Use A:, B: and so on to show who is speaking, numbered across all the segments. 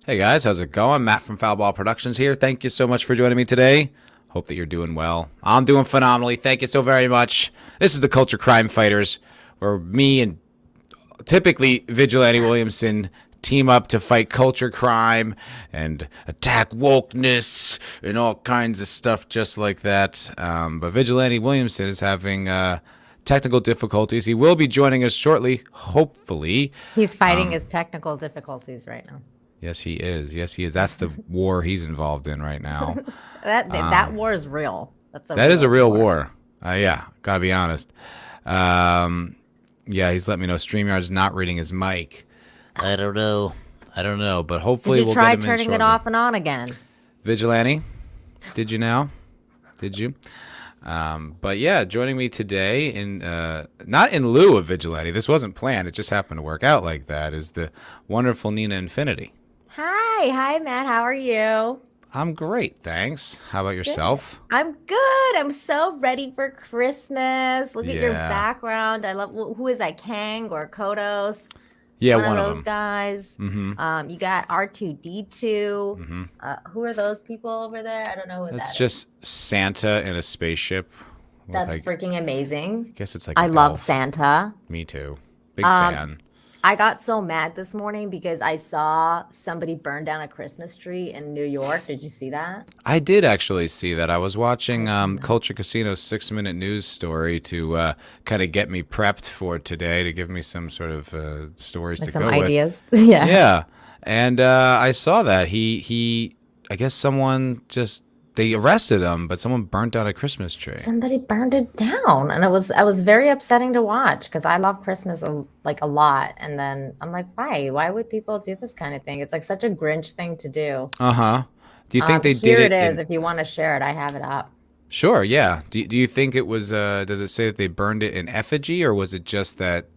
A: Hey guys, how's it going? Matt from Foulball Productions here. Thank you so much for joining me today. Hope that you're doing well. I'm doing phenomenally. Thank you so very much. This is the Culture Crime Fighters, where me and typically Vigilante Williamson team up to fight culture crime and attack wokeness and all kinds of stuff just like that. But Vigilante Williamson is having technical difficulties. He will be joining us shortly, hopefully.
B: He's fighting his technical difficulties right now.
A: Yes, he is. Yes, he is. That's the war he's involved in right now.
B: That war is real.
A: That is a real war. Yeah, gotta be honest. Yeah, he's let me know StreamYard's not reading his mic. I don't know, but hopefully
B: Did you
A: we'll
B: try
A: get him in
B: turning
A: shortly.
B: it off and on again?
A: Vigilante, did you now? Did you? But yeah, joining me today in not in lieu of Vigilante. This wasn't planned. It just happened to work out like that. Is the wonderful Nina Infinity.
B: Hi, Matt. How are you?
A: I'm great, thanks. How about yourself?
B: I'm good. I'm so ready for Christmas. Look at your
A: Yeah.
B: background. I love. Who is that? Kang or Kodos?
A: Yeah,
B: One
A: one
B: of
A: of
B: those
A: them.
B: guys. You got R2D2. Who are those people over there? I don't know what
A: It's
B: that is.
A: just Santa in a spaceship. With
B: That's
A: like,
B: freaking amazing.
A: I guess it's like
B: I
A: an
B: love
A: elf.
B: Santa.
A: Me too. Big fan.
B: I got so mad this morning because I saw somebody burn down a Christmas tree in New York. Did you see that?
A: I did actually see that. I was watching Culture Casino's 6-minute news story to kind of get me prepped for today, to give me some sort of stories
B: Like
A: to
B: some
A: go
B: ideas.
A: with.
B: Yeah.
A: Yeah, and I saw that I guess they arrested him, but someone burnt down a Christmas tree.
B: Somebody burned it down, and it was very upsetting to watch because I love Christmas a lot. And then I'm like, why? Why would people do this kind of thing? It's like such a Grinch thing to do.
A: Uh-huh. Do you think they
B: Here
A: did
B: it
A: it
B: is.
A: in...
B: If you want to share it, I have it up.
A: Sure, yeah. Do you think it was, does it say that they burned it in effigy, or was it just that...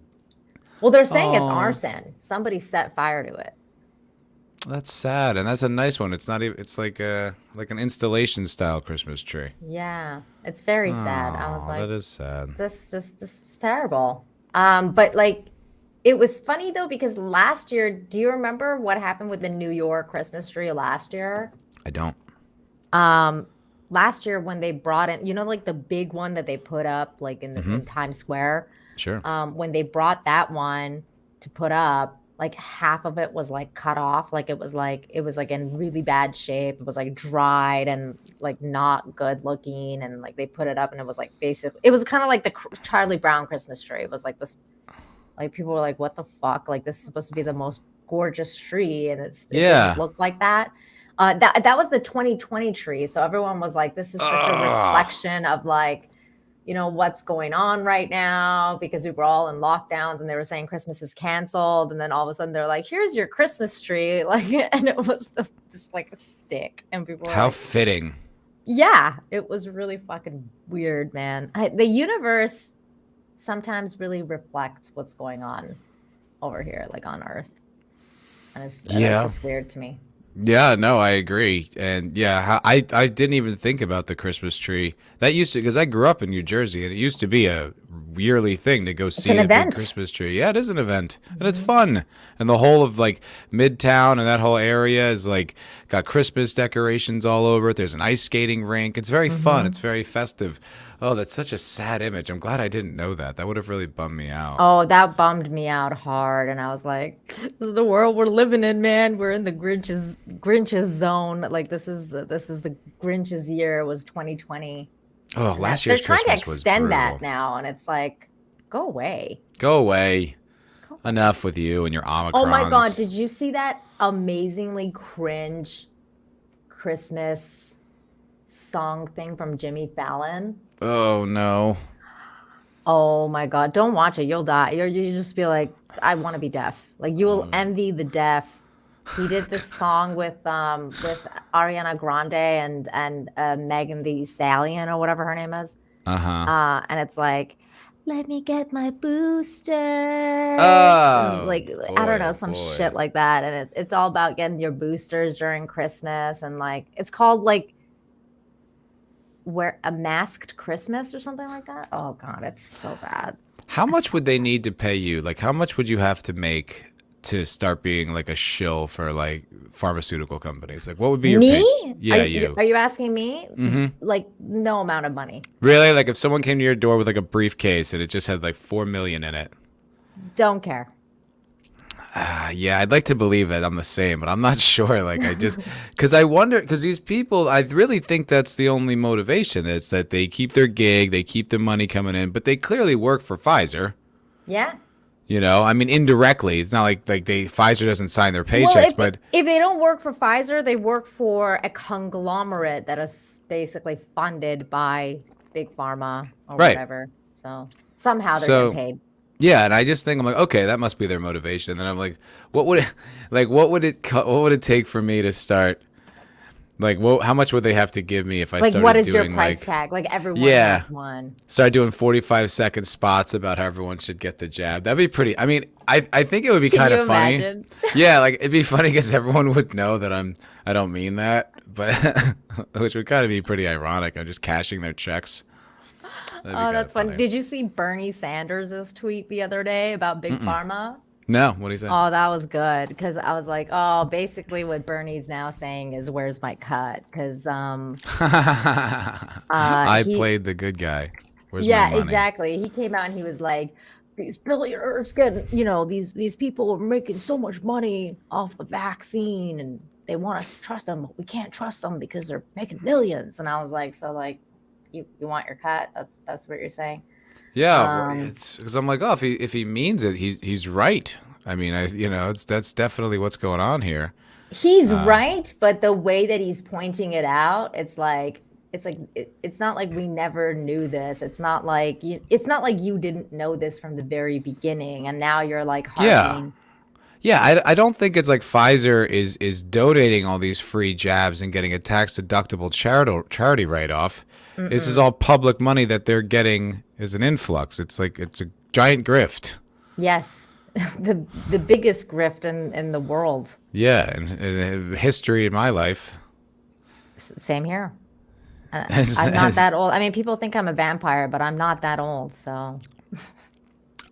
B: Well, they're saying it's
A: Oh.
B: arson. Somebody set fire to it.
A: That's sad, and that's a nice one. It's not even. It's like an installation style Christmas tree.
B: Yeah, it's very sad. I was
A: Oh,
B: like,
A: that is sad.
B: this is terrible. But like it was funny though because last year, do you remember what happened with the New York Christmas tree last year?
A: I don't.
B: Last year when they brought in, like the big one that they put up like in Times Square.
A: Sure.
B: When they brought that one to put up, like half of it was like cut off, like it was like in really bad shape. It was like dried and like not good looking, and like they put it up and it was like basically it was kind of like the Charlie Brown Christmas tree. It was like this, like people were like, what the fuck, like this is supposed to be the most gorgeous tree and it
A: Yeah.
B: doesn't look like that. That was the 2020 tree, so everyone was like, this is such a reflection of like what's going on right now, because we were all in lockdowns and they were saying Christmas is canceled, and then all of a sudden they're like, here's your Christmas tree, like, and it was just like a stick, and people were
A: How
B: like,
A: fitting.
B: yeah, it was really fucking weird, man. The universe sometimes really reflects what's going on over here, like on Earth, and it's just weird to me.
A: Yeah, no, I agree. And yeah, I didn't even think about the Christmas tree. That used to, because I grew up in New Jersey, and it used to be a yearly thing to go see
B: an
A: the
B: event.
A: big Christmas tree. Yeah, it is an event, and it's fun. And the whole of like Midtown and that whole area is like got Christmas decorations all over it. There's an ice skating rink. It's very fun. It's very festive. Oh, that's such a sad image. I'm glad I didn't know that. That would have really bummed me out.
B: Oh, that bummed me out hard, and I was like, "This is the world we're living in, man. We're in the Grinch's zone. Like this is the Grinch's year. It was 2020.
A: Oh,
B: And
A: last
B: they're
A: year's
B: trying to
A: Christmas was
B: extend
A: brutal.
B: that now, and it's like, go away.
A: Go away. Enough with you and your Omicrons.
B: Oh my God, did you see that amazingly cringe Christmas song thing from Jimmy Fallon?
A: Oh no.
B: Oh my God, don't watch it. You'll die. You just be like, I want to be deaf. Like you will envy the deaf. He did this song with Ariana Grande and Megan Thee Stallion or whatever her name is. And it's like, let me get my booster.
A: Oh,
B: Like I don't know, some shit like that. And it's all about getting your boosters during Christmas, and like it's called like Wear a Masked Christmas or something like that. Oh God, it's so bad.
A: How much would they need to pay you? Like, how much would you have to make to start being like a shill for like pharmaceutical companies? Like, what would be your
B: Me?
A: pitch? Yeah,
B: Are you asking me? Like, no amount of money.
A: Really? Like, if someone came to your door with like a briefcase and it just had like 4 million in it.
B: Don't care.
A: Yeah, I'd like to believe that I'm the same, but I'm not sure. Like, I just, because I wonder, because these people, I really think that's the only motivation. It's that they keep their gig, they keep the money coming in, but they clearly work for Pfizer.
B: Yeah.
A: You know, I mean, indirectly. It's not like Pfizer doesn't sign their paychecks, but
B: if they don't work for Pfizer, they work for a conglomerate that is basically funded by Big Pharma or whatever. So somehow they're getting paid.
A: Yeah, and I just think I'm like, okay, that must be their motivation. And then I'm like, what would it take for me to start? Like, how much would they have to give me if I started doing
B: what is your price tag? Like everyone has one.
A: Start doing 45-second spots about how everyone should get the jab. That'd be pretty. I mean, I think it would be kind of funny.
B: Imagine?
A: Yeah, like it'd be funny because everyone would know that I don't mean that, but which would kind of be pretty ironic. I'm just cashing their checks.
B: Oh, that's funny. Did you see Bernie Sanders' tweet the other day about Big Pharma?
A: No, what do you say?
B: Oh, that was good because I was like, oh, basically what Bernie's now saying is, "Where's my cut?" Because
A: I played the good guy. Where's my money?
B: Exactly. He came out and he was like, "These billionaires getting, these people are making so much money off the vaccine, and they want us to trust them, but we can't trust them because they're making millions." And I was like, so like. You want your cut? That's what you're saying.
A: Yeah, it's because I'm like, oh, if he means it, he's right. I mean, that's definitely what's going on here.
B: He's right, but the way that he's pointing it out, it's not like we never knew this. It's not like you didn't know this from the very beginning, and now you're like harping.
A: Yeah, I don't think it's like Pfizer is donating all these free jabs and getting a tax-deductible charity write-off. Mm-mm. This is all public money that they're getting as an influx. It's like it's a giant grift. Yes,
B: the biggest grift in the world.
A: Yeah, and history in my life.
B: Same here. I'm not that old. I mean, people think I'm a vampire, but I'm not that old, so...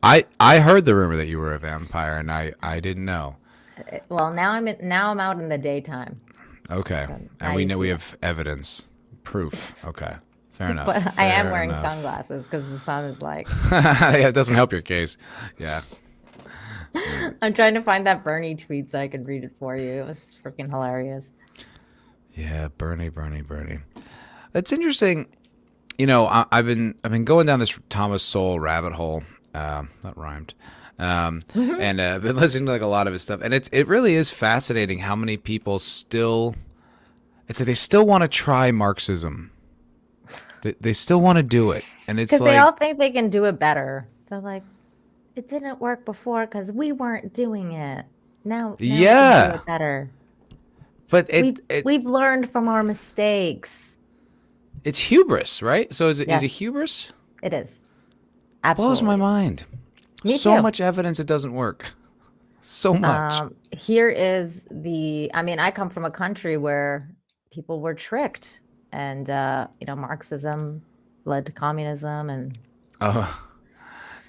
A: I heard the rumor that you were a vampire, and I didn't know.
B: Well, now I'm out in the daytime.
A: Okay, so and we know we have evidence, proof. Okay, fair enough.
B: But I am wearing sunglasses because the sun is like.
A: Yeah, it doesn't help your case. Yeah.
B: I'm trying to find that Bernie tweet so I could read it for you. It was freaking hilarious.
A: Yeah, Bernie. That's interesting. You know, I've been going down this Thomas Sowell rabbit hole. That rhymed. And been listening to like a lot of his stuff, and it really is fascinating how many people still. It's like they still want to try Marxism. They still want to do it, and it's like
B: they all think they can do it better. They're like, it didn't work before because we weren't doing it. Now we can do it better.
A: But
B: we've learned from our mistakes.
A: It's hubris, right? So is it hubris?
B: It is. Absolutely.
A: Blows my mind.
B: Me
A: so
B: too.
A: much evidence it doesn't work. So much.
B: Here is I come from a country where people were tricked, and Marxism led to communism, and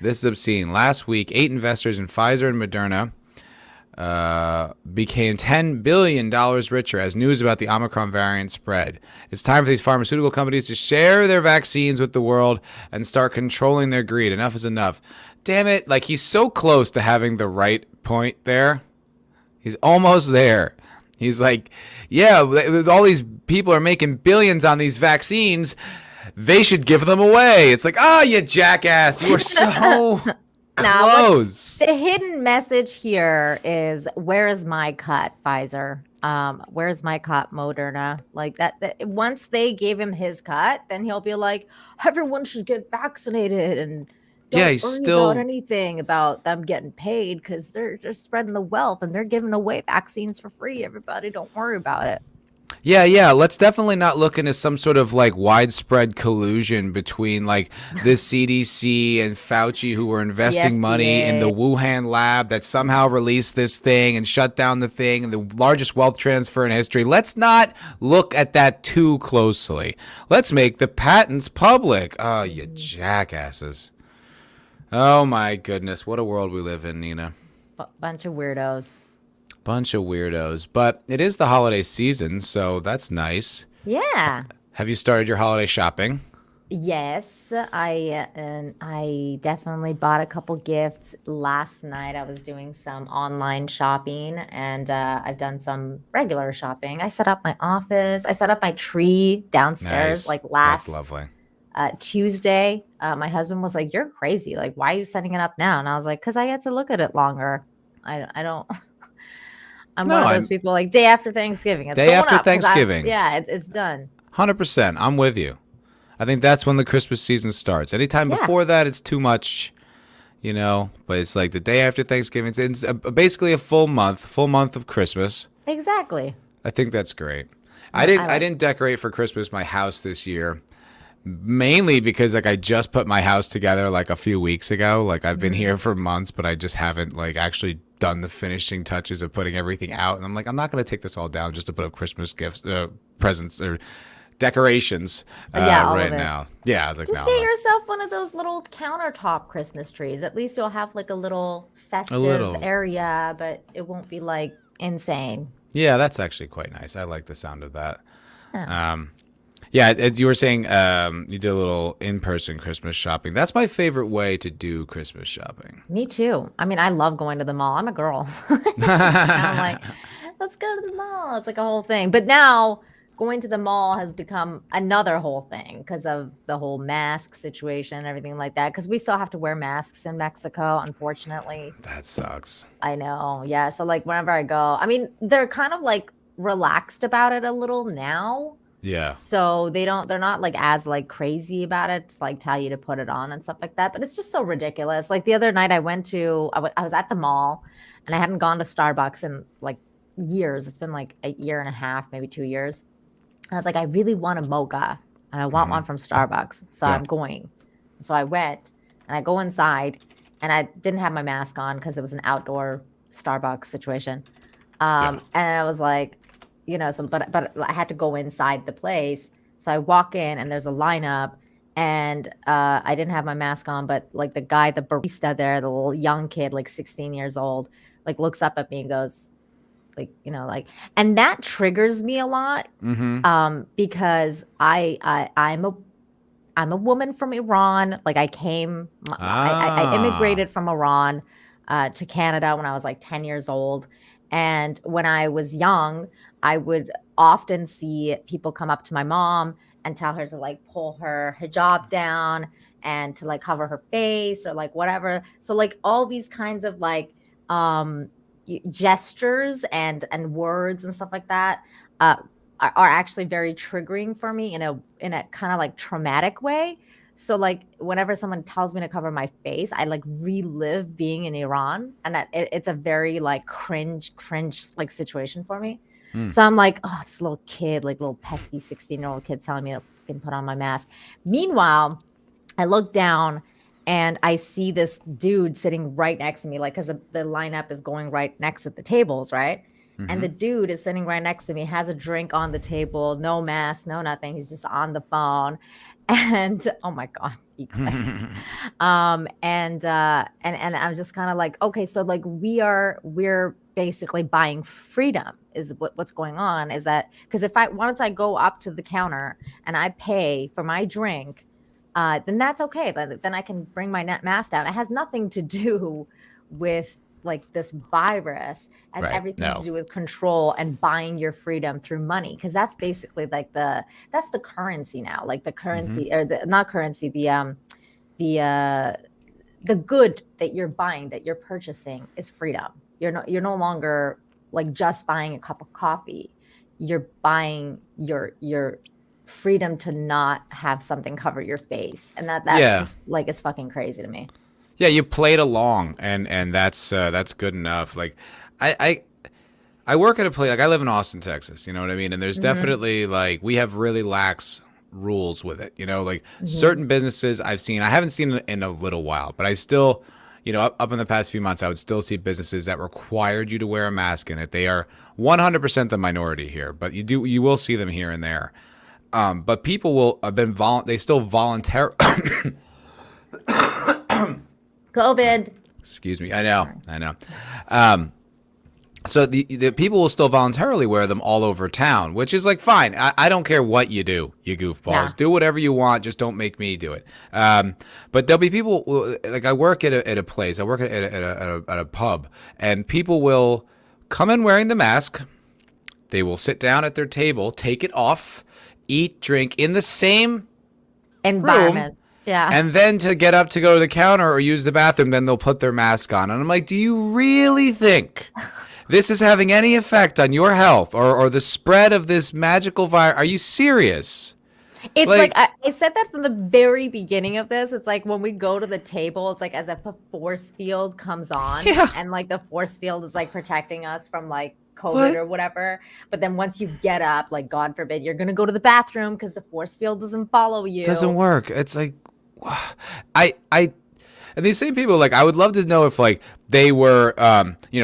A: this is obscene. Last week, 8 investors in Pfizer and Moderna became $10 billion richer as news about the Omicron variant spread. It's time for these pharmaceutical companies to share their vaccines with the world and start controlling their greed. Enough is enough. Damn it. Like, he's so close to having the right point there. He's almost there. He's like, yeah, all these people are making billions on these vaccines. They should give them away. It's like, oh, you jackass. You are so... close.
B: The hidden message here is, where is my cut, Pfizer? Where's my cut, Moderna? Like that once they gave him his cut, then he'll be like, everyone should get vaccinated, and don't worry about anything about them getting paid because they're just spreading the wealth and they're giving away vaccines for free. Everybody, don't worry about it.
A: Yeah. Let's definitely not look into some sort of like widespread collusion between like the CDC and Fauci, who were investing money in the Wuhan lab that somehow released this thing and shut down the thing, and the largest wealth transfer in history. Let's not look at that too closely. Let's make the patents public. Oh, you jackasses. Oh my goodness. What a world we live in, Nina.
B: Bunch of weirdos.
A: Bunch of weirdos. But it is the holiday season, so that's nice.
B: Yeah.
A: Have you started your holiday shopping?
B: Yes, I definitely bought a couple gifts last night. I was doing some online shopping, and I've done some regular shopping. I set up my office. I set up my tree downstairs
A: Nice.
B: like
A: That's
B: last
A: lovely.
B: Tuesday. My husband was like, "You're crazy! Like, why are you setting it up now?" And I was like, "Cause I get to look at it longer. I don't. I'm
A: No,
B: one of those
A: I'm
B: people like day after Thanksgiving. It's
A: day
B: going
A: after
B: up 'cause
A: Thanksgiving.
B: yeah, it's done.
A: 100%. I'm with you. I think that's when the Christmas season starts. Anytime
B: Yeah,
A: before that, it's too much, but it's like the day after Thanksgiving. It's basically a full month of Christmas.
B: exactly.
A: I think that's great. I
B: No,
A: didn't
B: I
A: I
B: like.
A: didn't decorate for Christmas my house this year, mainly because like I just put my house together like a few weeks ago. Like I've been
B: Mhm.
A: here for months, but I just haven't like actually done the finishing touches of putting everything out. And I'm like, I'm not going to take this all down just to put up Christmas gifts, presents, or decorations
B: Yeah, all of
A: right
B: it.
A: now. Yeah, I was like, no,
B: Just
A: I'm
B: get
A: not.
B: yourself one of those little countertop Christmas trees. At least you'll have like a little
A: A
B: festive
A: little.
B: area, but it won't be like insane.
A: Yeah, that's actually quite nice. I like the sound of that.
B: Yeah.
A: Yeah, you were saying you did a little in-person Christmas shopping. That's my favorite way to do Christmas shopping.
B: Me too. I mean, I love going to the mall. I'm a girl. I'm like, let's go to the mall. It's like a whole thing. But now going to the mall has become another whole thing because of the whole mask situation and everything like that. Because we still have to wear masks in Mexico, unfortunately.
A: That sucks.
B: I know. Yeah. So like whenever I go, I mean, they're kind of like relaxed about it a little now.
A: Yeah.
B: So they're not like as like crazy about it to like tell you to put it on and stuff like that. But it's just so ridiculous. Like the other night I was at the mall and I hadn't gone to Starbucks in like years. It's been like a year and a half, maybe 2 years. I was like, I really want a mocha and I want one from Starbucks. So
A: Yeah.
B: I'm going. So I went and I go inside and I didn't have my mask on because it was an outdoor Starbucks situation.
A: Yeah.
B: And I was like, so but I had to go inside the place. So I walk in and there's a lineup and I didn't have my mask on, but like the barista there, the little young kid, like 16 years old, like looks up at me and goes, like, and that triggers me a lot
A: Mm-hmm.
B: because I'm a woman from Iran. Like I
A: Ah.
B: immigrated from Iran to Canada when I was like 10 years old. And when I was young, I would often see people come up to my mom and tell her to like pull her hijab down and to like cover her face or like whatever. So like all these kinds of like um gestures and words and stuff like that uh are actually very triggering for me in a kind of like traumatic way. So like whenever someone tells me to cover my face, I like relive being in Iran, and it's a very like cringe like situation for me.
A: Hmm.
B: So I'm like, oh, this little kid, like little pesky 16-year-old kid telling me to fucking put on my mask. Meanwhile, I look down and I see this dude sitting right next to me, like because the lineup is going right next to the tables, right? And
A: Mm-hmm.
B: the dude is sitting right next to me, has a drink on the table, no mask, no nothing. He's just on the phone. And oh my God, he quit. And I'm just kind of like, okay, so like we're basically buying freedom is what's going on. Is that because if once I go up to the counter and I pay for my drink, then that's okay. Then I can bring my mask down. It has nothing to do with like this virus. It has
A: Right.
B: everything to
A: No.
B: do with control and buying your freedom through money, because that's basically like that's the currency now. Like the
A: Mm-hmm.
B: currency or the not currency, the the good that you're buying, that you're purchasing is freedom. You're no longer like just buying a cup of coffee. You're buying your freedom to not have something cover your face. And that's
A: Yeah.
B: just like it's fucking crazy to me.
A: Yeah. You played along, and that's good enough. Like, I work at a place like I live in Austin, Texas. You know what I mean? And there's
B: Mhm.
A: definitely like we have really lax rules with it. Like
B: Mhm.
A: certain businesses I've seen, I haven't seen it in a little while, but I still, up in the past few months, I would still see businesses that required you to wear a mask in it. They are 100% the minority here, but you will see them here and there. But people will have been they still volunteer.
B: COVID.
A: Excuse me. I know.
B: Sorry.
A: I know. So the people will still voluntarily wear them all over town, which is like fine. I don't care what you do, you goofballs.
B: Yeah.
A: Do whatever you want. Just don't make me do it. But there'll be people like I work at a place. I work at a pub, and people will come in wearing the mask. They will sit down at their table, take it off, eat, drink in the same
B: Environment.
A: room,
B: Yeah.
A: and then to get up to go to the counter or use the bathroom, then they'll put their mask on. And I'm like, do you really think this is having any effect on your health or the spread of this magical virus? Are you serious?
B: It's like I said that from the very beginning of this. It's like when we go to the table, it's like as if a force field comes on,
A: Yeah.
B: and like the force field is like protecting us from like COVID or whatever. But then once you get up, like God forbid, you're gonna go to the bathroom because the force field doesn't follow you.
A: Doesn't work. It's like, and these same people, like, I would love to know if, like, they were,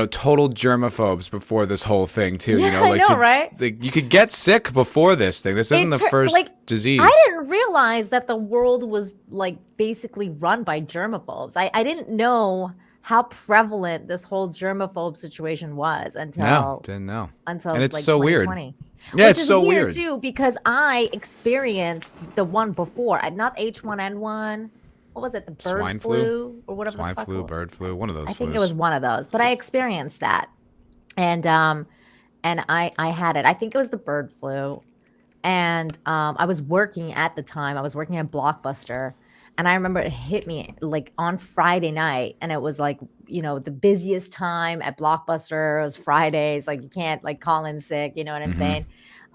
A: total germaphobes before this whole thing, too.
B: Yeah,
A: Like,
B: I know, right?
A: Like, you could get sick before this thing. This isn't the first disease.
B: I didn't realize that the world was, like, basically run by germaphobes. I didn't know how prevalent this whole germaphobe situation was until
A: didn't know.
B: Until
A: and it's
B: like
A: so weird.
B: 2020.
A: Yeah,
B: Which
A: it's
B: is
A: so
B: weird too, because I experienced the one before. Not H1N1. What was it? The bird
A: Swine
B: flu or whatever.
A: Swine
B: the fuck
A: flu, bird flu, one of those.
B: I think it was one of those, but I experienced that, and I had it. I think it was the bird flu, and I was working at the time. I was working at Blockbuster, and I remember it hit me like on Friday night, and it was like, the busiest time at Blockbuster. It was Fridays, like you can't like call in sick, you know what I'm saying?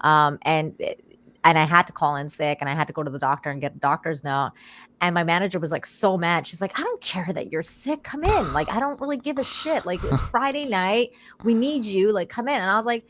B: And I had to call in sick, and I had to go to the doctor and get a doctor's note. And my manager was like so mad. She's like, I don't care that you're sick. Come in. Like, I don't really give a shit. Like, it's Friday night. We need you. Like, come in. And I was like,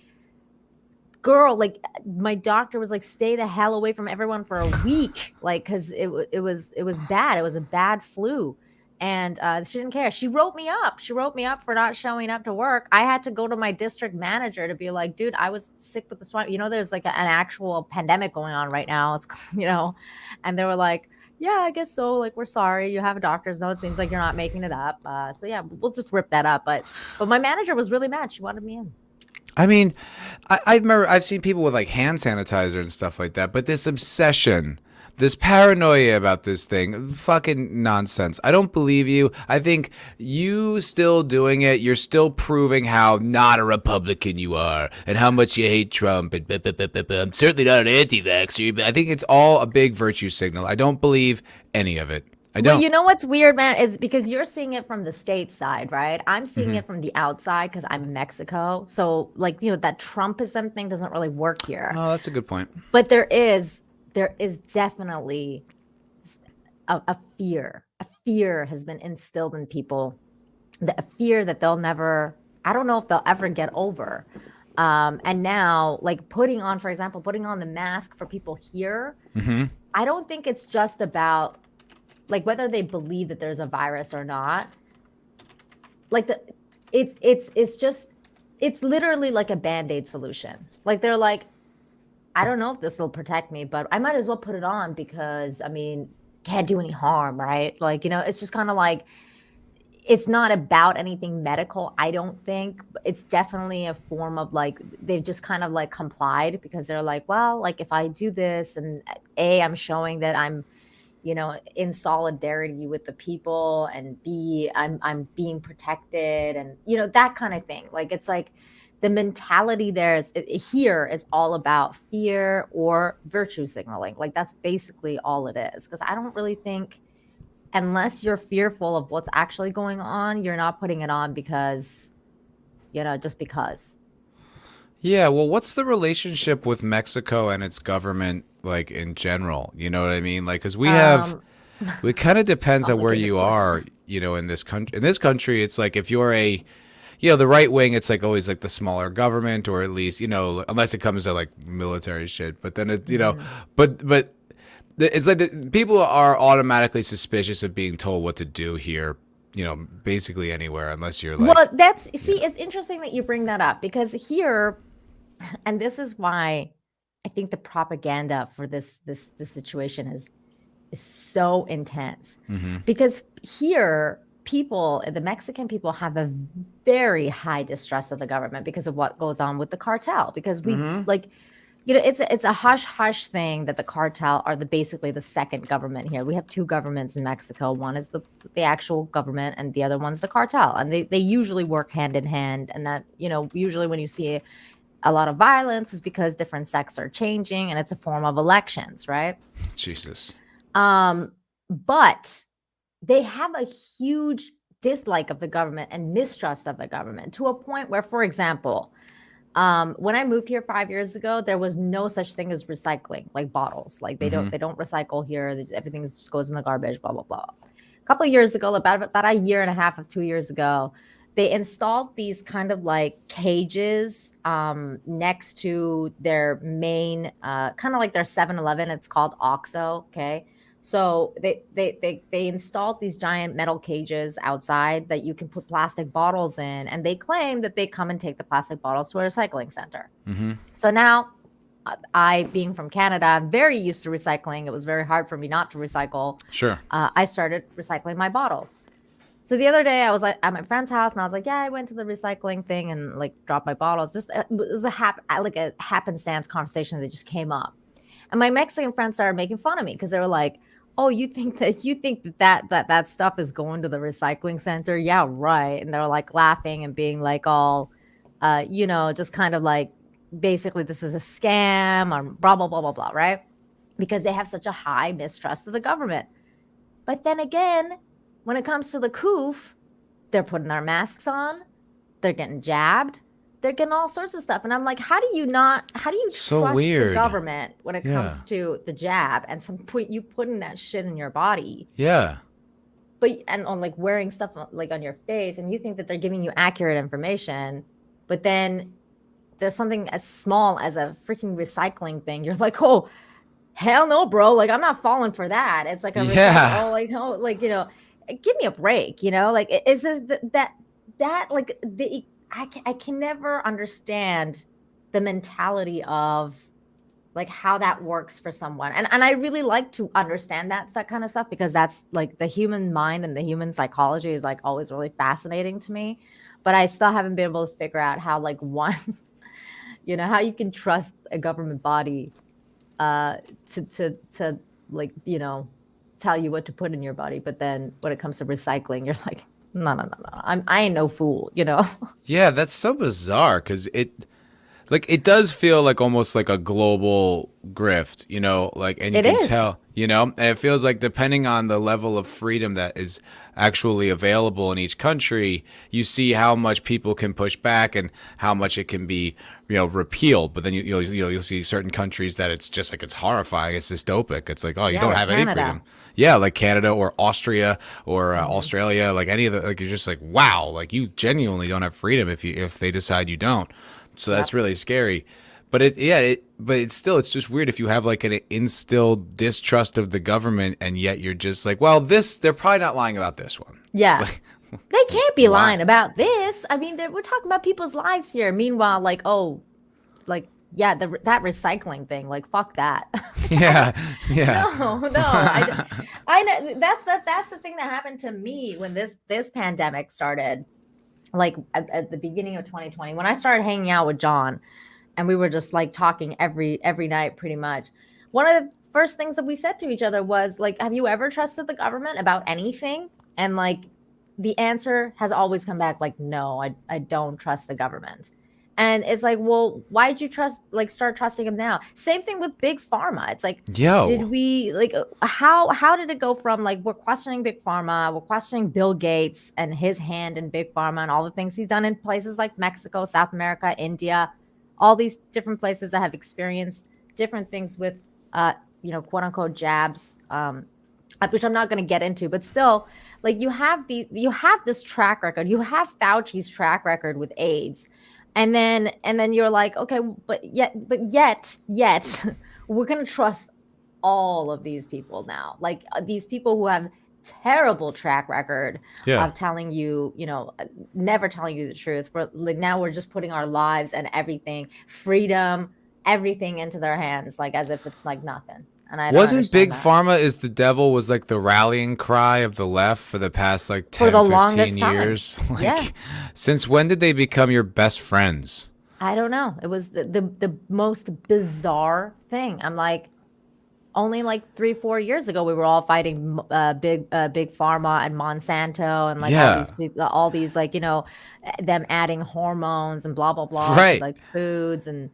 B: girl, like my doctor was like, stay the hell away from everyone for a week. Like, cause it was bad. It was a bad flu. And she didn't care. She wrote me up. She wrote me up for not showing up to work. I had to go to my district manager to be like, dude, I was sick with the swine. There's like an actual pandemic going on right now. It's, and they were like, yeah, I guess so. Like, we're sorry. You have a doctor's note. It seems like you're not making it up. So yeah, we'll just rip that up. But my manager was really mad. She wanted me in.
A: I mean, I remember I've seen people with like hand sanitizer and stuff like that, but this obsession, this paranoia about this thing, fucking nonsense. I don't believe you. I think you still doing it, you're still proving how not a Republican you are and how much you hate Trump. And I'm certainly not an anti-vaxxer, but I think it's all a big virtue signal. I don't believe any of it. I don't.
B: Well, you know what's weird, man, is because you're seeing it from the state side, right? I'm seeing it from the outside because I'm in Mexico. So, like, that Trumpism thing doesn't really work here.
A: Oh, that's a good point.
B: But there is definitely a fear. A fear has been instilled in people. A fear that they'll never, I don't know if they'll ever get over. And now, like putting on the mask for people here, I don't think it's just about like whether they believe that there's a virus or not. Like it's literally like a Band-Aid solution. Like they're like, I don't know if this will protect me, but I might as well put it on because can't do any harm, right? Like, it's just kind of like, it's not about anything medical, I don't think. It's definitely a form of like, they've just kind of like complied because they're like, well, like if I do this and I'm showing that I'm, in solidarity with the people, and B, I'm being protected, and that kind of thing. Like it's like the mentality here is all about fear or virtue signaling. Like that's basically all it is. Because I don't really think, unless you're fearful of what's actually going on, you're not putting it on because, just because.
A: Yeah, well, what's the relationship with Mexico and its government, like, in general? You know what I mean? Like, because it kind of depends on where you are, in this country. In this country, it's like if you're the right wing, it's like always like the smaller government, or at least, unless it comes to like military shit. But then but it's like people are automatically suspicious of being told what to do here. Basically anywhere, unless you're like.
B: Well, it's interesting that you bring that up because here, and this is why I think the propaganda for this situation is so intense. Because here, the Mexican people have a very high distrust of the government because of what goes on with the cartel. Because we
A: Mm-hmm.
B: like, it's a hush hush thing that the cartel are basically the second government here. We have two governments in Mexico. One is the actual government, and the other one's the cartel, and they usually work hand in hand. And that, usually when you see a lot of violence is because different sects are changing, and it's a form of elections, right?
A: Jesus.
B: But they have a huge dislike of the government and mistrust of the government, to a point where, for example, when I moved here 5 years ago, there was no such thing as recycling, like bottles. Like they
A: Mm-hmm.
B: don't recycle here. Everything just goes in the garbage, blah blah blah. A couple of years ago, about a year and a half of 2 years ago, they installed these kind of like cages next to their main, kind of like their 7-Eleven. It's called OXXO. Okay. So they installed these giant metal cages outside that you can put plastic bottles in, and they claim that they come and take the plastic bottles to a recycling center.
A: Mm-hmm.
B: So now, I, being from Canada, I'm very used to recycling. It was very hard for me not to recycle.
A: Sure.
B: I started recycling my bottles. So the other day I was like at my friend's house, and I was like, yeah, I went to the recycling thing and like dropped my bottles. Just it was a happenstance conversation that just came up. And my Mexican friends started making fun of me because they were like, oh, you think that stuff is going to the recycling center? Yeah, right. And they're like laughing and being like all just kind of like, basically this is a scam or blah blah blah blah blah, right? Because they have such a high mistrust of the government. But then again, when it comes to the coof, they're putting their masks on, they're getting jabbed, they're getting all sorts of stuff. And I'm like, how do you
A: So
B: trust the
A: weird.
B: government when it
A: Yeah.
B: comes to the jab and you putting that shit in your body?
A: Yeah.
B: But and on like wearing stuff like on your face, and you think that they're giving you accurate information, but then there's something as small as a freaking recycling thing. You're like, oh, hell no, bro. Like, I'm not falling for that. It's like
A: Yeah.
B: give me a break, like it's just that like I can never understand the mentality of like how that works for someone. And I really like to understand that kind of stuff, because that's like the human mind and the human psychology is like always really fascinating to me. But I still haven't been able to figure out how like one, how you can trust a government body to like, tell you what to put in your body. But then when it comes to recycling, you're like, no. I ain't no fool,
A: Yeah, that's so bizarre because it does feel like almost like a global grift, like, and you
B: It
A: can
B: is.
A: tell, and it feels like depending on the level of freedom that is actually available in each country, you see how much people can push back and how much it can be, repealed. But then you'll see certain countries that it's just like, it's horrifying, it's dystopic. It's like, oh, you
B: Yeah,
A: don't
B: like
A: have any
B: Canada.
A: freedom. Yeah, like Canada or Austria or Australia, like any of the, like, you're just like, wow, like you genuinely don't have freedom if they decide you don't. So that's
B: Yep.
A: really scary. But it's just weird if you have like an instilled distrust of the government, and yet you're just like, well, they're probably not lying about this one.
B: Yeah.
A: It's like,
B: They can't be
A: why?
B: lying about this. I mean, we're talking about people's lives here. Meanwhile, like, oh, like, yeah, that recycling thing, like, fuck that.
A: Yeah, yeah.
B: No, I know that's the thing that happened to me when this pandemic started, like at the beginning of 2020, when I started hanging out with John, and we were just like talking every night pretty much. One of the first things that we said to each other was like, have you ever trusted the government about anything? And like the answer has always come back like, no, I don't trust the government. And it's like, well, why did you start trusting them now? Same thing with big pharma. It's like, did
A: Yo.
B: we like how did it go from like we're questioning big pharma, we're questioning Bill Gates and his hand in big pharma and all the things he's done in places like Mexico, South America, India, all these different places that have experienced different things with quote unquote jabs, which I'm not going to get into, but still, like you have this track record. You have Fauci's track record with AIDS. And then you're like, okay, but yet we're going to trust all of these people now. Like these people who have terrible track record
A: Yeah.
B: of telling you, never telling you the truth. Now we're just putting our lives and everything, freedom, everything into their hands, like as if it's like nothing. and I don't
A: Wasn't
B: understand
A: Big
B: that.
A: Pharma is the devil was like the rallying cry of the left for the past like
B: For
A: 10,
B: the
A: 15
B: longest time.
A: years?
B: Yeah.
A: Like, since when did they become your best friends?
B: I don't know. It was the most bizarre thing. I'm like, only like 3-4 years ago, we were all fighting big pharma and Monsanto and like all
A: Yeah.
B: these people, all these like them adding hormones and blah blah blah to
A: Right.
B: like foods and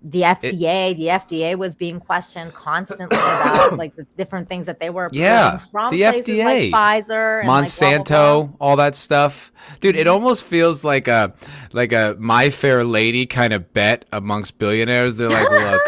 B: the
A: It,
B: FDA. The FDA was being questioned constantly about like the different things that they were approving
A: yeah.
B: from
A: The
B: places like
A: FDA.
B: Pfizer and like blah blah blah.
A: Monsanto, all that stuff. Dude, it
B: Mhm.
A: almost feels like a My Fair Lady kind of bet amongst billionaires. They're like, look,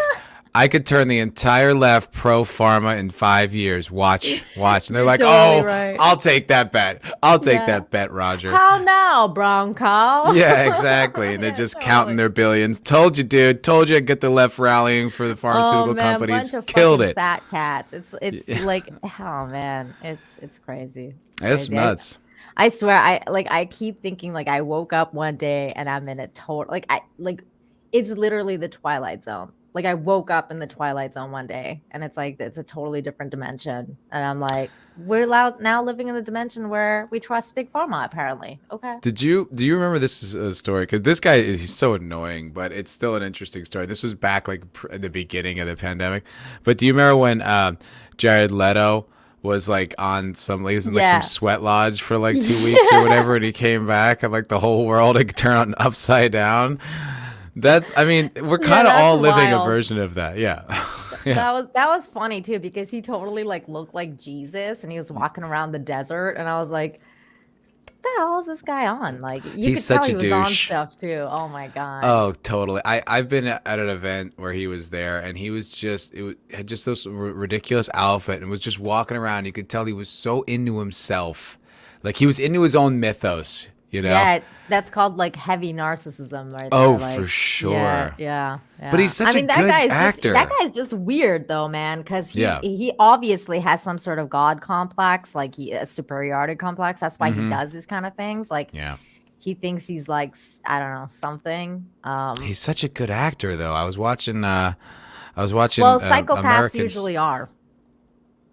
A: I could turn the entire left pro pharma in 5 years. Watch, watch. And they're
B: You're
A: like,
B: totally
A: oh,
B: right.
A: I'll take that bet. I'll take
B: Yeah.
A: that bet, Roger.
B: How now, brown cow?
A: Yeah, exactly. And they're
B: Yeah,
A: just counting
B: totally.
A: their billions. Told you, dude. Told you I'd get the left rallying for the
B: Oh
A: pharmaceutical
B: man,
A: companies.
B: bunch of
A: Killed
B: fucking
A: it.
B: fat cats. It's
A: Yeah.
B: like, oh man, it's crazy. It's
A: It's
B: crazy.
A: nuts.
B: I swear, I keep thinking like I woke up one day and I'm in a total like it's literally the Twilight Zone. Like I woke up in the Twilight Zone one day and it's like it's a totally different dimension. And I'm like, we're allowed now living in a dimension where we trust big pharma, apparently. Okay.
A: Do you remember this is a story? Because this guy is he's so annoying, but it's still an interesting story. This was back like at the beginning of the pandemic. But do you remember when Jared Leto was like on some like, he was in like some
B: Yeah.
A: sweat lodge for like 2 weeks or whatever, and he came back and like the whole world like turned upside down? I mean, we're
B: Yeah,
A: kind of
B: that's
A: all living a
B: wild.
A: version of that. Yeah. Yeah.
B: That was funny too because he totally like looked like Jesus and he was walking around the desert and I was like, what the hell is this guy on? Like you
A: He's
B: could tell
A: such a
B: he was on
A: douche.
B: stuff too. Oh my god.
A: Oh, totally. I've been at an event where he was there, and he was had just this ridiculous outfit, and was just walking around. You could tell he was so into himself, like he was into his own mythos. You know?
B: Yeah, that's called like heavy narcissism right there.
A: Oh,
B: Like
A: for sure.
B: yeah.
A: But he's such
B: I mean,
A: a good
B: that
A: actor.
B: guy's just weird though, man, because
A: Yeah.
B: he obviously has some sort of god complex, like a superiority complex. That's why he does these kind of things. Like
A: Yeah.
B: he thinks he's like I don't know, something.
A: He's such a good actor, though. I was watching. Well,
B: Psychopaths
A: Americans.
B: usually are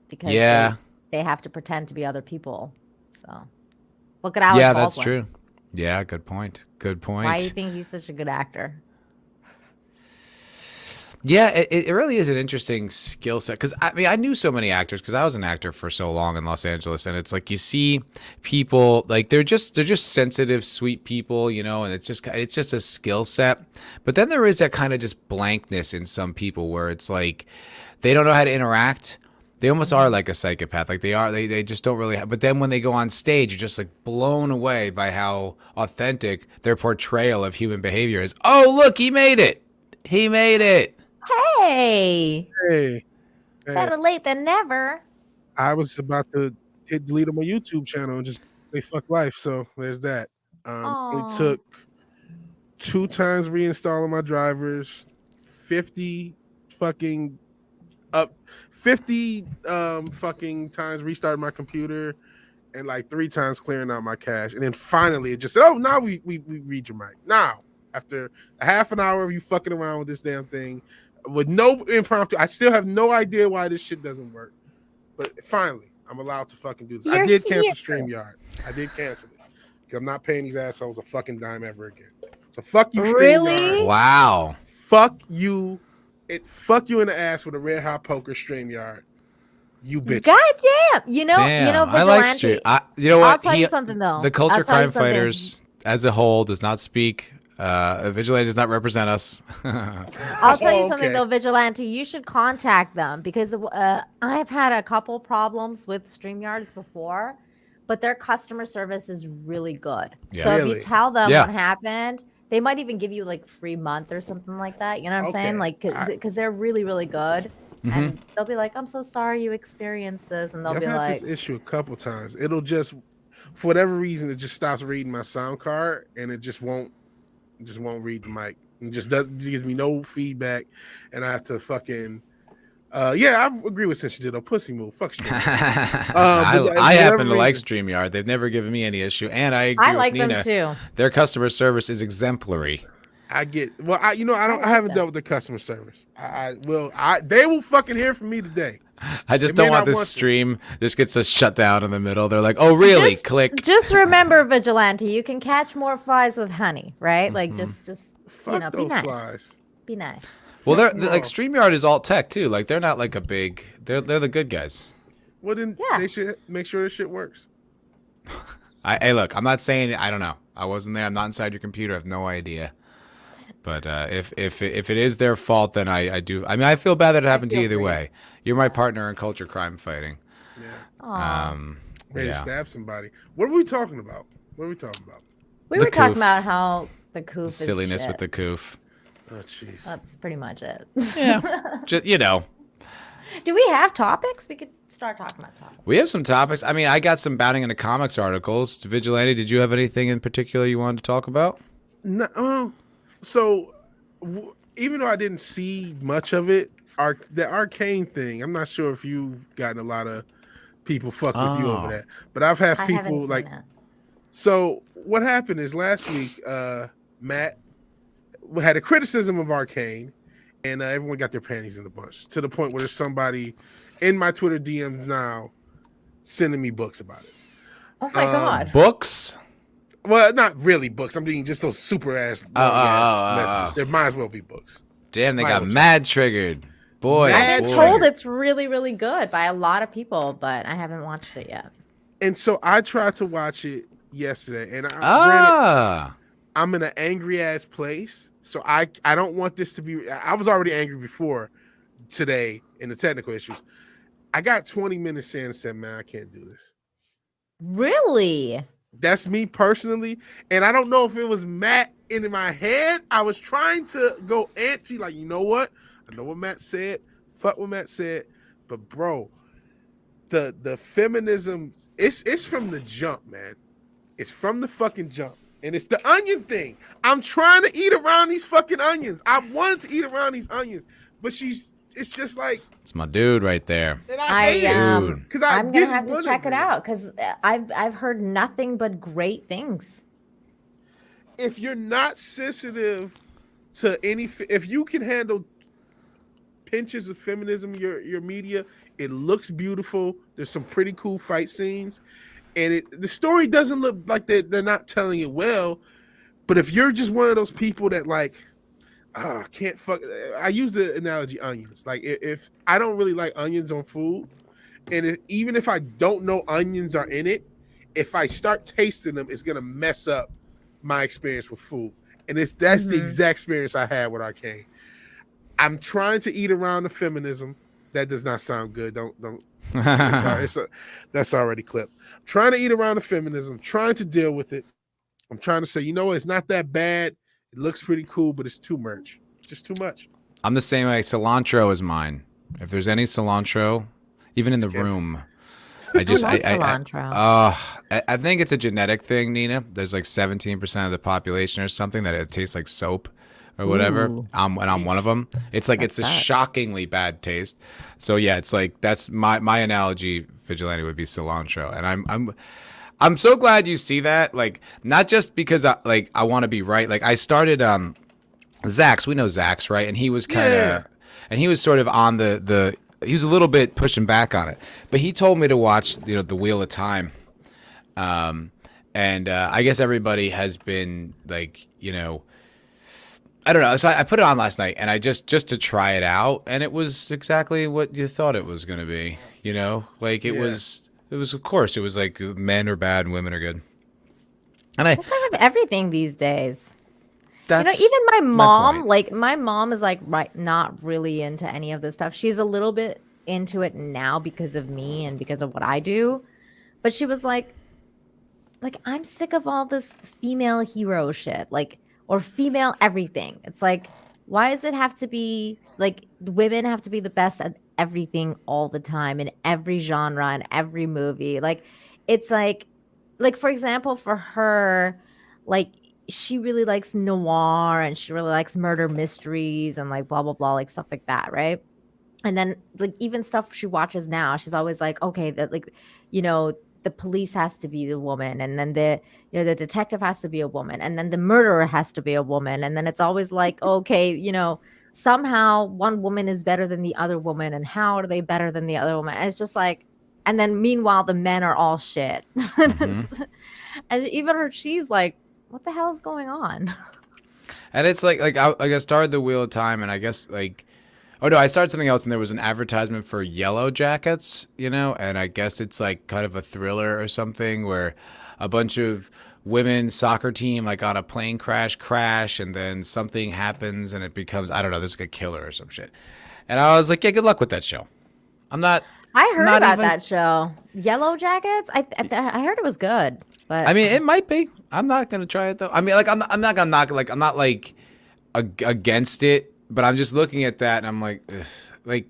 B: because
A: Yeah.
B: they have to pretend to be other people. So look at Alec
A: Yeah,
B: Baldwin.
A: that's true. Yeah, good point. Good point.
B: Why do you think he's such a good actor?
A: Yeah, it really is an interesting skill set because I mean I knew so many actors because I was an actor for so long in Los Angeles, and it's like you see people like they're just sensitive, sweet people, you know, and it's just a skill set. But then there is that kind of just blankness in some people where it's like they don't know how to interact. They almost are like a psychopath. Like they just don't really have. But then when they go on stage, you're just like blown away by how authentic their portrayal of human behavior is. Oh, look, he made it. He made it.
B: Hey,
C: Hey,
B: better late than never.
C: I was about to hit delete on my YouTube channel and just say fuck life. So there's that.
B: Aw.
C: Only took 2 times reinstalling my drivers, 50 fucking up, 50 fucking times restarting my computer, and like 3 times clearing out my cache. And then finally it just said, oh, now we read your mic. Now, after a half an hour of you fucking around with this damn thing, with no impromptu, I still have no idea why this shit doesn't work. But finally, I'm allowed to fucking do this. I
B: You're
C: did cancel
B: here.
C: StreamYard. I did cancel it. Because I'm not paying these assholes a fucking dime ever again. So fuck you,
B: Really?
C: StreamYard.
A: Wow.
C: Fuck you. Fuck you in the ass with a red hot poker, StreamYard. You bitch.
B: Goddamn. You know,
A: Damn. I
B: Vigilante.
A: like Street. You know what?
B: I'll tell you something though.
A: The culture
B: I'll tell you
A: crime
B: something.
A: fighters as a whole does not speak. Vigilante does not represent us.
B: I'll tell you something
C: Okay.
B: though, Vigilante. You should contact them because I've had a couple problems with StreamYards before, but their customer service is really good.
A: Yeah.
B: So if
C: Really?
B: you tell them
A: Yeah.
B: what happened, they might even give you like free month or something like that. You know what I'm saying?
C: Okay.
B: Like, because they're really, really good. And they'll be like, I'm so sorry you experienced this. And they'll
C: I've
B: be
C: had
B: like,
C: this issue a couple times. It'll just, for whatever reason, it just stops reading my sound card and it just won't read the mic. It just gives me no feedback, and I have to fucking. Yeah, I agree with Cinch did a pussy move. Fuck StreamYard.
A: I happen to like StreamYard. They've never given me any issue, and I agree
B: I
A: with
B: like
A: Nina.
B: them too.
A: Their customer service is exemplary.
C: I get. Well, I haven't dealt with the customer service. They will fucking hear from me today.
A: I just
C: They may
A: don't want
C: not
A: this
C: want to.
A: stream just gets us shut down in the middle. They're like, oh really? Click.
B: Just remember, Vigilante, you can catch more flies with honey, right? Like just
C: Fuck
B: be
C: those
B: nice.
C: flies.
B: Be nice.
A: Well,
C: Fuck
A: they're like
C: no.
A: StreamYard is alt tech too. Like they're not like a big. They're the good guys.
C: Well, then
B: Yeah.
C: they should make sure this shit works.
A: Hey, look, I'm not saying I don't know. I wasn't there. I'm not inside your computer. I have no idea. But if it is their fault, then I do. I mean, I feel bad that it happened to you either way. You're my partner in culture crime fighting.
C: Yeah.
B: Aw.
C: Ready to
A: Yeah.
C: stab somebody. What are we talking about?
B: We
A: The
B: were talking
A: coof.
B: about how the coof is
A: Silliness
B: shit.
A: with the coof.
C: Oh, jeez.
B: That's pretty much it.
A: Yeah. Just,
B: Do we have topics? We could start talking about topics.
A: we have some topics. I mean, I got some Bounding into Comics articles. Vigilante, did you have anything in particular you wanted to talk about?
C: No, even though I didn't see much of it, the Arcane thing, I'm not sure if you've gotten a lot of people fuck with you over that, but I've had
B: I haven't
C: people
B: seen
C: like.
B: it.
C: So what happened is last week, Matt had a criticism of Arcane, and everyone got their panties in a bunch to the point where there's somebody in my Twitter DMs now sending me books about it.
B: Oh my god.
A: Books?
C: Well, not really books. I'm being just those super ass messages. There might as well be books.
A: Damn, they
C: Might
A: got
C: as well.
A: mad triggered. Boy,
C: Mad
B: I've been
A: boy.
B: told it's really, really good by a lot of people, but I haven't watched it yet.
C: And so I tried to watch it yesterday, and
A: Ah.
C: I'm in an angry ass place. So I don't want this to be. I was already angry before today in the technical issues. I got 20 minutes in and said, man, I can't do this.
B: Really?
C: That's me personally. And I don't know if it was Matt in my head. I was trying to go anti, like, you know what? I know what Matt said. Fuck what Matt said. But bro, the feminism, it's from the jump, man. It's from the fucking jump. And it's the onion thing. I'm trying to eat around these fucking onions. I wanted to eat around these onions, but it's just like,
A: It's my dude right there.
C: and I hate it.
A: Dude.
C: Because
B: I'm gonna have to check it out because I've heard nothing but great things.
C: If you're not sensitive to if you can handle pinches of feminism, your media, it looks beautiful. There's some pretty cool fight scenes, and the story doesn't look like they're not telling it well. But if you're just one of those people that like, can't fuck. I use the analogy onions. Like if I don't really like onions on food, and even if I don't know onions are in it, if I start tasting them, it's gonna mess up my experience with food. And that's the exact experience I had with Arcane. I'm trying to eat around the feminism. That does not sound good. Don't. That's already clipped. I'm trying to eat around the feminism. Trying to deal with it. I'm trying to say, you know, it's not that bad. It looks pretty cool, but it's too much. It's just too much.
A: I'm the same way. Cilantro is mine. If there's any cilantro, even in the room, I just
B: love cilantro.
A: I think it's a genetic thing, Nina. There's like 17% of the population or something that it tastes like soap or whatever.
B: Ooh.
A: And I'm one of them. It's like it's a
B: sucks.
A: shockingly bad taste. So yeah, it's like that's my analogy. Vigilante would be cilantro, and I'm so glad you see that. Like not just because I want to be right. Like I started Zax. We know Zax, right? And he was kind of
C: Yeah.
A: and he was sort of on the he was a little bit pushing back on it, but he told me to watch, the Wheel of Time, and I guess everybody has been like, I don't know. So I put it on last night, and I just to try it out, and it was exactly what you thought it was going to be. Like it was. It was, of course, it was like men are bad and women are good. And
B: That's like with everything these days.
A: that's
B: Even my mom,
A: point.
B: like my mom is like not really into any of this stuff. She's a little bit into it now because of me and because of what I do. But she was like I'm sick of all this female hero shit, or female everything. It's like, why does it have to be like women have to be the best at everything all the time in every genre and every movie? Like it's like for example, for her, like she really likes noir and she really likes murder mysteries and like blah blah blah, like stuff like that, right? And then like even stuff she watches now, she's always like, okay, that the police has to be the woman, and then the detective has to be a woman, and then the murderer has to be a woman, and then it's always like, okay, somehow one woman is better than the other woman, and how are they better than the other woman? And it's just like, and then meanwhile the men are all shit.
A: Mm-hmm.
B: And even she's like, what the hell is going on?
A: And it's like I started the Wheel of Time, and I guess like, oh no, I started something else, and there was an advertisement for Yellow Jackets, and I guess it's like kind of a thriller or something where a bunch of women soccer team like on a plane crash, and then something happens, and it becomes, I don't know, there's like a killer or some shit. And I was like, yeah, good luck with that show. I
B: heard about that show, Yellow Jackets. I heard it was good, but
A: I mean, it might be. I'm not gonna try it though. I mean, like I'm not gonna knock. Like I'm not like against it. But I'm just looking at that, and I'm like, ugh. Like,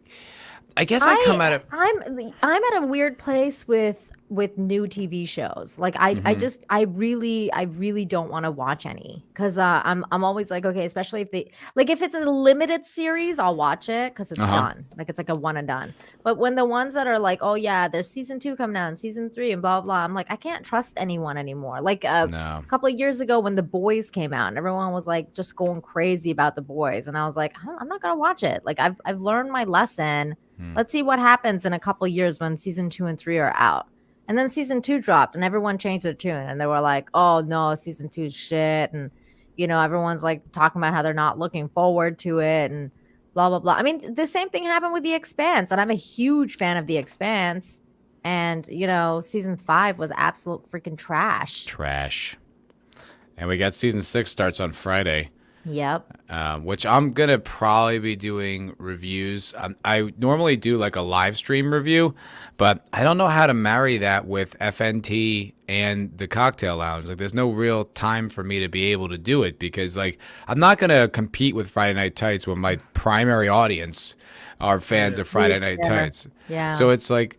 A: I guess I come at it.
B: I'm at a weird place with new TV shows. Like I really don't want to watch any, because I'm always like, okay, especially if it's a limited series, I'll watch it because it's done. Like it's like a one and done. But when the ones that are like, oh yeah, there's season 2 coming out and season 3 and blah blah, I'm like, I can't trust anyone anymore. Like a couple of years ago when The Boys came out, and everyone was like just going crazy about The Boys, and I was like, I'm not gonna watch it. Like I've learned my lesson. Let's see what happens in a couple of years when season 2 and 3 are out. And then season 2 dropped, and everyone changed their tune, and they were like, oh no, season 2 is shit. And, everyone's like talking about how they're not looking forward to it and blah, blah, blah. I mean, the same thing happened with The Expanse, and I'm a huge fan of The Expanse. And, season 5 was absolute freaking trash.
A: And we got season 6 starts on Friday.
B: Yep.
A: Which I'm going to probably be doing reviews. I normally do like a live stream review, but I don't know how to marry that with FNT and the Cocktail Lounge. Like there's no real time for me to be able to do it, because like I'm not going to compete with Friday Night Tights when my primary audience are fans of Friday Night Tights.
B: Yeah.
A: So it's like,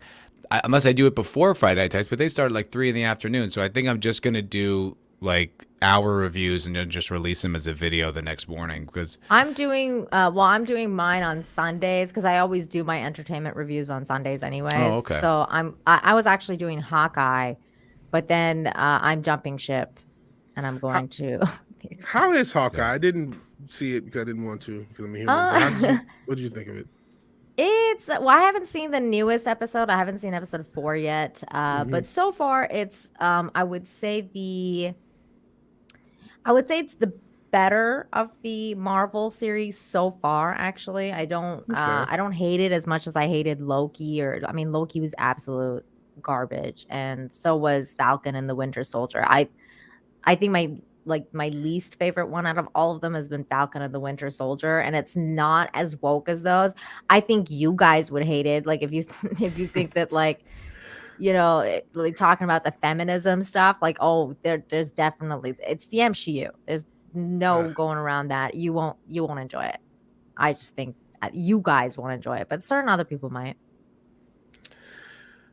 A: unless I do it before Friday Night Tights, but they start at like 3 in the afternoon. So I think I'm just going to do like hour reviews and then just release them as a video the next morning, because
B: I'm doing mine on Sundays, because I always do my entertainment reviews on Sundays anyways.
A: Oh, okay.
B: So I was actually doing Hawkeye, but then I'm jumping ship, and I'm going to
C: How is Hawkeye? I didn't see it because I didn't want to, because I'm human. What did you think of it?
B: I haven't seen the newest episode. I haven't seen episode 4 yet. But so far it's I would say it's the better of the Marvel series so far. Actually, I don't hate it as much as I hated Loki. Loki was absolute garbage, and so was Falcon and the Winter Soldier. I think my least favorite one out of all of them has been Falcon and the Winter Soldier, and it's not as woke as those. I think you guys would hate it. Like if you think that like talking about the feminism stuff, like, oh, there's definitely, it's the MCU. There's no going around that. You won't enjoy it. I just think you guys won't enjoy it, but certain other people might.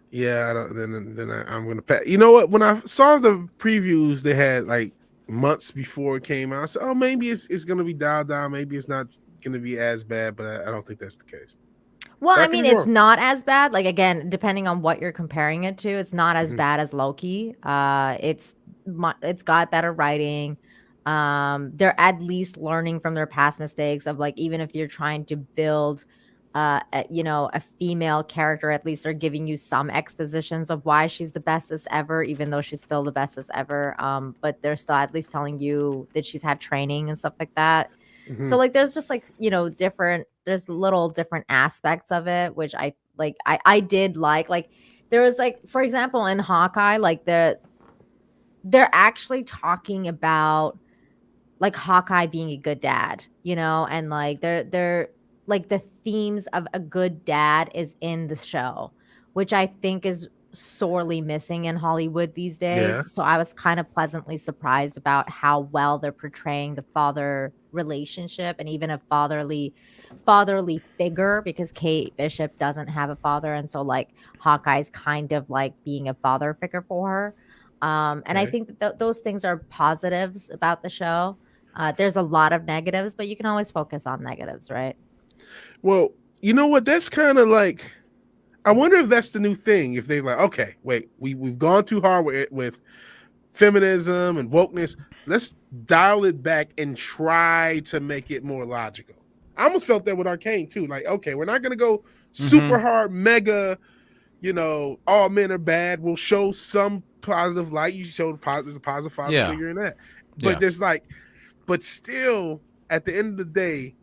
C: Yeah, I don't. Then I'm gonna pass. You know what? When I saw the previews, they had like months before it came out. I said, oh, maybe it's gonna be dialed down. Maybe it's not gonna be as bad, but I don't think that's the case.
B: Well, it's not as bad. Like, again, depending on what you're comparing it to, it's not as bad as Loki. It's got better writing. They're at least learning from their past mistakes of, like, even if you're trying to build, a female character, at least they're giving you some expositions of why she's the bestest ever, even though she's still the bestest ever. But they're still at least telling you that she's had training and stuff like that. So like there's just like there's little different aspects of it which I did like there was like, for example, in Hawkeye, like they're actually talking about like Hawkeye being a good dad, and like they're like the themes of a good dad is in the show, which I think is sorely missing in Hollywood these days.
C: Yeah.
B: So I was kind of pleasantly surprised about how well they're portraying the father relationship and even a fatherly figure, because Kate Bishop doesn't have a father, and so like Hawkeye's kind of like being a father figure for her. And I think that those things are positives about the show. There's a lot of negatives, but you can always focus on negatives, right?
C: Well, you know what? That's kind of like, I wonder if that's the new thing. If they like, okay, wait, we've gone too hard with feminism and wokeness. Let's dial it back and try to make it more logical. I almost felt that with Arcane too. Like, okay, we're not gonna go super hard, mega. All men are bad. We'll show some positive light. You show there's a positive father figure in that. But there's but still, at the end of the day,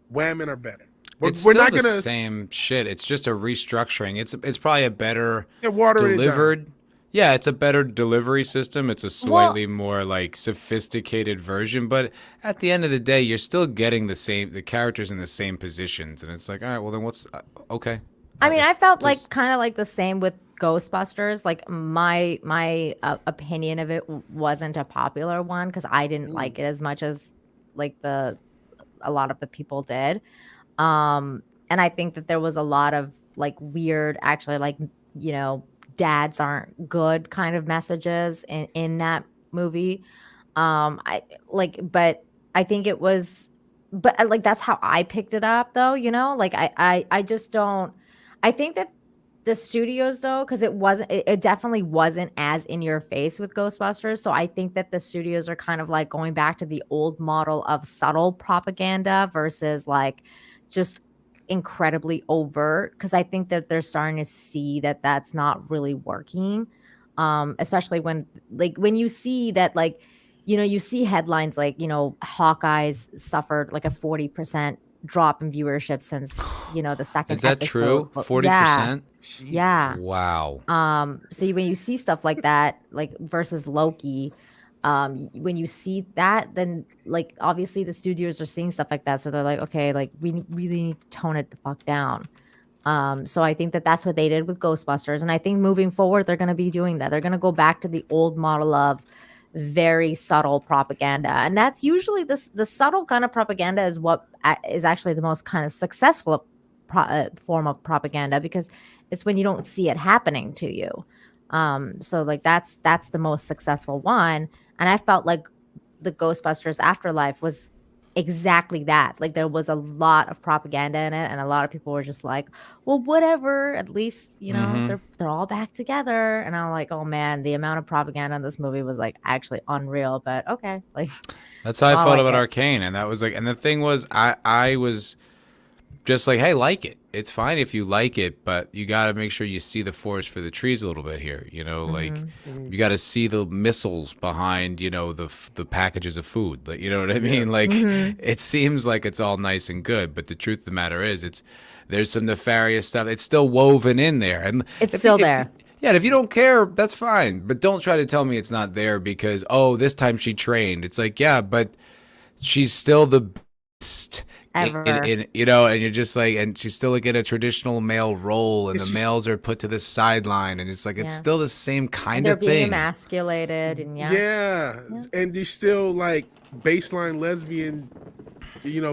C: women are better.
A: We're not gonna same shit. It's just a restructuring. It's probably a better delivered. Yeah, it's a better delivery system. It's a slightly more like sophisticated version, but at the end of the day, you're still getting the characters in the same positions, and it's like, all right, well then what's okay.
B: I mean, I felt like kind of like the same with Ghostbusters. Like my opinion of it wasn't a popular one because I didn't like it as much as like a lot of the people did. And I think that there was a lot of like weird, actually, like, dads aren't good kind of messages in that movie. But I think it was, but like, that's how I picked it up though, like I just don't, I think that the studios though, because it definitely wasn't as in your face with Ghostbusters. So I think that the studios are kind of like going back to the old model of subtle propaganda versus like just incredibly overt, because I think that they're starting to see that that's not really working, especially when you see that, like, you see headlines like, Hawkeye's suffered like a 40% drop in viewership since the second
A: Is that
B: episode.
A: true? 40%?
B: Yeah.
A: Wow.
B: So when you see stuff like that, like versus Loki, when you see that, then like obviously the studios are seeing stuff like that, so they're like, okay, like we really need to tone it the fuck down. So I think that that's what they did with Ghostbusters, and I think moving forward they're going to be doing that. They're going to go back to the old model of very subtle propaganda, and that's usually the subtle kind of propaganda is what is actually the most kind of successful form of propaganda, because it's when you don't see it happening to you. So like that's the most successful one. And I felt like the Ghostbusters Afterlife was exactly that. Like there was a lot of propaganda in it, and a lot of people were just like, well, whatever, at least, they're all back together. And I'm like, oh man, the amount of propaganda in this movie was like actually unreal, but okay. Like
A: that's how I felt about Arcane. And that was like, and the thing was, I was just like, hey, like it. It's fine if you like it, but you got to make sure you see the forest for the trees a little bit here. Like you got to see the missiles behind, the packages of food. You know what I mean? Like it seems like it's all nice and good, but the truth of the matter is, there's some nefarious stuff. It's still woven in there, and
B: it's still there.
A: Yeah, and if you don't care, that's fine. But don't try to tell me it's not there because, this time she trained. It's like, yeah, but she's still the best.
B: Ever.
A: And you're just like, and she's still like in a traditional male role, and the males are put to the sideline, and it's like it's still the same kind of thing.
B: They're being emasculated, and
C: and there's still like baseline lesbian,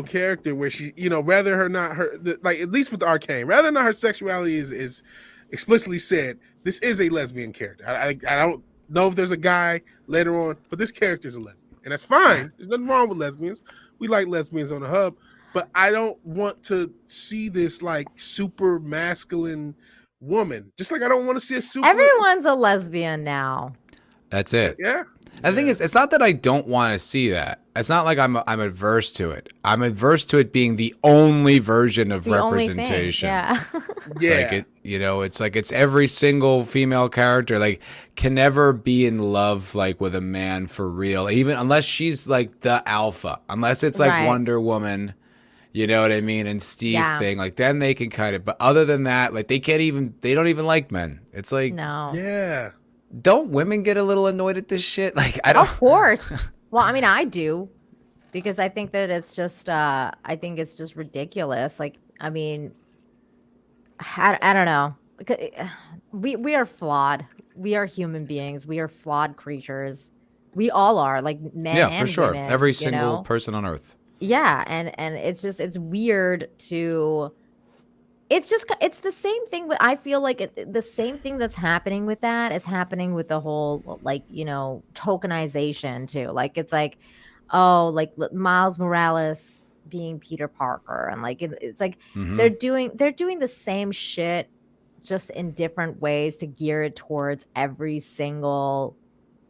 C: character where she, rather her not her, like at least with Arcane, rather not her sexuality is explicitly said. This is a lesbian character. I don't know if there's a guy later on, but this character is a lesbian, and that's fine. There's nothing wrong with lesbians. We like lesbians on the hub. But I don't want to see this like super masculine woman. Just like I don't want to see a super.
B: Everyone's a lesbian now.
A: That's it.
C: Yeah.
A: And the thing is, it's not that I don't want to see that. It's not like I'm adverse to it. I'm adverse to it being the only version of representation.
B: Yeah.
A: Like it's like it's every single female character like can never be in love like with a man for real, even unless she's like the alpha. Unless it's like Wonder Woman. You know what I mean? And Steve thing, like then they can kind of, but other than that, like they don't even like men. It's like,
B: no.
C: Yeah.
A: Don't women get a little annoyed at this shit? Like, I don't.
B: Of course. Well, I mean, I do, because I think that it's just, ridiculous. Like, I mean, I don't know. We are flawed. We are human beings. We are flawed creatures. We all are, like men and
A: for sure.
B: women,
A: Every single person on earth.
B: Yeah, and it's weird to. It's the same thing. I feel like the same thing that's happening with that is happening with the whole like tokenization too. Like it's like, oh, like Miles Morales being Peter Parker, and like it's like they're doing the same shit just in different ways to gear it towards every single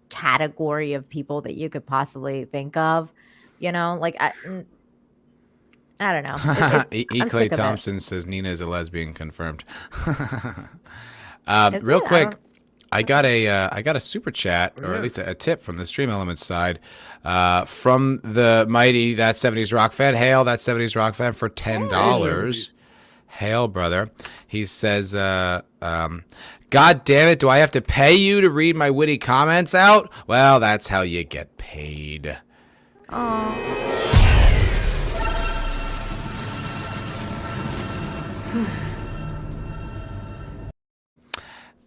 B: category of people that you could possibly think of. You know, like I don't know. I'm
A: Clay
B: sick of it.
A: Thompson says Nina is a lesbian confirmed.
B: Is
A: Real
B: it?
A: quick, I got a super chat, or at least a tip from the Stream Elements side, from the mighty That 70s Rock fan. Hail That 70s Rock fan for $10. Hail, brother. He says, God damn it, do I have to pay you to read my witty comments out? Well, that's how you get paid.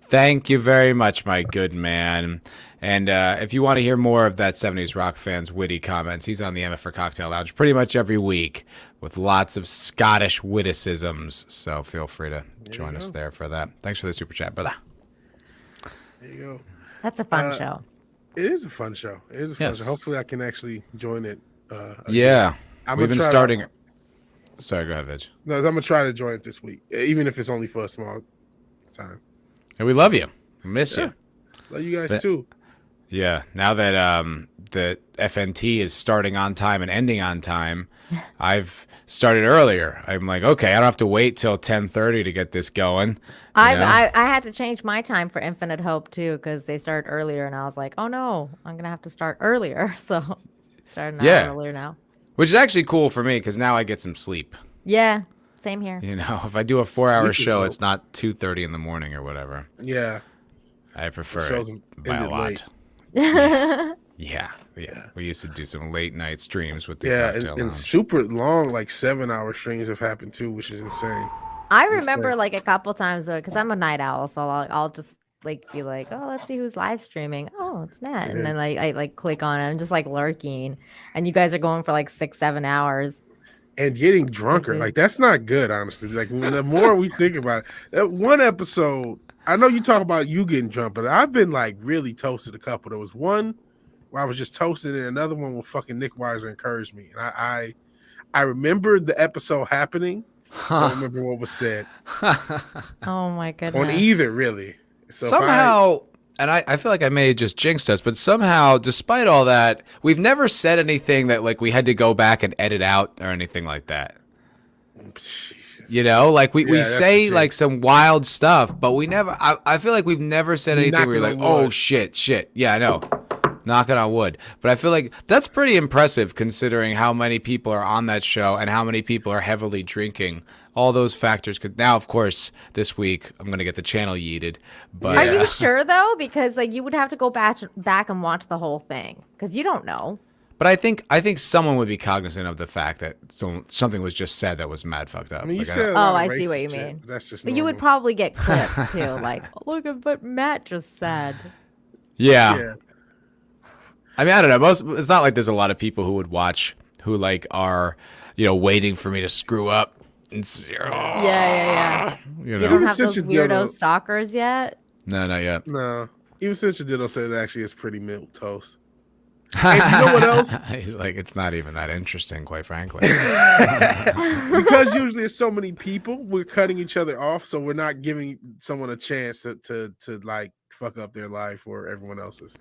A: Thank you very much, my good man. And if you want to hear more of That 70s Rock fan's witty comments, he's on the MF for Cocktail Lounge pretty much every week with lots of Scottish witticisms. So feel free to join us there for that. Thanks for the super chat, brother.
C: There you go.
B: That's a fun show.
C: It is a fun show. It is a fun show. Hopefully I can actually join it.
A: Yeah. We've been starting. Sorry, go ahead, Vig.
C: No, I'm going to try to join it this week, even if it's only for a small time.
A: And we love you. We miss you.
C: Love you guys too.
A: Yeah. Now that the FNT is starting on time and ending on time, I've started earlier. I'm like, okay, I don't have to wait till 10:30 to get this going.
B: I had to change my time for Infinite Hope too because they start earlier, and I was like, oh no, I'm gonna have to start earlier. So starting earlier now.
A: Which is actually cool for me because now I get some sleep.
B: Yeah. Same here.
A: You know, if I do a 4-hour show, it's not 2:30 in the morning or whatever.
C: Yeah.
A: I prefer it by a lot. Yeah. We used to do some late night streams with the Cocktail
C: and
A: Lounge.
C: super long, like 7-hour streams have happened too, which is insane.
B: I remember like a couple times because I'm a night owl, so I'll just like be like, oh, let's see who's live streaming. Oh, it's Nat, and then I like click on it. I'm just like lurking, and you guys are going for like 6-7 hours.
C: And getting drunker, like that's not good, honestly. Like the more we think about it, that one episode, I know you talk about you getting drunk, but I've been like really toasted a couple. There was one where I was just toasted, and another one where fucking Nick Weiser encouraged me. And I remember the episode happening. I don't remember what was said.
B: Oh my goodness.
C: On either, really. So
A: somehow, and I feel like I may have just jinxed us, but somehow, despite all that, we've never said anything that like we had to go back and edit out or anything like that. You know, like we say like some wild stuff, but we never. I feel like we've never said anything where you're like, oh shit. Yeah, I know. Knocking on wood. But I feel like that's pretty impressive considering how many people are on that show and how many people are heavily drinking. All those factors could now, of course, this week I'm gonna get the channel yeeted. But
B: are you sure though? Because like you would have to go back and watch the whole thing because you don't know.
A: But I think someone would be cognizant of the fact that something was just said that was mad fucked up.
C: I mean,
A: like,
B: I see what you mean.
C: That's just.
B: But
C: normal.
B: you would probably get clips too, like look at what Matt just said.
A: Yeah. I mean, I don't know. It's not like there's a lot of people who would watch who like are, waiting for me to screw up.
B: Yeah. You don't have those weirdo stalkers yet?
A: No, not yet.
C: No. Even since your Ditto said it actually is pretty milk toast. And you know what else?
A: He's like, it's not even that interesting, quite frankly.
C: Because usually there's so many people, we're cutting each other off, so we're not giving someone a chance to like fuck up their life or everyone else's.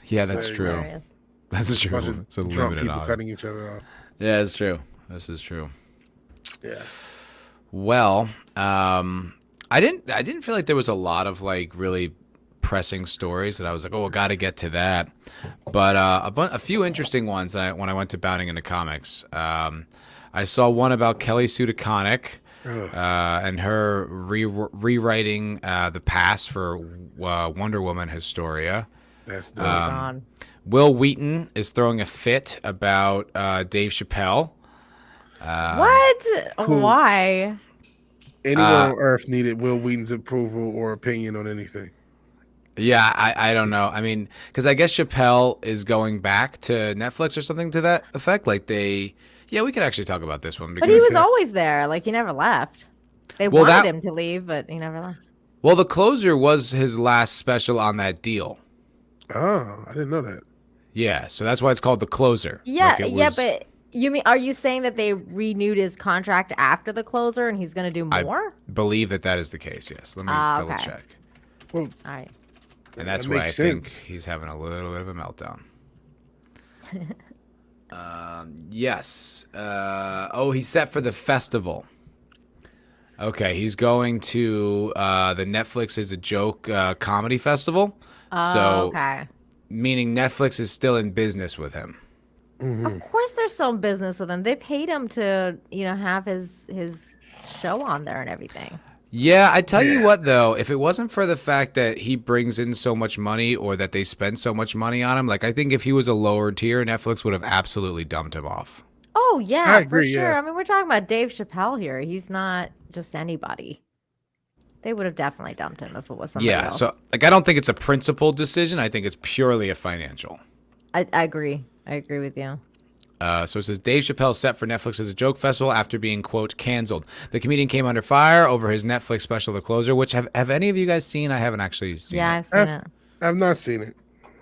A: Yeah, that's true.
B: Hilarious.
A: That's true. It's a
C: drunk
A: limited
C: people
A: audience.
C: cutting each other off.
A: Yeah, it's true. This is true.
C: Yeah.
A: Well, I didn't feel like there was a lot of like really pressing stories that I was like, oh, I got to get to that. But a few interesting ones when I went to Bounding into Comics. I saw one about Kelly Sue DeConnick and her rewriting the past for Wonder Woman Historia.
C: That's dope.
A: Will Wheaton is throwing a fit about Dave Chappelle.
B: What? Why?
C: Anyone on Earth needed Will Wheaton's approval or opinion on anything.
A: Yeah, I don't know. I mean, because I guess Chappelle is going back to Netflix or something to that effect. Like we could actually talk about this one. Because,
B: but he was always there. Like he never left. They wanted him to leave, but he never left.
A: Well, The Closer was his last special on that deal.
C: Oh, I didn't know that.
A: Yeah, so that's why it's called The Closer.
B: Yeah,
A: like
B: but You mean, are you saying that they renewed his contract after the closer and he's going to do more?
A: Believe that is the case, yes. Let me double
B: okay.
A: check.
C: Well,
B: All right.
A: And that's
C: that
A: why I
C: makes
A: think
C: sense.
A: he's having a little bit of a meltdown. Yes. He's set for the festival. Okay, he's going to the Netflix is a Joke comedy festival.
B: Okay.
A: Meaning Netflix is still in business with him.
B: Of course there's some business with him. They paid him to, have his show on there and everything.
A: Yeah, I tell you what, though, if it wasn't for the fact that he brings in so much money or that they spend so much money on him, like I think if he was a lower tier, Netflix would have absolutely dumped him off.
B: Oh, yeah,
C: I agree,
B: for sure.
C: yeah.
B: I mean, we're talking about Dave Chappelle here. He's not just anybody. They would have definitely dumped him if it was somebody else.
A: So I don't think it's a principled decision. I think it's purely a financial.
B: I agree. I agree with you.
A: So it says Dave Chappelle set for Netflix as a joke festival after being, quote, canceled. The comedian came under fire over his Netflix special, The Closer, which have any of you guys seen? I haven't actually seen it.
B: I've seen it.
C: I've not seen it.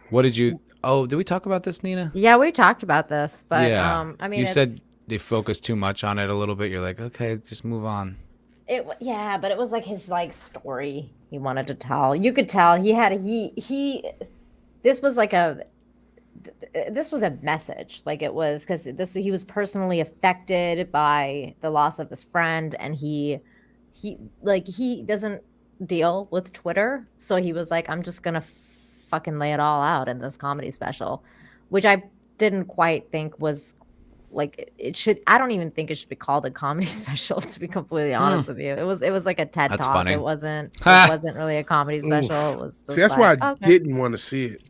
A: What did you... Oh, did we talk about this, Nina?
B: Yeah, we talked about this, but
A: Yeah.
B: I mean,
A: you said they focused too much on it a little bit. You're like, okay, just move on.
B: But it was like his story he wanted to tell. You could tell he had this was a message. Like it was because he was personally affected by the loss of his friend, and he doesn't deal with Twitter, so he was like, I'm just gonna fucking lay it all out in this comedy special, which I didn't quite think was like it should. I don't even think it should be called a comedy special, to be completely honest with you. It was like a TED
A: That's
B: talk.
A: funny.
B: It wasn't really a comedy special. It was just
C: See, that's why I
B: okay.
C: didn't want to see it.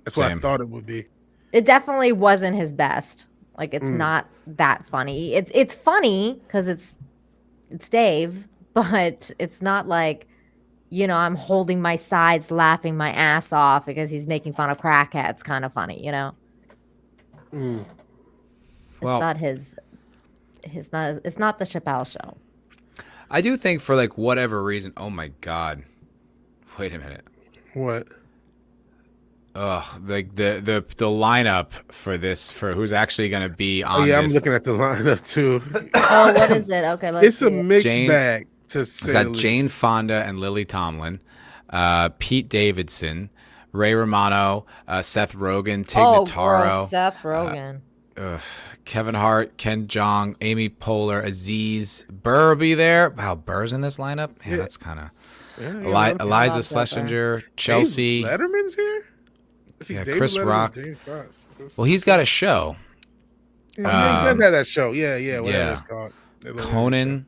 C: That's what I
A: Same.
C: thought it would be.
B: It definitely wasn't his best. Like it's not that funny. It's funny because it's Dave, but it's not like, I'm holding my sides laughing my ass off because he's making fun of crackheads kind of funny, It's
A: Well,
B: not it's not the Chappelle show.
A: I do think for like whatever reason. Oh my God! Wait a minute.
C: What?
A: Like the lineup for who's actually going to be on.
C: Oh yeah, I'm
A: this.
C: looking at the lineup too.
B: Oh, what is it? Okay, let's
C: It's
B: see
C: a
B: it.
C: mixed
A: Jane-
C: bag. To
A: It's
C: say
A: got
C: the
A: Jane
C: least.
A: Fonda and Lily Tomlin, Pete Davidson, Ray Romano, Seth Rogen, Tig Notaro.
B: Gross, Seth Rogen.
A: Kevin Hart, Ken Jeong, Amy Poehler, Aziz, Burr will be there. Wow, Burr's in this lineup? Yeah, that's kind of... Eliza
B: Lots of
A: Schlesinger, Chelsea.
C: Dave Letterman's here? See,
A: Yeah,
C: David
A: Chris
C: Letterman,
A: Rock.
C: James Fox.
A: Well, he's got a show.
C: Yeah, he does have that show. Yeah, whatever
A: yeah.
C: it's called. That little
A: Conan,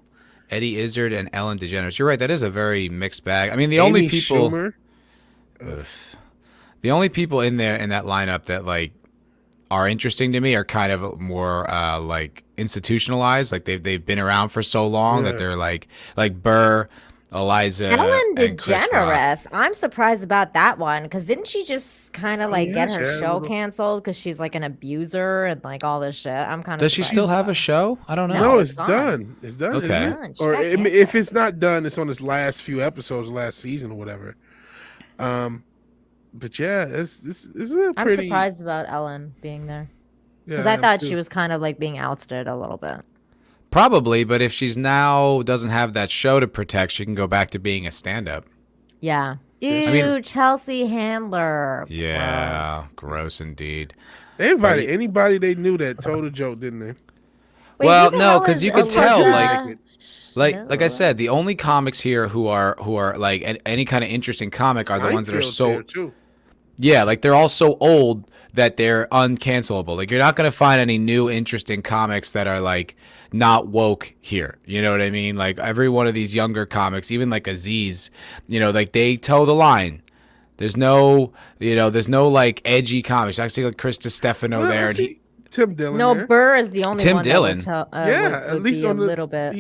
A: Eddie Izzard, and Ellen DeGeneres. You're right, that is a very mixed bag. I mean, the
C: Amy
A: only people...
C: Schumer.
A: The only people in there in that lineup that like are interesting to me are kind of more like institutionalized, like they've been around for so long that they're like Burr, Eliza,
B: Ellen
A: and Chris Rock.
B: DeGeneres. I'm surprised about that one because didn't she just kind of like
C: yeah,
B: get
C: she
B: her
C: had a
B: show
C: little-
B: canceled because she's like an abuser and like all this shit? I'm kind of.
A: Does she still have a show? I don't know.
C: No,
B: it's
C: it's
B: gone.
C: done. It's done.
A: Okay.
C: Isn't
B: Done.
C: it?
B: She
C: Or
B: got
C: if
B: canceled.
C: it's not done, it's on its last few episodes, last season or whatever. But yeah, it's a
B: I'm
C: pretty.
B: surprised about Ellen being there
C: Yeah,
B: because I
C: am
B: thought
C: too.
B: she was kind of like being ousted a little bit.
A: Probably, but if she's now doesn't have that show to protect, she can go back to being a stand-up.
B: Yeah. Ew,
A: I mean-
B: Chelsea Handler.
A: Yeah, gross indeed.
C: They invited anybody they knew that told a joke, didn't they?
B: Wait,
A: Well,
B: even
A: no,
B: though
A: 'cause you
B: it's-
A: could
B: it was,
A: tell, Like I
B: No.
A: said, the only comics here who are like any kind of interesting comic are the ones that are
C: Seinfeld's
A: so
C: here, too.
A: yeah, like they're all so old that they're uncancelable. Like you're not going to find any new interesting comics that are like not woke here. You know what I mean? Like every one of these younger comics, even like Aziz, like they toe the line. There's no like edgy comics. I see like Chris DiStefano
C: Well,
A: there,
C: I
A: and
C: see Tim Dillon.
B: No,
C: there.
B: Burr is the only
A: Tim
B: one
A: Dillon.
B: that would,
C: Yeah,
B: would
C: at least
B: be
C: on
B: a
C: the
B: little bit.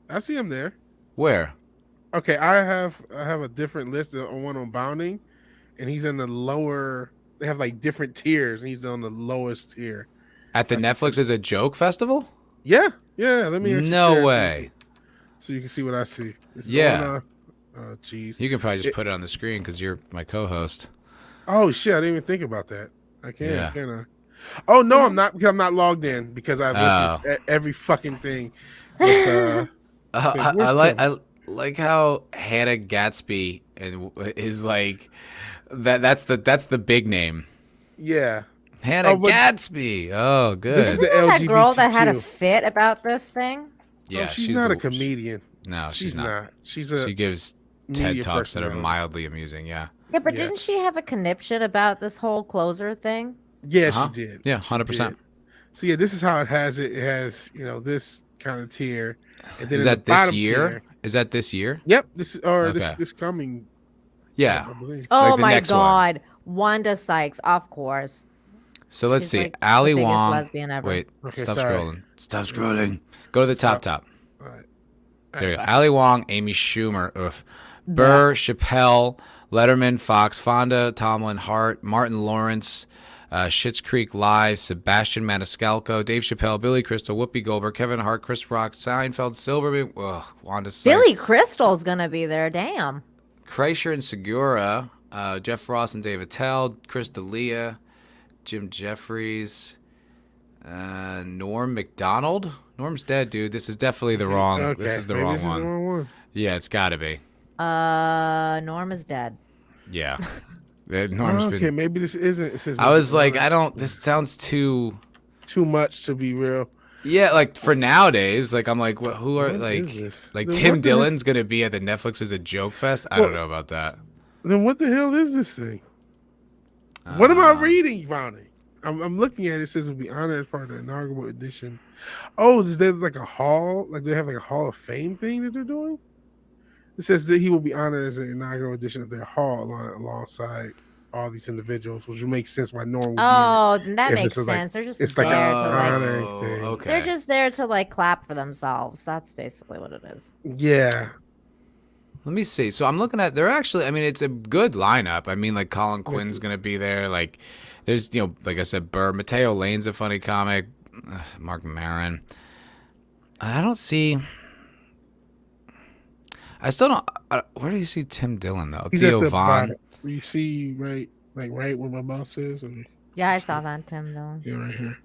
C: I see him there.
A: where?
C: Okay, I have a different list on one on Bounding, and he's in the lower. They have like different tiers, and he's on the lowest tier.
A: At the Netflix is a joke festival?
C: Yeah. Let me. actually
A: No
C: share it
A: way.
C: so you can see what I see. It's
A: Yeah.
C: on, jeez.
A: You can probably just put it on the screen because you're my co-host.
C: Oh shit! I didn't even think about that. I can't.
A: Yeah.
C: Can I? Oh no, I'm not, because I'm not logged in, because I've looked at every fucking thing. With,
A: I like how Hannah Gatsby is like that's the big name.
C: Yeah.
A: Hannah Gatsby. Oh, good.
C: This is the
B: Isn't that girl that had a
C: LGBTQ.
B: fit about this thing?
A: Yeah,
C: she's not a comedian.
A: No, she's not.
C: She's
A: She gives TED
C: media
A: Talks that are
C: personality.
A: mildly amusing. Yeah.
B: Yeah, but didn't she have a conniption about this whole closer thing?
C: Yeah,
A: Uh-huh.
C: she did.
A: Yeah,
C: She
A: 100%.
C: did. So yeah, this is how it has it. It has, this kind of tier. And then
A: Is
C: in
A: that
C: the
A: this
C: bottom
A: year?
C: tier-
A: Is that this year?
C: Yep. This
A: Okay.
C: this coming.
A: Yeah.
C: I believe.
B: Oh
A: Like the
B: my
A: next one.
B: god. Wanda Sykes, of course.
A: So let's
B: She's
A: see.
B: like the
A: Ali
B: biggest
A: Wong.
B: lesbian ever.
A: Wait,
C: Okay,
A: stop
C: sorry.
A: scrolling. Stop scrolling. Go to the top.
C: All right.
A: There you go. Ali Wong, Amy Schumer, Burr, Chappelle, Letterman, Fox, Fonda, Tomlin, Hart, Martin Lawrence, Schitt's Creek Live, Sebastian Maniscalco, Dave Chappelle, Billy Crystal, Whoopi Goldberg, Kevin Hart, Chris Rock, Seinfeld, Silverman, Wanda Sykes,
B: Billy Crystal's gonna be there, damn.
A: Kreischer and Segura, Jeff Ross and Dave Attell, Chris D'Elia, Jim Jeffries, Norm Macdonald. Norm's dead, dude. This is definitely the wrong.
C: Okay,
A: This is the
C: maybe
A: wrong
C: this is
A: one.
C: the wrong one.
A: Yeah, it's got to be.
B: Norm is dead.
A: Yeah. Norm's
C: Okay,
A: been.
C: maybe this isn't. It says
A: I was like, I don't. This sounds too.
C: too much to be real.
A: Yeah, like for nowadays, like I'm like, who are
C: What
A: like,
C: is this?
A: like
C: Then
A: Tim
C: what the-
A: Dillon's gonna be at the Netflix as a joke fest? I don't know about that.
C: Then what the hell is this thing? What am I
A: Uh,
C: reading, Bonnie? I'm looking at it. It says it will be honored as part of the inaugural edition. Oh, is there like a hall? Like they have like a Hall of Fame thing that they're doing? It says that he will be honored as an inaugural edition of their hall alongside all these individuals, which would make sense why Norm would
B: Oh, that
C: if
B: makes
C: this is like-
B: sense. They're just
C: it's like
B: there
C: a
B: to like.
C: honor thing.
A: Okay.
B: They're just there to like clap for themselves. That's basically what it is.
C: be in. Yeah.
A: Let me see. So I'm looking at. They're actually. I mean, it's a good lineup. I mean, like Colin Quinn's gonna be there. Like, there's like I said, Burr, Mateo Lane's a funny comic. Mark Maron. I don't see. I still don't. Where do you see Tim Dillon though?
C: He's
A: Theo
C: at the
A: Vaughn.
C: bottom. You see right where my mouse is? Or,
B: Yeah, I saw that, Tim Dillon.
C: yeah, right here.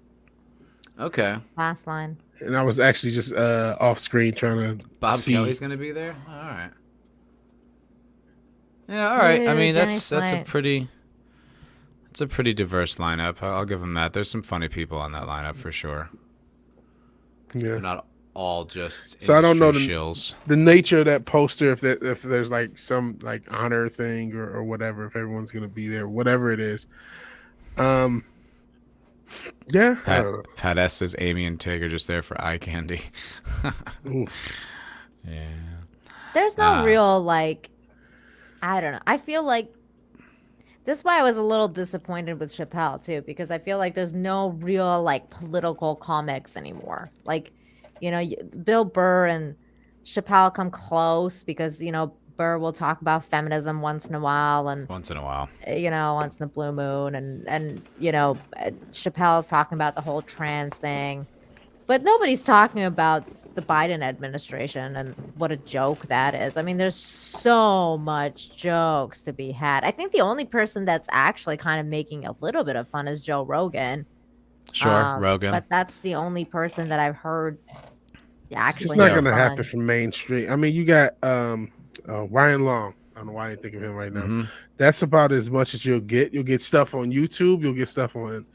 A: Okay.
B: Last line.
C: And I was actually just off screen trying to
A: Bob
C: see.
A: Kelly's gonna be there. All right. Yeah. All right. I
B: Ooh,
A: mean,
B: Jenny
A: that's a
B: Slate.
A: pretty. It's a pretty diverse lineup. I'll give them that. There's some funny people on that lineup for sure.
C: Yeah.
A: They're not all just
C: So I don't know
A: industry
C: the-
A: shills.
C: The nature of that poster, if there's like some like honor thing or whatever, if everyone's gonna be there, whatever it is. Yeah. I
A: Pat,
C: don't know.
A: Pat S says Amy and Tig are just there for eye candy.
C: Oof.
A: Yeah.
B: There's no real like. I don't know. I feel like. This is why I was a little disappointed with Chappelle too, because I feel like there's no real like political comics anymore. Like, Bill Burr and Chappelle come close because Burr will talk about feminism once in a while, and
A: Once in a while.
B: once in a blue moon, and Chappelle's talking about the whole trans thing, but nobody's talking about the Biden administration and what a joke that is. I mean, there's so much jokes to be had. I think the only person that's actually kind of making a little bit of fun is Joe Rogan.
A: Sure, Rogan.
B: But that's the only person that I've heard actually.
C: It's not
B: make
C: gonna
B: fun.
C: happen from mainstream. I mean, you got Ryan Long. I don't know why I didn't think of him right now.
A: Mhm.
C: That's about as much as you'll get. You'll get stuff on YouTube. You'll get stuff on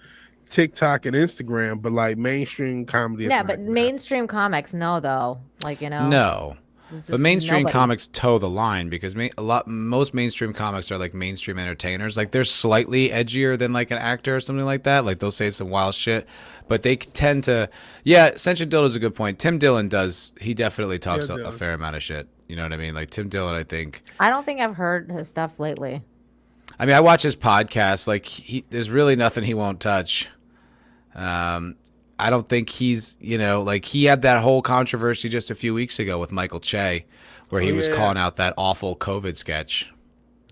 C: TikTok and Instagram. But like mainstream comedy, it's
B: Yeah,
C: not
B: but
C: gonna happen.
B: mainstream comics, no, though. Like
A: No.
B: there's just
A: But mainstream
B: nobody.
A: comics toe the line because most mainstream comics are like mainstream entertainers. Like they're slightly edgier than like an actor or something like that. Like they'll say some wild shit, but they tend to. Yeah, Sensual Dildo's a good point. Tim Dillon does. He definitely talks
C: Yeah,
A: a
C: Dillon.
A: fair amount of shit. You know what I mean? Like Tim Dillon, I think.
B: I don't think I've heard his stuff lately.
A: I mean, I watch his podcast. Like there's really nothing he won't touch. I don't think he's, like he had that whole controversy just a few weeks ago with Michael Che, where he was
C: Yeah.
A: calling out that awful COVID sketch,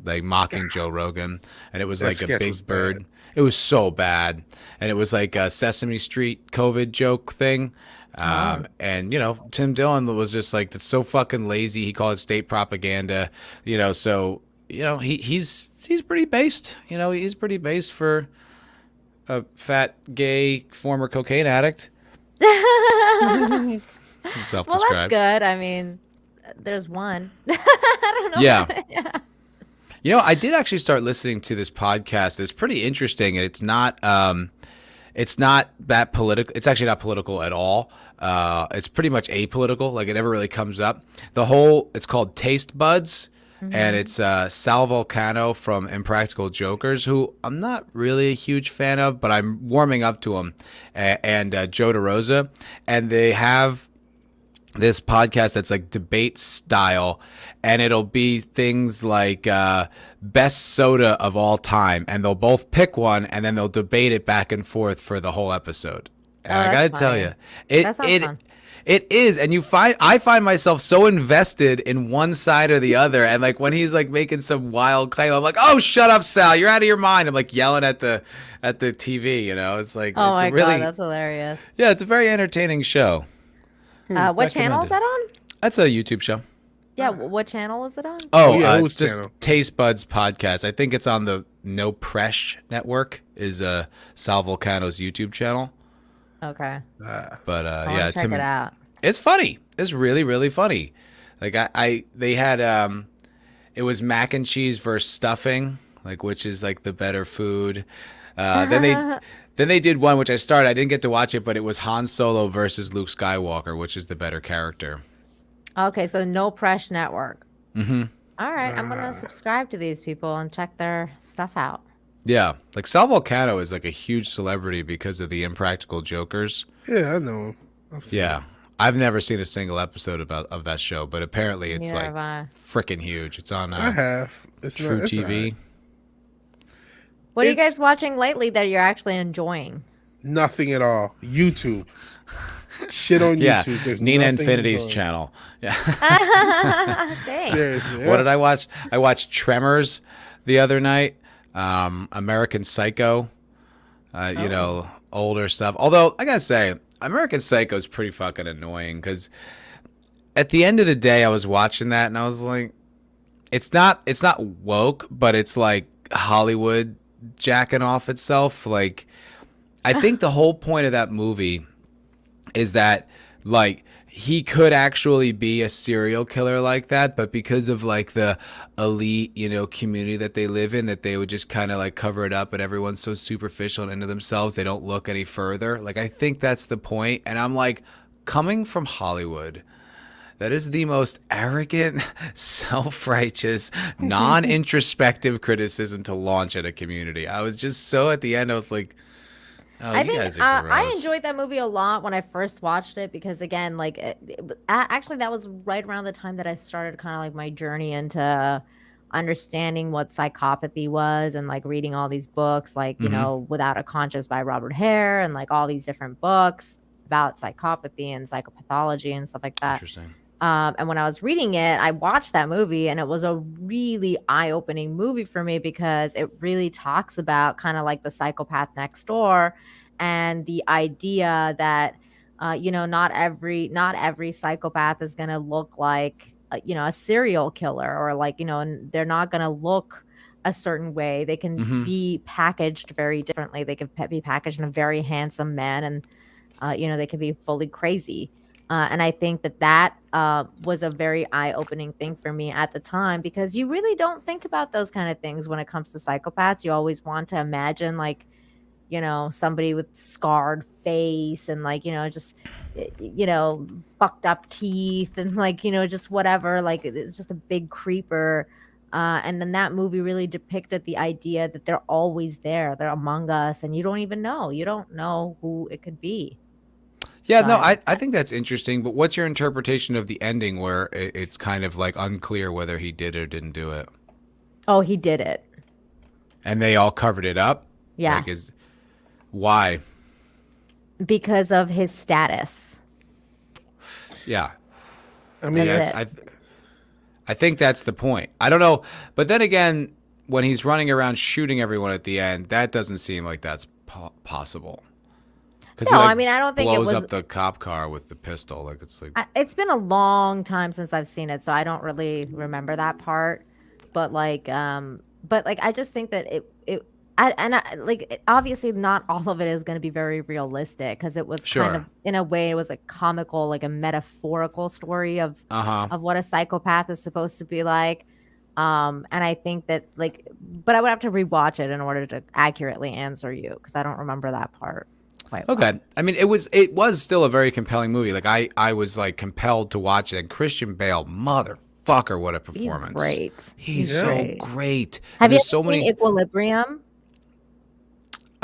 A: like mocking Joe Rogan, and it was
C: That
A: like a
C: sketch
A: big
C: was
A: bird.
C: bad.
A: It was so bad, and it was like a Sesame Street COVID joke thing. And Tim Dillon was just like, that's so fucking lazy. He called it state propaganda. So he's pretty based. He's pretty based for a fat, gay, former cocaine addict.
B: Well, that's
A: Self-described.
B: good. I mean, there's one. I don't know.
A: Yeah.
B: Yeah.
A: You know, I did actually start listening to this podcast. It's pretty interesting, and it's not that political. It's actually not political at all. It's pretty much apolitical. Like, it never really comes up. It's called Taste Buds, and it's Sal Vulcano from Impractical Jokers, who I'm not really a huge fan of, but I'm warming up to him, and Joe DeRosa, and they have this podcast that's like debate style, and it'll be things like best soda of all time, and they'll both pick one, and then they'll debate it back and forth for the whole episode. And I gotta tell you,
B: That sounds fun.
A: it is, and I find myself so invested in one side or the other, and like when he's like making some wild claim, I'm like, oh, shut up, Sal, you're out of your mind. I'm like yelling at the TV, you know. It's like,
B: Oh
A: it's
B: my
A: really,
B: god, that's hilarious.
A: yeah, it's a very entertaining show.
B: What channel is that on?
A: That's a YouTube show.
B: Yeah, what channel is it on?
A: Oh,
C: yeah, whose
A: just
C: channel?
A: Taste Buds podcast. I think it's on the No Presh network. Is Sal Vulcano's YouTube channel.
B: Okay.
A: But
B: I'll
A: yeah,
B: check it out.
A: It's funny. It's really, really funny. Like they had it was mac and cheese versus stuffing, like which is like the better food. Then they did one which I started. I didn't get to watch it, but it was Han Solo versus Luke Skywalker, which is the better character.
B: Okay, so No Presh Network. Mm-hmm. All right, I'm gonna subscribe to these people and check their stuff out.
A: Yeah, like Sal Vulcano is like a huge celebrity because of the Impractical Jokers.
C: Yeah, I know him.
A: Yeah, I've never seen a single episode of that show, but apparently it's
B: Neither
A: like
B: have I.
A: freaking huge. It's on
C: I have. It's
A: True
C: it's
A: TV.
C: alright.
B: What are you
C: It's-
B: guys watching lately that you're actually enjoying?
C: Nothing at all. YouTube. Shit on
A: Yeah,
C: YouTube. There's
A: Nina
C: nothing
A: Infinity's
C: going.
A: channel. Yeah.
B: Thanks.
C: Seriously,
A: What did I watch? I watched Tremors the other night. American Psycho. You know, older stuff. Although I gotta say, American Psycho is pretty fucking annoying because at the end of the day, I was watching that and I was like, it's not woke, but it's like Hollywood jacking off itself. Like, I think the whole point of that movie is that like he could actually be a serial killer like that, but because of like the elite, you know, community that they live in, that they would just kind of like cover it up, and everyone's so superficial and into themselves, they don't look any further. Like, I think that's the point. And I'm like, coming from Hollywood, that is the most arrogant, self-righteous, non-introspective criticism to launch at a community. I was just so at the end, I was like, oh,
B: I
A: you
B: think
A: guys are gross.
B: I enjoyed that movie a lot when I first watched it because again, like actually that was right around the time that I started kind of like my journey into understanding what psychopathy was and like reading all these books, like you know, Without a Conscience by Robert Hare and like all these different books about psychopathy and psychopathology and stuff like that.
A: Interesting.
B: And when I was reading it, I watched that movie and it was a really eye-opening movie for me because it really talks about kind of like the psychopath next door and the idea that, you know, not every psychopath is going to look like, you know, a serial killer or like, you know, and they're not going to look a certain way. They can be packaged very differently. They can be packaged in a very handsome man and, you know, they can be fully crazy. And I think that was a very eye-opening thing for me at the time because you really don't think about those kind of things when it comes to psychopaths. You always want to imagine like, you know, somebody with scarred face and like, you know, just, you know, fucked up teeth and like, you know, just whatever. Like it's just a big creeper. And then that movie really depicted the idea that they're always there. They're among us and you don't even know. You don't know who it could be.
A: Yeah, no, I think that's interesting, but what's your interpretation of the ending where it's kind of like unclear whether he did or didn't do it?
B: Oh, he did it.
A: And they all covered it up?
B: Yeah.
A: Like why?
B: Because of his status.
A: Yeah.
C: I mean,
B: That's
A: I think that's the point. I don't know, but then again, when he's running around shooting everyone at the end, that doesn't seem like that's possible.
B: No, I mean, I don't think it
A: blows
B: was.
A: up the cop car with the pistol. Like it's like
B: It's been a long time since I've seen it, so I don't really remember that part. But like, I just think that obviously not all of it is going to be very realistic because it was kind
A: Sure.
B: of in a way it was a comical, like a metaphorical story of
A: Uh-huh.
B: what a psychopath is supposed to be like. And I think that but I would have to rewatch it in order to accurately answer you because I don't remember that part quite well.
A: Okay. I mean, it was still a very compelling movie. Like I was like compelled to watch it. And Christian Bale, motherfucker, what a performance.
B: He's great.
A: He's
C: Yeah.
A: so
B: great.
A: great.
B: Have
A: And
B: you
A: there's so
B: seen
A: many
B: Equilibrium?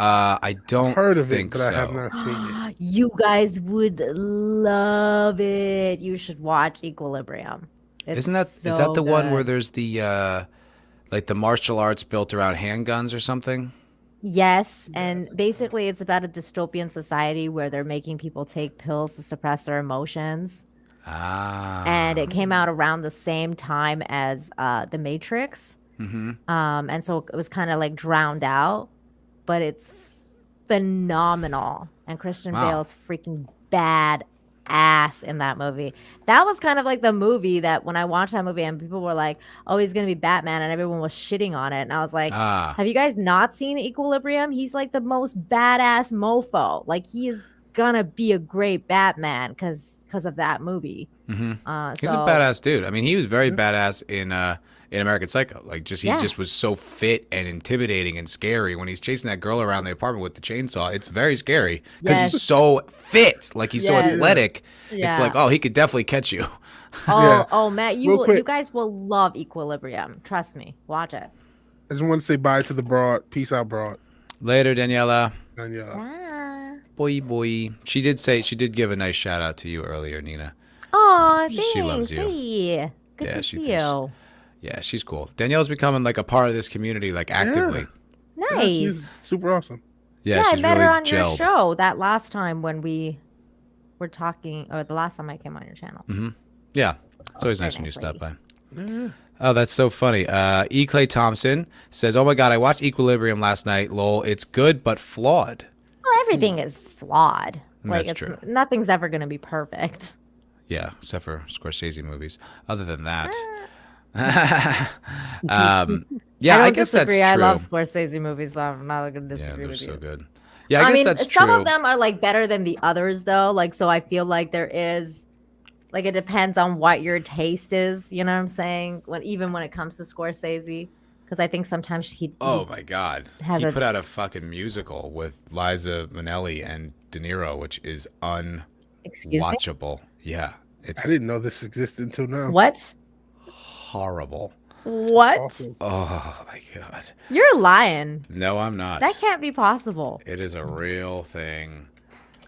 A: I don't
C: Heard of it,
A: think
C: but
A: so.
C: I have not seen it.
B: You guys would love it. You should watch Equilibrium. It's
A: Is that
B: so
A: the one where
B: good.
A: there's the like the martial arts built around handguns or something?
B: Yes, and basically it's about a dystopian society where they're making people take pills to suppress their emotions.
A: Ah.
B: And it came out around the same time as The Matrix.
A: Mm-hmm.
B: And so it was kind of like drowned out, but it's phenomenal. And Christian
A: Wow.
B: Bale's freaking bad ass in that movie. That was kind of like the movie that when I watched that movie and people were like, "Oh, he's gonna be Batman," and everyone was shitting on it, and I was like,
A: Ah.
B: "Have you guys not seen Equilibrium? He's like the most badass mofo. Like he is gonna be a great Batman because of that movie."
A: Mm-hmm. He's
B: So
A: a badass dude. I mean, he was very badass in American Psycho. Like, he
B: Yeah.
A: just was so fit and intimidating and scary when he's chasing that girl around the apartment with the chainsaw. It's very scary because
B: Yes.
A: he's so fit. Like, he's so
B: Yes.
A: athletic. It's
B: Yeah.
A: like, oh, he could definitely catch you.
C: Yeah.
B: Matt,
C: Real quick.
B: you guys will love Equilibrium. Trust me. Watch it.
C: I just want to say bye to the broad. Peace out, broad.
A: Later, Daniela.
C: And yeah,
B: Ah.
A: Boy. She did give a nice shout out to you earlier, Nina.
B: Aw, thanks.
A: She loves you.
B: Hey, good
A: Yeah,
B: to
A: she
B: see
A: thinks-
B: you.
A: Yeah, she's cool. Danielle's becoming like a part of this community, like actively.
C: yeah,
B: Nice.
C: she's super awesome.
A: Yeah,
B: I
A: she's
B: met
A: really
B: her on your
A: gelled.
B: show that last time when we were talking, or the last time I came on your channel.
A: Yeah, it's always
B: very
A: nice when you
B: nice
A: stop by.
C: Yeah.
A: Oh, that's so funny. E. Clay Thompson says, "Oh my God, I watched Equilibrium last night. Lol, it's good but flawed."
B: Well, everything is flawed. Like
A: That's true.
B: Nothing's ever going to be perfect.
A: Yeah, except for Scorsese movies. Other than that, yeah, I
B: don't
A: guess that's
B: disagree.
A: true.
B: I love Scorsese movies, so I'm not going to
A: Yeah,
B: disagree
A: they're
B: with
A: so
B: you.
A: good. Yeah, I guess
B: mean,
A: that's
B: some
A: true.
B: of them are like better than the others, though. Like, so I feel like there is, like, it depends on what your taste is. You know what I'm saying? Even when it comes to Scorsese, because I think sometimes he
A: Oh my God,
B: has
A: he
B: a-
A: put out a fucking musical with Liza Minnelli and De Niro, which is
B: excuse me,
A: unwatchable. Yeah, it's
C: I didn't know this existed until now.
B: what?
A: horrible.
B: What?
C: Awesome.
A: Oh my God.
B: You're lying.
A: No, I'm not.
B: That can't be possible.
A: It is a real thing.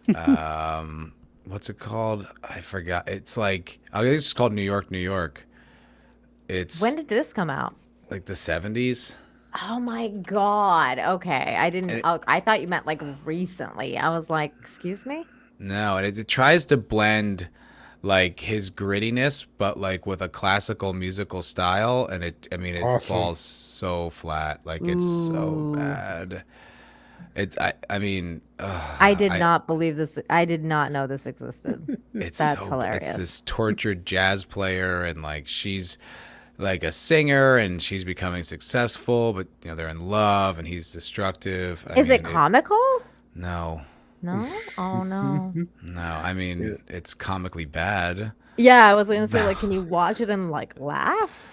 A: What's it called? I forgot. It's like, I think it's called New York, New York. It's
B: When did this come out?
A: like the 70s.
B: Oh my god. Okay, I didn't.
A: And it-
B: I thought you meant like recently. I was like, excuse me.
A: No, and it tries to blend like his grittiness, but like with a classical musical style, and it
C: Awesome.
A: falls so flat. Like it's so
B: Ooh.
A: bad. I mean,
B: I did not believe this. I did not know this existed.
A: It's
B: That's
A: so,
B: hilarious.
A: It's this tortured jazz player, and like she's like a singer, and she's becoming successful, but they're in love, and he's destructive.
B: Is it comical?
A: No,
B: No. Oh no.
A: no. I mean, it's comically bad.
B: Yeah, I was gonna say like, can you watch it and like laugh?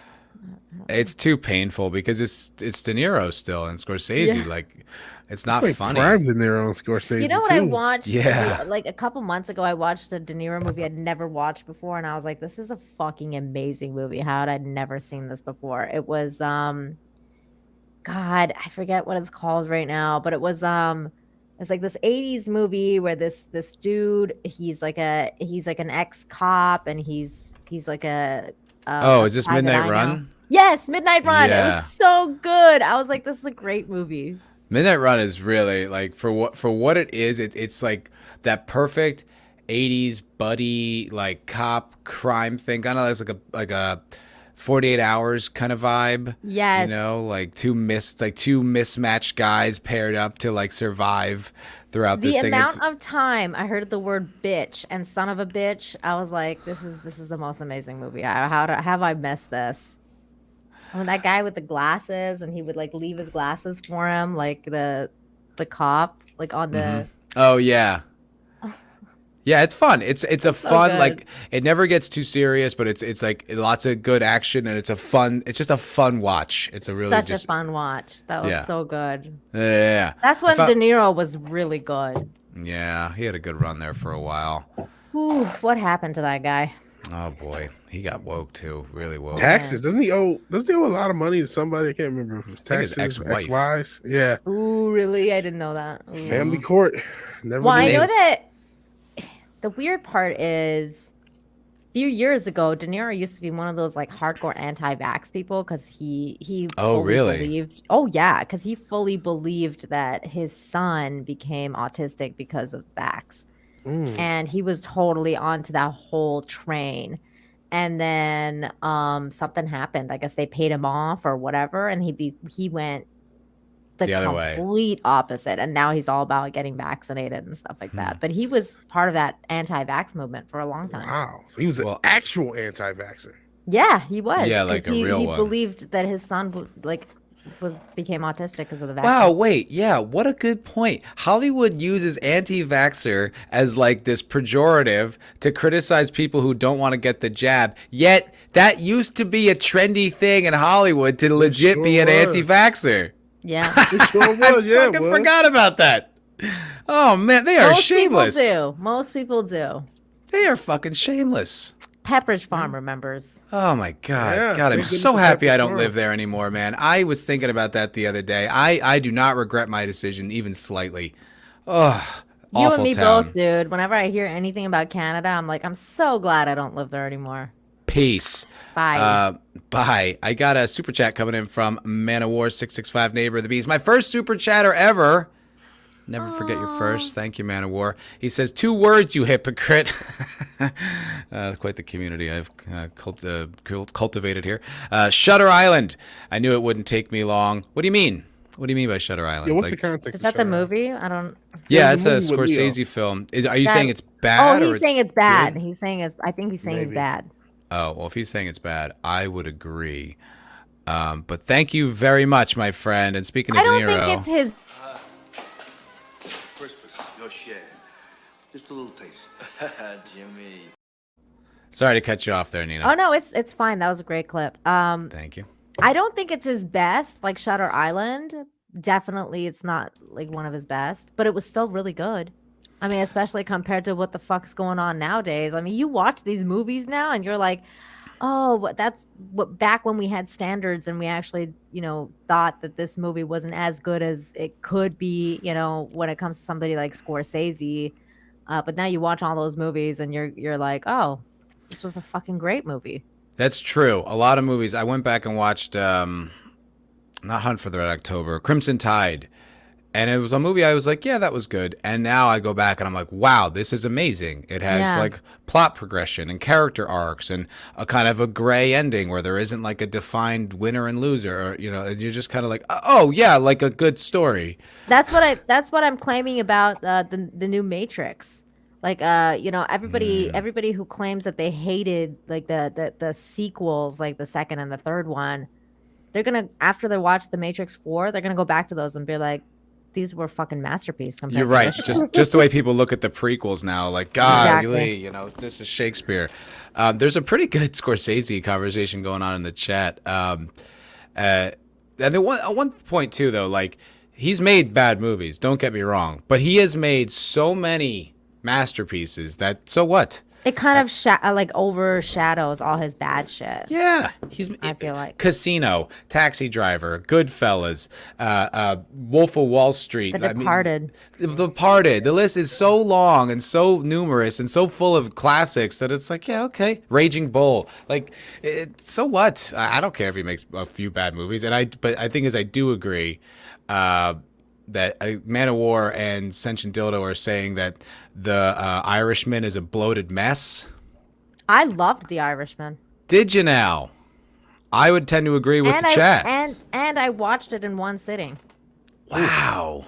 A: It's too painful because it's De Niro still and Scorsese.
B: Yeah.
A: Like, it's not
C: It's like
A: funny.
C: primed in there on Scorsese.
B: You know what I
C: too.
B: watched?
A: Yeah.
B: Like a couple months ago, I watched a De Niro movie I'd never watched before, and I was like, "This is a fucking amazing movie. How had I never seen this before?" It was God, I forget what it's called right now, but it was it's like this '80s movie where this dude, he's like an ex-cop, and he's like a
A: Oh, is this
B: private
A: Midnight
B: eye now.
A: Run?
B: Yes, Midnight Run. It
A: Yeah.
B: was so good. I was like, "This is a great movie."
A: Midnight Run is really like for what it is. It's like that perfect '80s buddy like cop crime thing. Kind of like a 48 Hours kind of vibe.
B: Yes.
A: Like two mismatched guys paired up to like survive throughout
B: The
A: this thing.
B: amount of time I heard the word bitch and son of a bitch, I was like, this is the most amazing movie. How have I missed this? When that guy with the glasses, and he would like leave his glasses for him, like the cop, like on the.
A: Oh yeah. Yeah, it's fun. It's a
B: so
A: fun
B: good.
A: like it never gets too serious, but it's like lots of good action and it's just a fun watch. It's a really
B: Such
A: just
B: a fun watch. That was
A: Yeah.
B: so good.
A: yeah.
B: That's when
A: I
B: De Niro was really good.
A: Yeah, he had a good run there for a while.
B: Whew, what happened to that guy?
A: Oh boy, he got woke too. Really woke.
C: Taxes? Doesn't he owe a lot of money to somebody? I can't remember if it was
A: think his
C: taxes,
A: ex-wife.
C: ex-wives. Yeah,
B: Ooh, really? I didn't know that. Ooh.
C: family court. Never.
B: Well, I
C: knew
B: know
C: this.
B: that the weird part is a few years ago, De Niro used to be one of those like hardcore anti-vax people because he
A: Oh,
B: fully
A: really?
B: believed. Oh yeah, because he fully believed that his son became autistic because of vax, and he was totally onto that whole train. And then something happened. I guess they paid him off or whatever, and he went
A: The other way.
B: complete opposite, and now he's all about getting vaccinated and stuff like that. But he was part of that anti-vax movement for a long time.
C: Wow, so he was an actual anti-vaxxer.
B: Yeah, he was.
A: Yeah, like
B: 'cause
A: a real
B: he
A: one.
B: believed that his son became autistic because of the vaccine.
A: Wow, wait, yeah, what a good point. Hollywood uses anti-vaxxer as like this pejorative to criticize people who don't want to get the jab. Yet that used to be a trendy thing in Hollywood to legit
C: sure
A: be an
C: was.
A: anti-vaxxer.
B: Yeah.
C: It sure was, yeah,
A: I fucking
C: it was.
A: forgot about that. Oh man, they are shameless.
B: Most people do.
A: They are fucking shameless.
B: Pepperidge Farm remembers.
A: Oh my god.
C: Yeah,
A: God, I'm
C: thank
A: so
C: goodness for
A: happy I
C: Pepperidge
A: don't
C: Farm.
A: live there anymore, man. I was thinking about that the other day. I do not regret my decision even slightly. Ugh.
B: You
A: Awful
B: and me
A: town.
B: both, dude. Whenever I hear anything about Canada, I'm like, I'm so glad I don't live there anymore.
A: Peace.
B: Bye.
A: Bye. I got a super chat coming in from Man of War 665 Neighbor of the Beast. My first super chatter ever. Never forget your first. Thank you, Man of War. He says, 2 words, you hypocrite. Quite the community I've cultivated here. Shutter Island. I knew it wouldn't take me long. What do you mean? What do you mean by Shutter Island?
C: Yeah, what's
A: Like-
C: the context?
B: Is
C: of
B: that the
C: Shutter Island?
B: movie? I don't.
A: Yeah,
C: There's
A: it's
C: a
A: a
C: movie with Leo.
A: Scorsese film. Are you
B: That-
A: saying it's bad?
B: Oh,
A: or
B: he's
A: it's
B: saying it's bad.
A: good?
B: He's saying it's. I think he's saying it's
C: Maybe.
B: bad.
A: Oh, well, if he's saying it's bad, I would agree. But thank you very much, my friend. And speaking of
B: I
A: De
B: don't
A: Niro,
B: think it's his.
D: Christmas, your share. Just a little taste. Jimmy.
A: sorry to cut you off there, Nina.
B: Oh no, it's fine. That was a great clip.
A: Thank you.
B: I don't think it's his best. Like Shutter Island, definitely it's not like one of his best, but it was still really good. I mean, especially compared to what the fuck's going on nowadays. I mean, you watch these movies now and you're like, oh, that's what back when we had standards and we actually, thought that this movie wasn't as good as it could be, when it comes to somebody like Scorsese. But now you watch all those movies and you're like, oh, this was a fucking great movie.
A: That's true. A lot of movies. I went back and watched, not Hunt for the Red October, Crimson Tide. And it was a movie I was like, yeah, that was good. And now I go back and I'm like, wow, this is amazing. It has
B: Yeah.
A: like plot progression and character arcs and a kind of a gray ending where there isn't like a defined winner and loser. Or, you're just kind of like, oh yeah, like a good story.
B: That's what I'm claiming about the new Matrix. Like everybody who claims that they hated like the sequels, like the second and the third one, they're gonna after they watch the Matrix 4, they're gonna go back to those and be like, these were fucking masterpieces. compared
A: You're
B: to
A: right.
B: this.
A: Just the way people look at the prequels now, like, God,
B: Exactly.
A: this is Shakespeare. There's a pretty good Scorsese conversation going on in the chat. And then one point too, though, like he's made bad movies. Don't get me wrong, but he has made so many masterpieces that so what?
B: It kind of like overshadows all his bad shit.
A: Yeah,
B: I feel like
A: Casino, Taxi Driver, Goodfellas, Wolf of Wall Street,
B: The Departed.
A: The Departed. The list is so long and so numerous and so full of classics that it's like, yeah, okay. Raging Bull, like, so what? I don't care if he makes a few bad movies, but I think I do agree. That Man of War and Sentient Dildo are saying that the Irishman is a bloated mess.
B: I loved The Irishman.
A: Did you now? I would tend to agree with the chat.
B: And I watched it in one sitting.
A: Wow.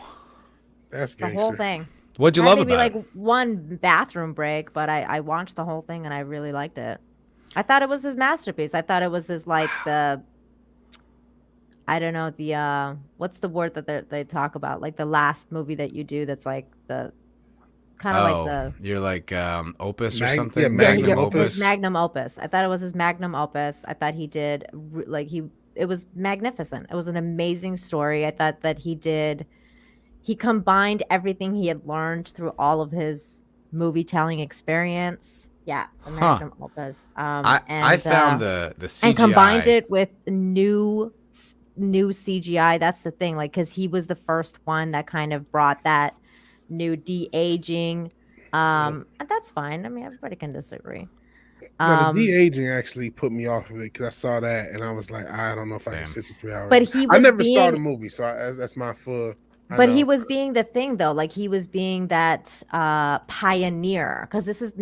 C: That's
B: The
C: gangster.
B: whole thing.
A: What'd you
B: I had
A: love
B: maybe
A: about it?
B: like one bathroom break, but I watched the whole thing and I really liked it. I thought it was his masterpiece. I thought it was his like the I don't know the what's the word that they talk about? Like the last movie that you do that's like the kind of like
A: Oh,
B: the
A: you're like Opus or
C: Yeah,
A: something?
B: yeah,
A: Magnum
B: his
A: Opus?
B: magnum opus. I thought it was his magnum opus. I thought he did like he it was magnificent. It was an amazing story. I thought that he combined everything he had learned through all of his movie telling experience. Yeah, the
A: Huh.
B: magnum opus.
A: I found the
B: And combined
A: CGI.
B: it with new CGI. That's the thing, like because he was the first one that kind of brought that new de-aging. And that's fine. I mean, everybody can disagree.
C: No, the
B: Um,
C: de-aging actually put me off of it because I saw that and I was like, I don't know if I can
A: Same.
C: sit through 3 hours.
B: but he
C: I
B: was
C: never saw the
B: being
C: movie, so that's my full. I
B: But he
C: know.
B: was being the thing though, like he was being that pioneer because this is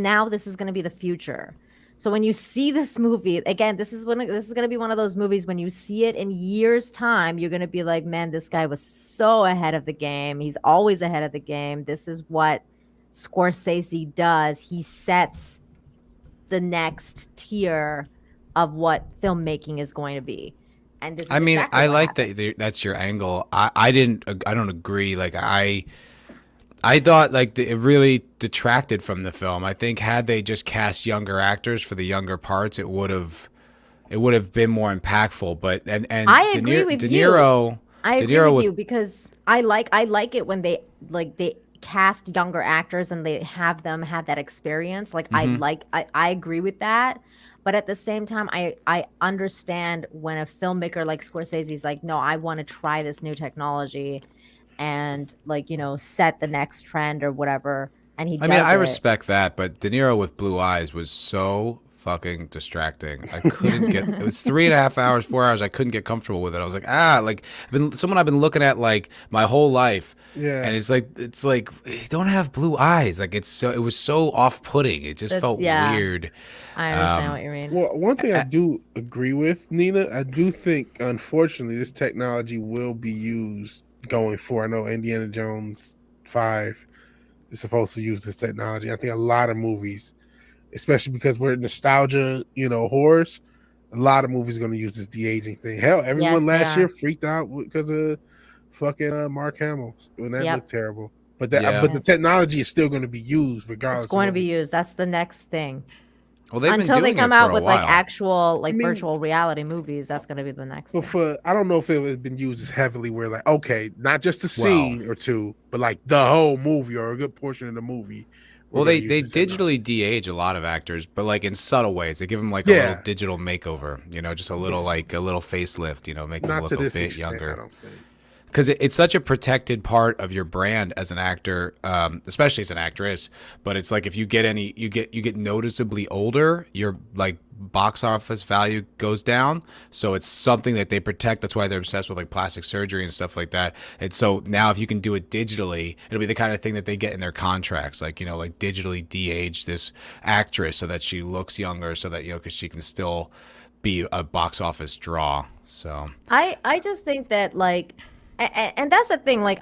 B: going to be the future. So when you see this movie again, this is going to be one of those movies when you see it in years time, you're going to be like, man, this guy was so ahead of the game. He's always ahead of the game. This is what Scorsese does. He sets the next tier of what filmmaking is going to be. And this is
A: I mean,
B: exactly
A: I
B: what
A: like
B: happened.
A: that that's your angle. I don't agree. Like I thought like it really detracted from the film. I think had they just cast younger actors for the younger parts, it would have been more impactful. But and
B: I agree with
A: De
B: you.
A: Niro,
B: I
A: De
B: agree
A: Niro
B: with
A: with
B: you because I like it when they cast younger actors and they have them have that experience. Like I agree with that. But at the same time, I understand when a filmmaker like Scorsese's like, no, I want to try this new technology and like, set the next trend or whatever. And he
A: I mean,
B: does
A: I
B: it.
A: respect that, but De Niro with blue eyes was so fucking distracting. I couldn't get. It was 3.5 hours, 4 hours. I couldn't get comfortable with it. I was like, like I've been looking at like my whole life,
C: Yeah.
A: and it's like you don't have blue eyes. Like it was so off putting. It just felt
B: Yeah,
A: weird.
B: I understand what you mean.
C: Well, one thing I do agree with, Nina, I do think, unfortunately, this technology will be used going forward. I know Indiana Jones 5 is supposed to use this technology. I think a lot of movies, especially because we're nostalgia, horrors, a lot of movies are going to use this de-aging thing. Hell, everyone
B: Yes, they
C: last year
B: are.
C: freaked out because of fucking Mark Hamill when that
B: Yep.
C: looked terrible. But
A: Yeah.
C: but the technology is still going to be used
B: It's
C: regardless of
B: going to
C: what
B: be
C: we.
B: used. That's the next thing.
A: Well, they've been
B: Until they
A: doing it
B: come
A: for
B: out
A: a
B: with like
A: while.
B: actual
C: I
B: like
C: mean,
B: virtual reality movies, that's gonna be the next
C: but
B: thing.
C: I don't know if it has been used as heavily where like, okay, not just a
A: Well,
C: scene or two, but like the whole movie or a good portion of the movie. We're
A: well,
C: going
A: they
C: to use
A: they
C: this technology.
A: digitally de-age a lot of actors, but like in subtle ways. They give them like a little
C: Yeah,
A: digital makeover. Just a little
C: it's
A: like a little facelift. Make them
C: not
A: look
C: to
A: a
C: this
A: bit
C: extent, I
A: younger.
C: don't think.
A: Because it's such a protected part of your brand as an actor, especially as an actress. But it's like if you get noticeably older, your like box office value goes down. So it's something that they protect. That's why they're obsessed with like plastic surgery and stuff like that. And so now if you can do it digitally, it'll be the kind of thing that they get in their contracts, like like digitally de-age this actress so that she looks younger, so that because she can still be a box office draw. So
B: I just think that like and that's the thing, like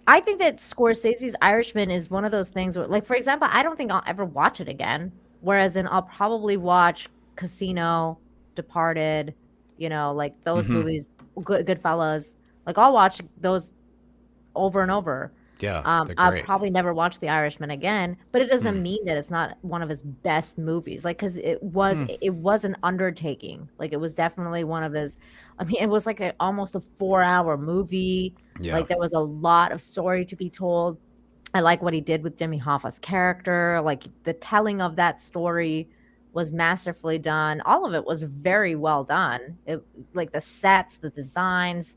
B: I think that Scorsese's Irishman is one of those things where, like, for example, I don't think I'll ever watch it again. Whereas I'll probably watch Casino, Departed, like those movies, Goodfellas. Like I'll watch those over and over.
A: yeah, they're
B: I'll
A: great.
B: probably never watch The Irishman again, but it doesn't mean that it's not one of his best movies. Like, because it was an undertaking. Like, it was definitely one of his. I mean, it was like almost a 4-hour movie.
A: Yeah.
B: Like, there was a lot of story to be told. I like what he did with Jimmy Hoffa's character. Like, the telling of that story was masterfully done. All of it was very well done. Like the sets, the designs,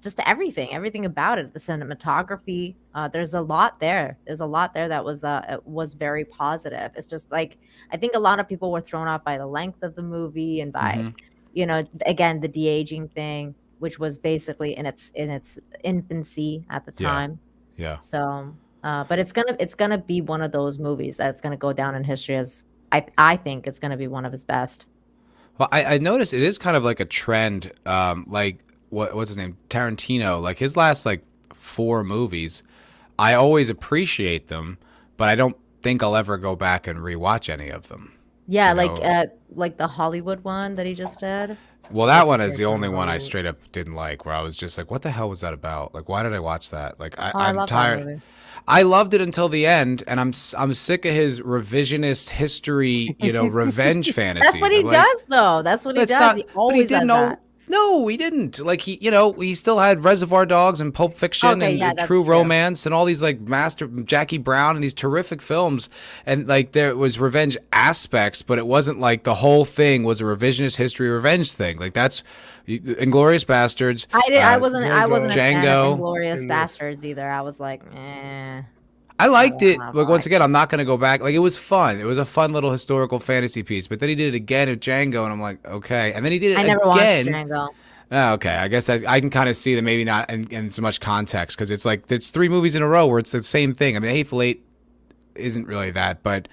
B: just everything about it, the cinematography. There's a lot there. There's a lot there that was very positive. It's just like I think a lot of people were thrown off by the length of the movie and by, again, the de-aging thing, which was basically in its infancy at the
A: Yeah.
B: time.
A: Yeah.
B: So, but it's gonna be one of those movies that's gonna go down in history as I think it's gonna be one of his best.
A: Well, I noticed it is kind of like a trend. Like what's his name? Tarantino. Like his last like 4 movies, I always appreciate them, but I don't think I'll ever go back and rewatch any of them.
B: Yeah,
A: You know?
B: like the Hollywood one that he just did.
A: Well, that one
B: Super
A: is the only one I
C: Cool.
A: straight up didn't like. Where I was just like, "What the hell was that about? Like, why did I watch that? Like,
B: Oh, I
A: I'm
B: love that
A: tired.
B: movie.
A: I loved it until the end, and I'm sick of his revisionist history, revenge fantasies.
B: That's what he
A: I'm like,
B: does, though. That's what he
A: That's
B: does.
A: not.
B: He
A: But he
B: always
A: didn't
B: does
A: know.
B: that.
A: No, he didn't. Like he still had Reservoir Dogs and Pulp Fiction
B: Okay,
A: and
B: yeah, that's
A: True
B: true.
A: Romance and all these like master Jackie Brown and these terrific films, and like there was revenge aspects, but it wasn't like the whole thing was a revisionist history revenge thing. Like that's Inglorious Bastards.
B: I wasn't a fan
A: Django,
B: of Inglorious
C: and this.
B: Bastards either. I was like, eh.
A: I liked it.
B: Wow,
A: Like once
B: right.
A: again, I'm not going to go back. Like it was fun. It was a fun little historical fantasy piece. But then he did it again at Django, and I'm like, okay. And then he did it
B: I never
A: again.
B: watched Django.
A: Oh, okay, I guess I can kind of see that maybe not in so much context because it's like it's 3 movies in a row where it's the same thing. I mean, Hateful Eight isn't really that, but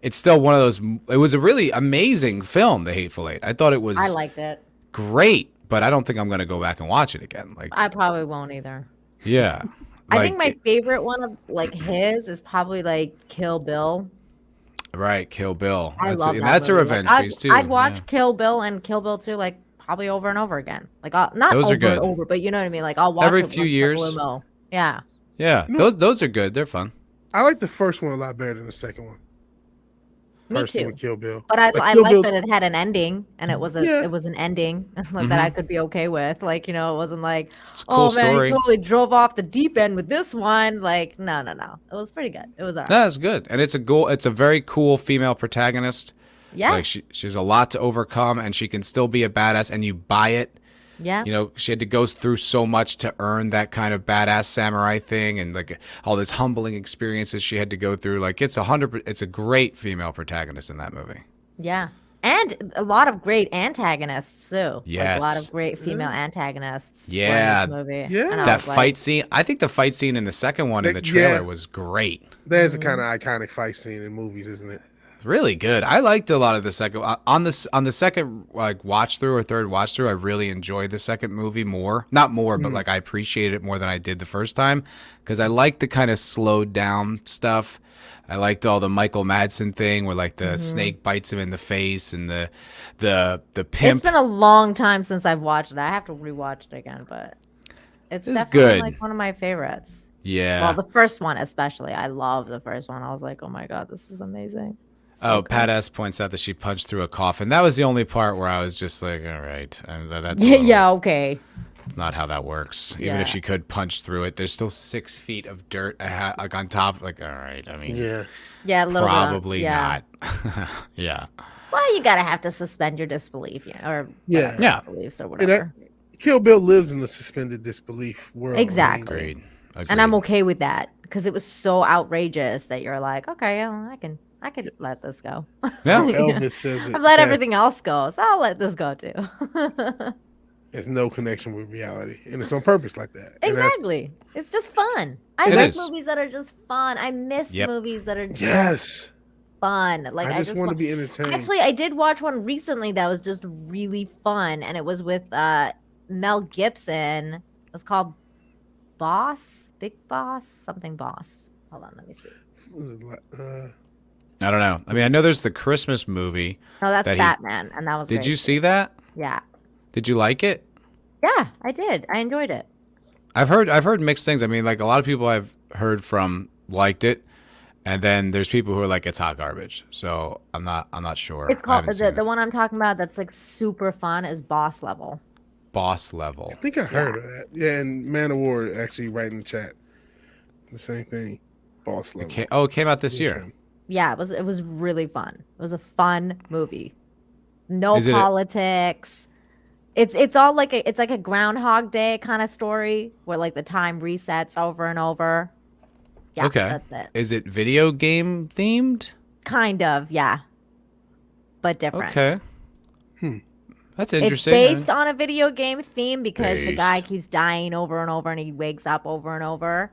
A: it's still one of those. It was a really amazing film, The Hateful Eight. I thought it was
B: I liked it.
A: great, but I don't think I'm going to go back and watch it again. Like,
B: I probably won't either.
A: yeah,
B: I
A: like,
B: think my favorite one of like his is probably like Kill Bill.
A: right, Kill Bill.
B: I love that
A: that's a
B: movie.
A: revenge
B: Like,
A: piece too.
B: I'd watch
A: yeah.
B: Kill Bill and Kill Bill 2 like probably over and over again. Like not
A: Those are
B: over
A: good.
B: and over, but you know what I mean. Like I'll watch
A: Every
B: it
A: few
B: once in a
A: years.
B: blue moon. Yeah.
A: Yeah, those are good. They're fun.
C: I like the first one a lot better than the second one.
B: Me
C: Personally,
B: too.
C: Kill Bill.
B: But I
C: Kill
B: like
C: Bill-
B: that it had an ending, and it was
C: Yeah.
B: an ending like,
A: Mm-hmm.
B: that I could be okay with. Like it wasn't like,
A: It's a cool
B: oh man,
A: story.
B: he totally drove off the deep end with this one. Like no, it was pretty good. It was alright.
A: That's good, and it's a very cool female protagonist.
B: Yeah,
A: Like she's a lot to overcome, and she can still be a badass, and you buy it.
B: yeah.
A: She had to go through so much to earn that kind of badass samurai thing, and like all this humbling experiences she had to go through. Like it's a great female protagonist in that movie.
B: Yeah. And a lot of great antagonists too. Like a lot
A: Yes.
B: of great female antagonists.
A: Yeah.
B: Were in this movie.
C: Yeah.
B: And I
A: That
B: was like,
A: fight scene, I think the fight scene in the second one in the
C: Yeah.
A: trailer was great.
C: There's a kind of iconic fight scene in movies, isn't it?
A: Really good. I liked a lot of the second on the second like watch through or third watch through. I really enjoyed the second movie more. Not more, but like I appreciated it more than I did the first time because I liked the kind of slowed down stuff. I liked all the Michael Madsen thing where like the snake bites him in the face and the pimp.
B: it's been a long time since I've watched it. I have to rewatch it again, but it's
A: It's
B: definitely
A: good.
B: like one of my favorites.
A: Yeah.
B: Well, the first one especially. I love the first one. I was like, oh my god, this is amazing. So
A: Oh,
B: good.
A: Pat S points out that she punched through a coffin. That was the only part where I was just like, all right, and that's a
B: Yeah,
A: little-
B: yeah, okay.
A: It's not how that works. Even if
B: Yeah.
A: she could punch through it, there's still 6 feet of dirt like on top. Like, all right, I mean,
C: Yeah.
B: Yeah, a little
A: probably
B: bit. Yeah.
A: not. Yeah.
B: Well, you gotta have to suspend your disbelief, or
C: Yeah.
A: Yeah.
B: beliefs or
C: And
B: whatever.
C: Kill Bill lives in the suspended disbelief world.
B: Exactly.
A: Agreed.
B: And I'm
A: Agreed.
B: okay with that because it was so outrageous that you're like, okay, yeah, I can let this go.
A: Yeah.
C: Elvis says it.
B: I've let
C: best.
B: everything else go, so I'll let this go too.
C: There's no connection with reality, and it's on purpose like that. And that's-
B: Exactly. It's just fun. I
A: It
B: like
A: is.
B: movies that are just fun. I miss
A: Yep.
B: movies that are just
C: Yes.
B: fun. Like
C: I just want to be entertained.
B: Actually, I did watch one recently that was just really fun, and it was with Mel Gibson. It was called Big Boss, something Boss. Hold on, let me see.
C: Was it like,
A: I don't know. I mean, I know there's the Christmas movie.
B: No, that's
A: That he-
B: Batman, and that was.
A: Did
B: great
A: you
B: too.
A: see that?
B: Yeah,
A: Did you like it?
B: yeah, I did. I enjoyed it.
A: I've heard mixed things. I mean, like a lot of people I've heard from liked it, and then there's people who are like it's hot garbage. So I'm not sure.
B: It's
A: I
B: called
A: haven't seen
B: the
A: it.
B: one I'm talking about. That's like super fun. Is Boss Level.
A: Boss Level.
C: I think I heard of that. Yeah, and Man of War actually right in the chat. The same thing. Boss level.
A: It came out this year.
B: Yeah, it was really fun. It was a fun movie. No
A: Is it
B: politics. It's all like it's like a Groundhog Day kind of story where like the time resets over and over. Yeah,
A: Okay.
B: that's it.
A: Is it video game themed?
B: Kind of, yeah, but different.
A: Okay. That's
B: It's
A: interesting.
B: based on a video game theme because the guy
A: Based.
B: keeps dying over and over and he wakes up over and over.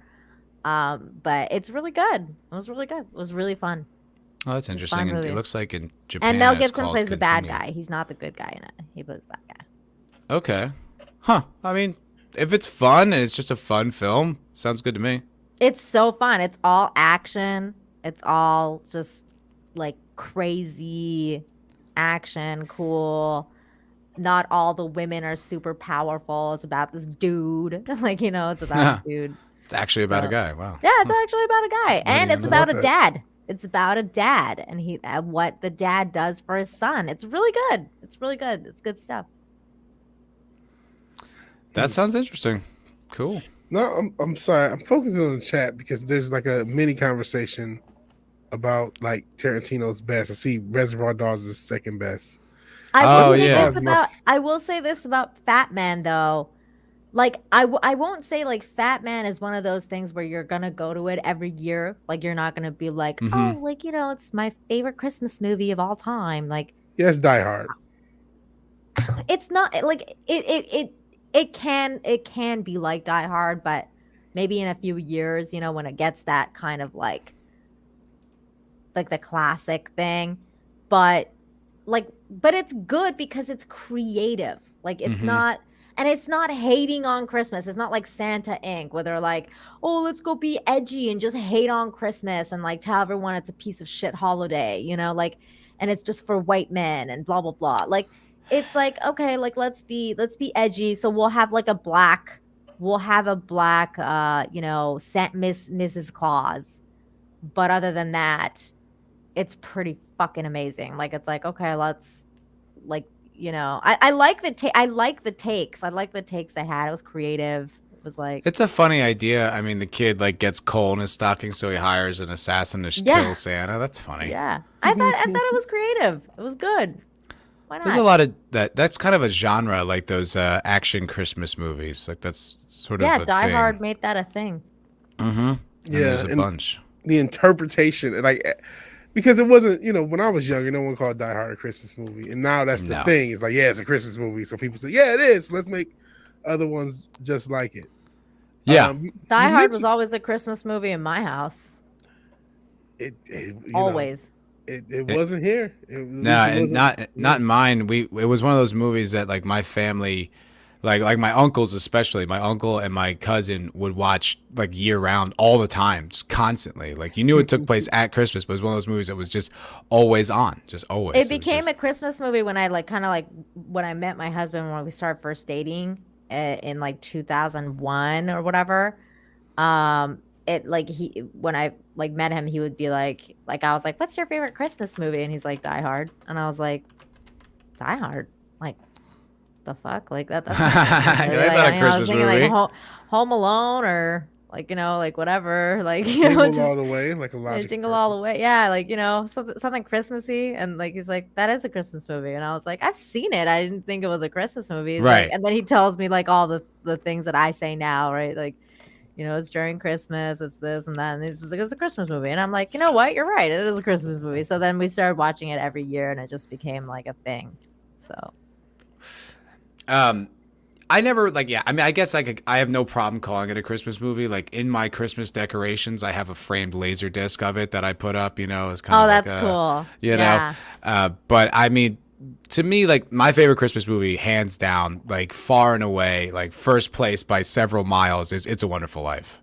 B: But it's really good. It was really good. It was really fun.
A: Oh, that's interesting. And
B: movie.
A: it looks like in Japan.
B: And Mel
A: it's
B: Gibson
A: called
B: plays the bad
A: Continue.
B: guy. He's not the good guy in it. He plays the bad guy.
A: Okay. Huh. I mean, if it's fun and it's just a fun film, sounds good to me.
B: It's so fun. It's all action. It's all just like crazy action, cool. not all the women are super powerful. It's about this dude. Like, it's about a dude.
A: It's actually about a
B: So,
A: guy. Wow.
B: yeah, it's actually about a guy. And
A: even
B: it's
A: know
B: about a
C: that.
B: dad. It's about a dad and what the dad does for his son. It's really good. It's really good. It's good stuff.
A: That sounds interesting. Cool.
C: No, I'm sorry. I'm focusing on the chat because there's like a mini conversation about like Tarantino's best. I see Reservoir Dogs is second best.
A: Oh, yeah.
B: I will say this about Fat Man though. Like I won't say like Fat Man is one of those things where you're gonna go to it every year. Like you're not gonna be like, oh, like it's my favorite Christmas movie of all time. Like
C: Yes, Die Hard.
B: it's not like it can be like Die Hard, but maybe in a few years, when it gets that kind of like the classic thing. But it's good because it's creative. Like it's not. And it's not hating on Christmas. It's not like Santa Inc., where they're like, oh, let's go be edgy and just hate on Christmas and like tell everyone it's a piece of shit holiday, and it's just for white men and blah blah blah. Like it's like, okay, like let's be edgy. So we'll have a black Mrs. Claus. But other than that, it's pretty fucking amazing. Like it's like, okay, let's like I like the takes. I like the takes they had. It was creative. It was like
A: It's a funny idea. I mean, the kid like gets coal in his stocking, so he hires an assassin to kill Santa. That's funny.
B: Yeah, I thought it was creative. It was good. Why not?
A: There's a lot of that. That's kind of a genre, like those action Christmas movies. Like that's sort of a
B: Die
A: thing.
B: Hard made that a thing.
A: And there's a bunch.
C: The interpretation, like, because it wasn't, when I was younger, no one called Die Hard a Christmas movie, and now that's the thing. It's like, yeah, it's a Christmas movie, so people say, yeah, it is. Let's make other ones just like it.
A: Yeah,
B: Die Hard was always a Christmas movie in my house.
C: It
B: always.
C: It wasn't here.
A: Not in mine. It was one of those movies that like my family, like my uncles especially, my uncle and my cousin would watch like year round all the time, just constantly. Like you knew it took place at Christmas, but it was one of those movies that was just always on, just always.
B: It became a Christmas movie when I when I met my husband when we started first dating in like 2001 or whatever. When I met him, he would be like I was like, what's your favorite Christmas movie? And he's like, Die Hard. And I was like, Die Hard? Like, the fuck? Like that's not
A: a Christmas movie.
B: Like Home Alone or whatever. Like
C: Jingle All the Way, like a lot.
B: Jingle All the Way. Yeah, like something Christmassy. And like he's like, that is a Christmas movie. And I was like, I've seen it. I didn't think it was a Christmas movie. He's
A: right.
B: Like, and then he tells me like all the things that I say now, right? Like, it's during Christmas, it's this and that, and it's a Christmas movie. And I'm like, you know what? You're right. It is a Christmas movie. So then we started watching it every year, and it just became like a thing. So,
A: I never I mean, I guess I have no problem calling it a Christmas movie. Like in my Christmas decorations, I have a framed laser disc of it that I put up. It's kind of
B: that's cool.
A: know. But I mean, to me, like my favorite Christmas movie, hands down, like far and away, like first place by several miles, is It's a Wonderful Life.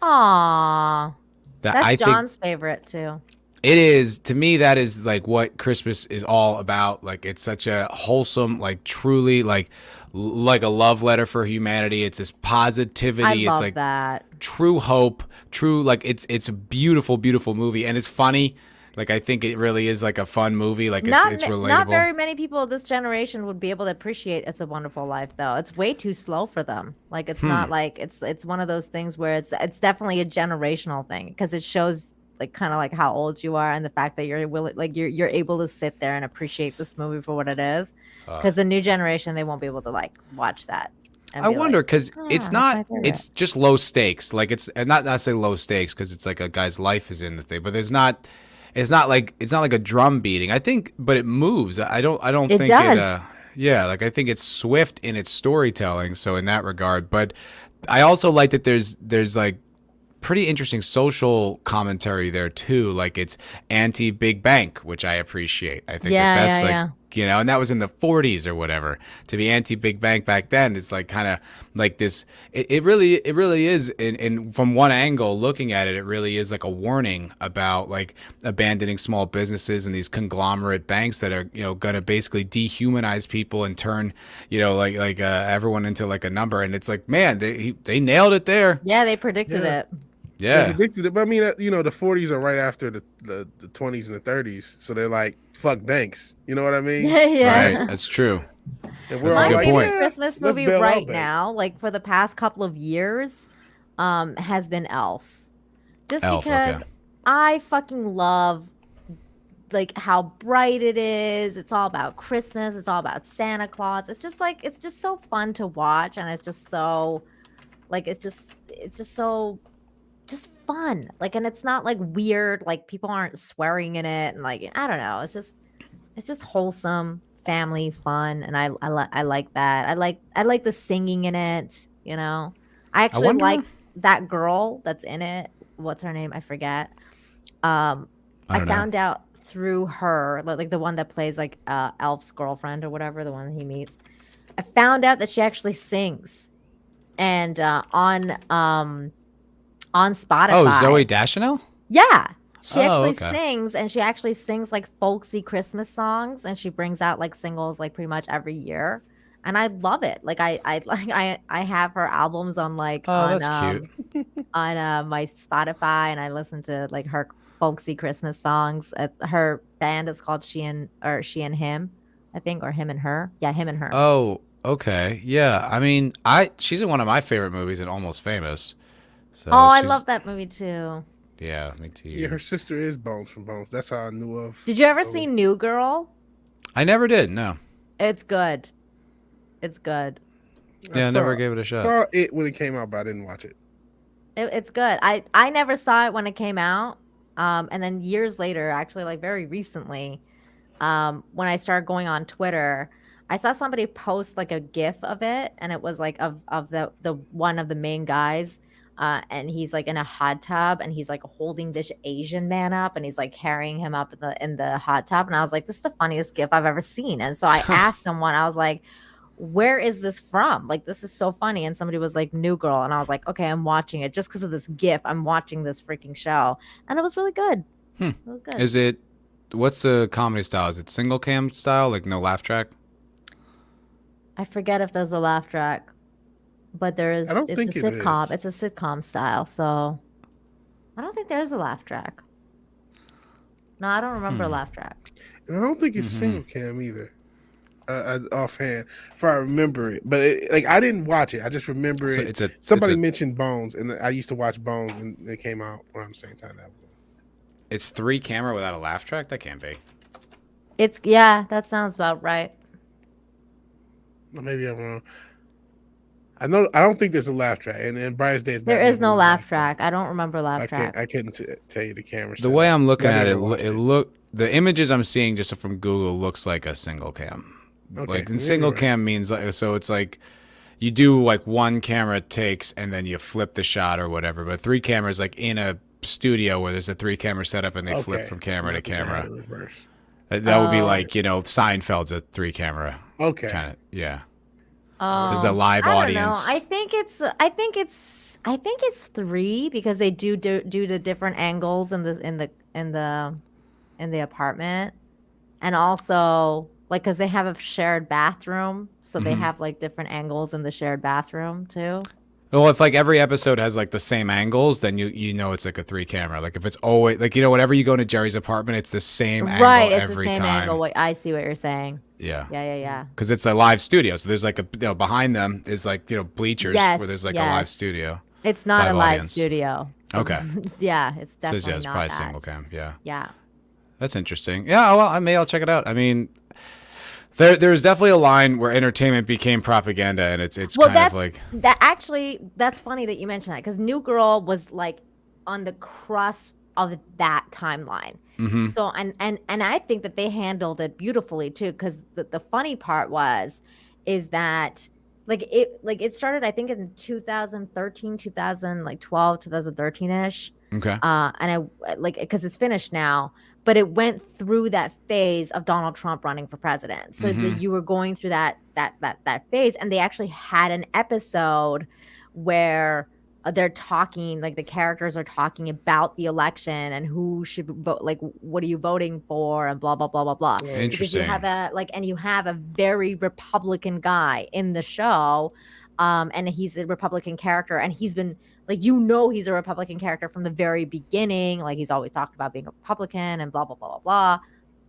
B: Aww, that's John's favorite too.
A: It is, to me, that is like what Christmas is all about. Like it's such a wholesome, like truly like a love letter for humanity. It's this positivity.
B: I love
A: it's like
B: that.
A: True hope, true, like it's a beautiful, beautiful movie, and it's funny. Like I think it really is like a fun movie. Like it's relatable.
B: Not very many people of this generation would be able to appreciate It's a Wonderful Life, though. It's way too slow for them. Like it's not like it's one of those things where it's definitely a generational thing because it shows like kind of like how old you are and the fact that you're willing, like you're able to sit there and appreciate this movie for what it is. Because the new generation, they won't be able to like watch that.
A: I wonder because it's not. It's just low stakes. Like it's not say low stakes because it's like a guy's life is in the thing, but there's not. It's not like a drum beating. I think, but it moves. I don't think
B: does.
A: Yeah, like I think it's swift in its storytelling. So in that regard, but I also like that there's like pretty interesting social commentary there too. Like it's anti-big bank, which I appreciate. I think that's you know, and that was in the 40s or whatever. To be anti-Big Bang back then, it's like kind of like this. It really is. In from one angle, looking at it, it really is like a warning about like abandoning small businesses and these conglomerate banks that are, you know, going to basically dehumanize people and turn, you know, like everyone into like a number. And it's like, man, they nailed it there.
B: Yeah, they predicted it.
A: Yeah.
C: They predicted it, but I mean, you know, the 40s are right after the 20s and the 30s, so they're like, fuck banks. You know what I mean?
B: Yeah.
A: Right. That's true.
C: And
A: That's a
B: My
A: good
B: favorite
A: point.
B: Christmas
C: let's
B: movie
C: bail out
B: right
C: banks.
B: now, like for the past couple of years, has been Elf. Just
A: Elf,
B: because
A: okay.
B: I fucking love like how bright it is. It's all about Christmas. It's all about Santa Claus. It's just so fun to watch, and it's just so like it's just so just fun. Like, and it's not like weird. Like people aren't swearing in it, and like I don't know. It's just wholesome, family fun, and I like that. I like the singing in it. You know, I actually
A: wonder-
B: like that girl that's in it. What's her name? I forget. I
A: don't know.
B: found out through her, like the one that plays like Elf's girlfriend or whatever, the one he meets. I found out that she actually sings, and on Spotify.
A: Oh, Zoe Deschanel?
B: Yeah. She
A: Oh,
B: actually
A: okay.
B: sings, and she actually sings like folksy Christmas songs, and she brings out like singles like pretty much every year. And I love it. Like I have her albums on like
A: Oh, that's cute.
B: on my Spotify, and I listen to like her folksy Christmas songs. Her band is called She and Him, I think, or Him and Her. Yeah, Him and Her.
A: Oh, okay. Yeah. I mean, she's in one of my favorite movies in Almost Famous. So
B: I
A: she's-
B: love that movie too.
A: Yeah, me too.
C: Yeah, her sister is Bones from Bones. That's how I knew of.
B: Did you ever
C: Zoe.
B: see New Girl?
A: I never did. No.
B: It's good. It's good.
A: Yeah, I
C: saw-
A: never gave it a shot.
C: saw it when it came out, but I didn't watch it.
B: It's good. I never saw it when it came out. And then years later, actually, like very recently, when I started going on Twitter, I saw somebody post like a GIF of it, and it was like of the one of the main guys, and he's like in a hot tub, and he's like holding this Asian man up, and he's like carrying him up in the hot tub, and I was like, this is the funniest GIF I've ever seen. And so I asked someone, I was like, where is this from? Like, this is so funny. And somebody was like, New Girl. And I was like, okay, I'm watching it just because of this GIF. I'm watching this freaking show. And it was really good. It was good.
A: What's the comedy style? Is it single cam style, like no laugh track?
B: I forget if there's a laugh track, but there is.
C: I don't
B: It's
C: think
B: a
C: it
B: sitcom.
C: is.
B: It's a sitcom style. So I don't think there is a laugh track. No, I don't remember a laugh track.
C: And I don't think it's single cam either. Offhand, if I remember it, but like I didn't watch it. I just remember
A: So
C: it. Somebody mentioned Bones, and I used to watch Bones, and they came out around the same time.
A: It's 3 camera without a laugh track? That can't be.
B: That sounds about right.
C: Or maybe I'm wrong. I don't think there's a laugh track, and in Brian's Day,
B: There is no laugh track. I don't remember laugh track.
C: I couldn't tell you the camera.
A: The way I'm looking at it,
C: it.
A: the images I'm seeing just from Google looks like a single cam.
C: Okay,
A: Like, and
C: maybe
A: single
C: you're right.
A: cam means like, so it's like you do like one camera takes and then you flip the shot or whatever. But 3 cameras, like in a studio where there's a 3 camera setup and they flip from camera to camera.
C: Reverse.
A: That would be like, you know, Seinfeld's a 3 camera.
C: Okay.
A: Kind of, yeah.
B: Oh,
A: There's a live
B: I don't
A: audience.
B: know. I think it's 3 because they do the different angles in the apartment, and also like because they have a shared bathroom, so they have like different angles in the shared bathroom too.
A: Well, if like every episode has like the same angles, then you know it's like a 3 camera. Like if it's always like, you know, whenever you go to Jerry's apartment, it's the same angle
B: Right, it's
A: every
B: the same
A: time.
B: angle. I see what you're saying.
A: Yeah.
B: Yeah.
A: Because it's a live studio, so there's like behind them is like, you know, bleachers where there's like a live studio.
B: It's not
A: Live
B: a live
A: audience.
B: studio. So,
A: Okay.
B: Yeah, it's
A: So
B: definitely
A: it's
B: not
A: probably
B: that.
A: single cam. Yeah.
B: Yeah.
A: That's interesting. Yeah, well, I'll check it out. I mean, there's definitely a line where entertainment became propaganda, and it's kind of like
B: that's funny that you mentioned that because New Girl was like on the crust of that timeline.
A: Mm-hmm.
B: So and I think that they handled it beautifully too, because the funny part is that it started I think in 2013, 2012, 2013ish.
A: Okay.
B: And I like because it's finished now, but it went through that phase of Donald Trump running for president. So that you were going through that phase, and they actually had an episode where they're talking, like the characters are talking about the election and who should vote, like what are you voting for, and blah blah blah blah blah.
A: Interesting.
B: Because you have you have a very Republican guy in the show, and he's a Republican character, and he's been like, he's a Republican character from the very beginning. Like he's always talked about being a Republican and blah blah blah blah blah.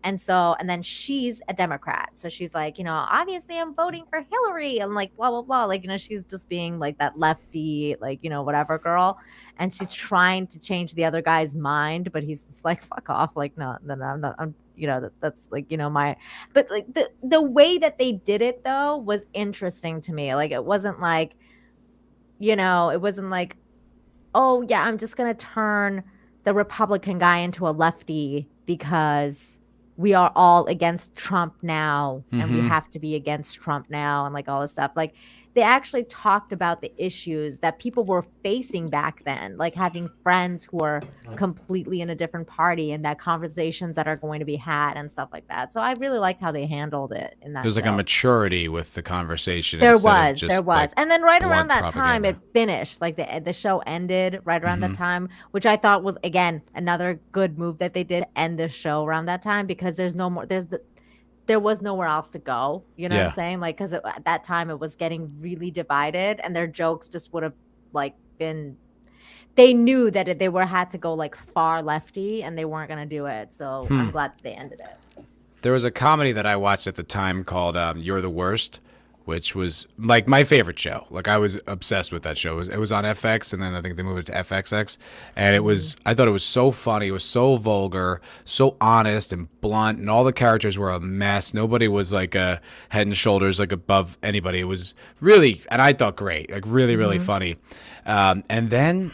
B: And then she's a Democrat. So she's like, obviously I'm voting for Hillary, and like blah blah blah. Like, she's just being like that lefty, like, whatever girl. And she's trying to change the other guy's mind, but he's just like, fuck off. Like, no, I'm not, that's like, my, but like the way that they did it though was interesting to me. Like, it wasn't like, oh yeah, I'm just going to turn the Republican guy into a lefty because we are all against Trump now, and we have to be against Trump now, and like all this stuff. Like, they actually talked about the issues that people were facing back then, like having friends who are completely in a different party, and that conversations that are going to be had and stuff like that. So I really like how they handled it in that.
A: There's like a maturity with the conversation.
B: There was. Like, and then right around that time it finished. Like the show ended right around that time, which I thought was, again, another good move that they did, end the show around that time, because there was nowhere else to go. You know what I'm saying? Like, because at that time it was getting really divided, and their jokes just would have like been. They knew that they had to go like far lefty, and they weren't going to do it. So I'm glad that they ended it.
A: There was a comedy that I watched at the time called You're the Worst, which was like my favorite show. Like, I was obsessed with that show. It was on FX, and then I think they moved it to FXX. And I thought it was so funny. It was so vulgar, so honest and blunt, and all the characters were a mess. Nobody was like a head and shoulders like above anybody. It was really, and I thought great, like really, really funny. And then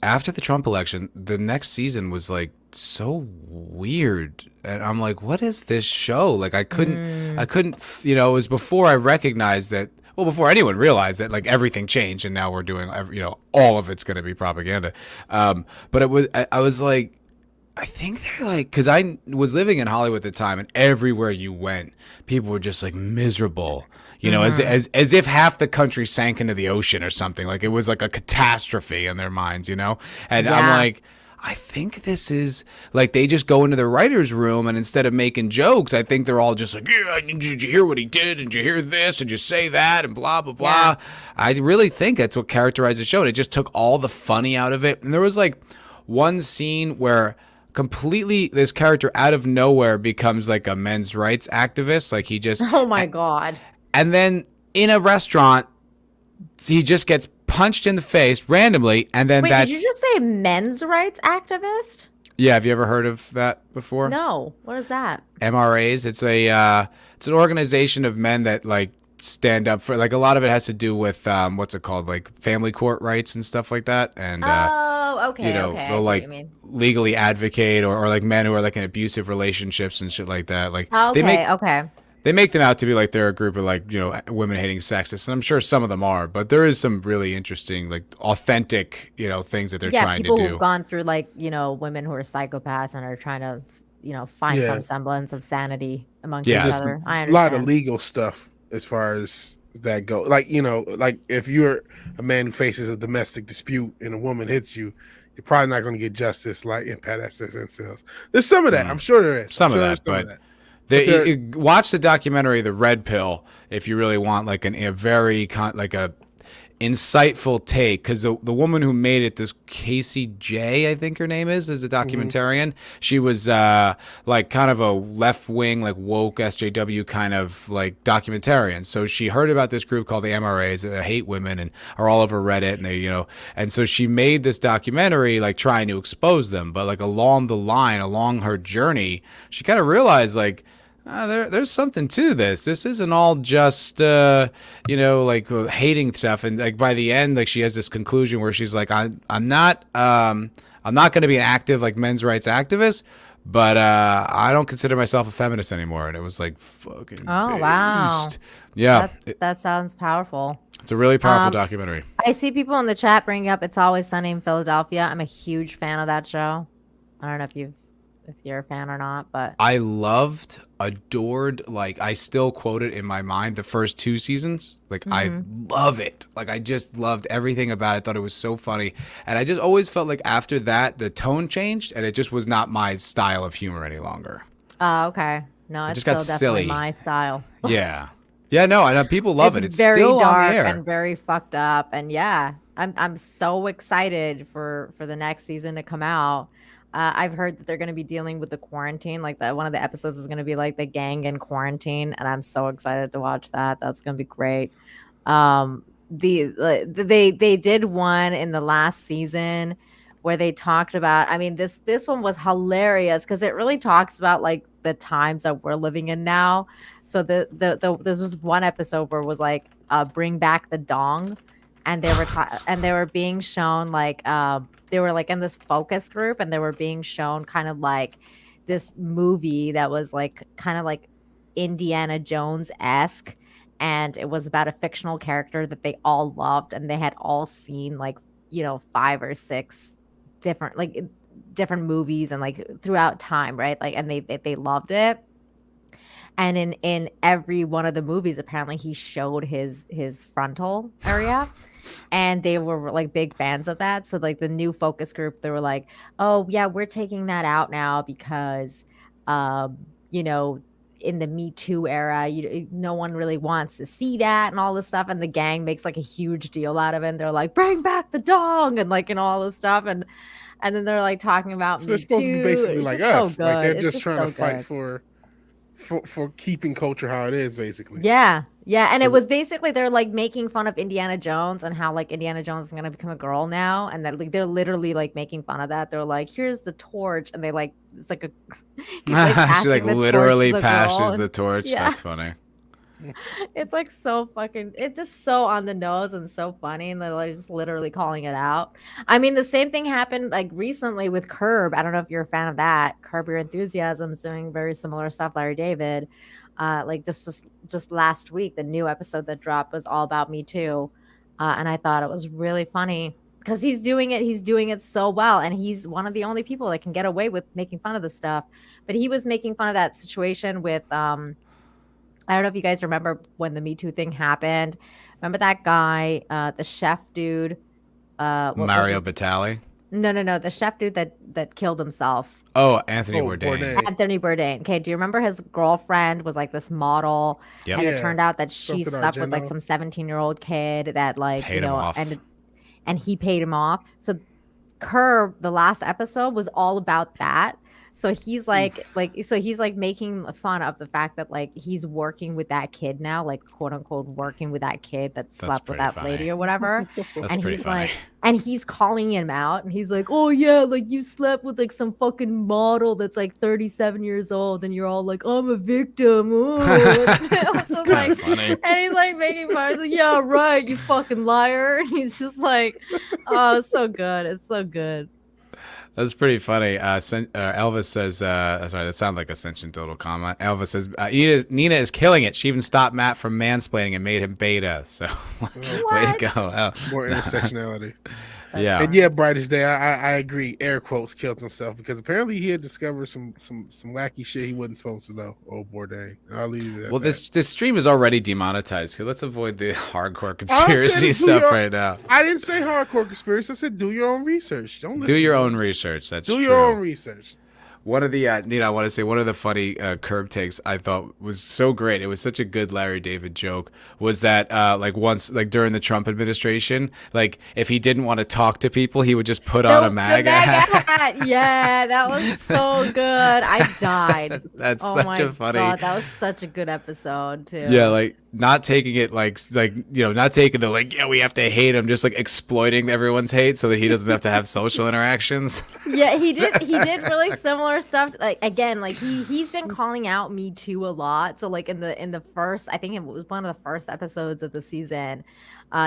A: after the Trump election, the next season was like so weird, and I'm like, what is this show? Like, I couldn't it was before I recognized that, well, before anyone realized that like everything changed, and now we're doing, all of it's going to be propaganda. But I was like, I think they're like, because I was living in Hollywood at the time, and everywhere you went, people were just like miserable, as if half the country sank into the ocean or something. Like, it was like a catastrophe in their minds, and I'm like, I think this is like, they just go into the writer's room, and instead of making jokes, I think they're all just like, yeah, did you hear what he did? Did you hear this? Did you say that? And blah, blah, blah. Yeah. I really think that's what characterized the show. And it just took all the funny out of it. And there was like one scene where completely this character out of nowhere becomes like a men's rights activist. Like, he just,
B: oh my God.
A: And then in a restaurant, he just gets punched in the face randomly, and then
B: did you just say men's rights activist?
A: Yeah, have you ever heard of that before?
B: No. What is that?
A: MRAs. It's an organization of men that like stand up for, like, a lot of it has to do with what's it called, like family court rights and stuff like that. And
B: okay.
A: They'll like legally advocate, or like men who are like in abusive relationships and shit like that. Like, they make them out to be like they're a group of like, women hating sexists, and I'm sure some of them are, but there is some really interesting, like, authentic, things that they're trying to do.
B: People who've gone through like, women who are psychopaths and are trying to, find some semblance of sanity amongst each other. I understand.
C: A lot of legal stuff as far as that go. Like, like if you're a man who faces a domestic dispute and a woman hits you, you're probably not going to get justice like in pedestals and sales. There's some of that. I'm sure there is.
A: Some of that. Watch the documentary The Red Pill if you really want like a very insightful take, because the woman who made it, this Casey J, I think her name is a documentarian. She was like kind of a left wing, like woke SJW kind of like documentarian. So she heard about this group called the MRAs that hate women and are all over Reddit, and they and so she made this documentary like trying to expose them. But like along her journey, she kind of realized like, there's something to this. This isn't all just like hating stuff. And like by the end, like she has this conclusion where she's like, I'm not going to be an active like men's rights activist, but I don't consider myself a feminist anymore. And it was like fucking
B: oh
A: beast.
B: Wow,
A: yeah,
B: that sounds powerful.
A: It's a really powerful documentary.
B: I see people in the chat bringing up It's Always Sunny in Philadelphia. I'm a huge fan of that show. I don't know if you're a fan or not, but
A: I loved, adored, like I still quote it in my mind, the first 2 seasons. Like I love it. Like I just loved everything about it. I thought it was so funny. And I just always felt like after that, the tone changed and it just was not my style of humor any longer.
B: oh, okay. No, it's
A: just got
B: still definitely
A: silly.
B: my style.
A: Yeah. Yeah, no, I know people love it. It's
B: very
A: still
B: dark
A: on the air.
B: and very fucked up. And yeah, I'm so excited for the next season to come out. I've heard that they're going to be dealing with the quarantine. Like one of the episodes is going to be like the gang in quarantine, and I'm so excited to watch that. That's going to be great. They did one in the last season where they talked about. I mean, this one was hilarious because it really talks about like the times that we're living in now. So this was one episode where it was like bring back the dong, and they were being shown like they were like in this focus group and they were being shown kind of like this movie that was like kind of like Indiana Jones-esque, and it was about a fictional character that they all loved, and they had all seen like 5 or 6 different movies and like throughout time, right? Like, and they loved it. And in every one of the movies, apparently he showed his frontal area, and they were like big fans of that. So like the new focus group, they were like, "Oh yeah, we're taking that out now because, in the Me Too era, no one really wants to see that and all this stuff." And the gang makes like a huge deal out of it. And they're like, "Bring back the dong," and like all this stuff, and then they're like talking about
C: So
B: Me
C: it's supposed
B: Too.
C: to be basically
B: It's
C: like
B: just
C: us.
B: so
C: Like they're
B: good.
C: just
B: It's
C: trying
B: so
C: to fight
B: good.
C: for keeping culture how it is, basically.
B: Yeah. And
C: So
B: it was basically they're like making fun of Indiana Jones and how like Indiana Jones is gonna become a girl now, and that like they're literally like making fun of that. They're like, "Here's the torch," and they like it's like a he's, like,
A: She
B: passing
A: like
B: the torch to
A: literally
B: the
A: passes
B: girl.
A: the torch.
B: Yeah.
A: That's funny.
B: It's like so fucking it's just so on the nose and so funny, and they're like just literally calling it out. I mean, the same thing happened like recently with Curb. I don't know if you're a fan of that. Curb Your Enthusiasm's doing very similar stuff. Larry David. Like just last week, the new episode that dropped was all about Me Too. And I thought it was really funny because he's doing it so well, and he's one of the only people that can get away with making fun of the stuff. But he was making fun of that situation with I don't know if you guys remember when the Me Too thing happened. Remember that guy, the chef dude? What was
A: Mario
B: his-
A: Batali.
B: No, the chef dude that killed himself.
A: Oh, Anthony
C: Oh,
A: Bourdain.
C: Bourdain.
B: Anthony Bourdain. Okay, do you remember his girlfriend was like this model,
A: Yep.
B: and it
C: Yeah,
B: turned out that she
C: something
B: slept with like
C: Argento.
B: some 17-year-old kid that like
A: Paid him off.
B: and he paid him off. So Curb, the last episode was all about that. So he's like making fun of the fact that like he's working with that kid now, like quote unquote working with that kid that slept with
A: pretty
B: that
A: funny.
B: lady or whatever.
A: That's
B: and
A: pretty
B: he's
A: funny.
B: like, and he's calling him out, and he's like, "Oh yeah, like you slept with like some fucking model that's like 37 years old, and you're all like, I'm a victim."
A: That's
B: So,
A: kind of
B: like,
A: funny.
B: and he's like making fun. He's like, "Yeah, right, you fucking liar." And he's just like, "Oh, it's so good. It's so good."
A: That's pretty funny. Elvis says, sorry, that sounded like a sentient total comment. Elvis says, Nina is killing it. She even stopped Matt from mansplaining and made him beta. So, way to go. Oh,
C: More intersectionality.
A: yeah.
C: And yeah, Brightest Day, I agree. Air quotes killed himself because apparently he had discovered some wacky shit he wasn't supposed to know. Oh, Bourdain. I'll leave it at
A: Well,
C: that.
A: this stream is already demonetized. So let's avoid the hardcore conspiracy
C: do
A: stuff
C: your-
A: right now.
C: I didn't say hardcore conspiracy. I said do your own research. Don't listen
A: Do your
C: to
A: own
C: me.
A: research. That's
C: Do
A: true.
C: your own research.
A: One of the Nina, I want to say one of the funny Curb takes I thought was so great. It was such a good Larry David joke. Was that like once like during the Trump administration, like if he didn't want to talk to people, he would just put on a MAGA hat.
B: Yeah, that was so good. I died.
A: That's
B: Oh
A: such
B: my
A: a funny.
B: God, that was such a good episode too.
A: Yeah, like not taking it like not taking the like we have to hate him, just like exploiting everyone's hate so that he doesn't have to have social interactions.
B: Yeah, he did really similar stuff. Like again, like he's been calling out Me Too a lot. So like in the first, I think it was one of the first episodes of the season,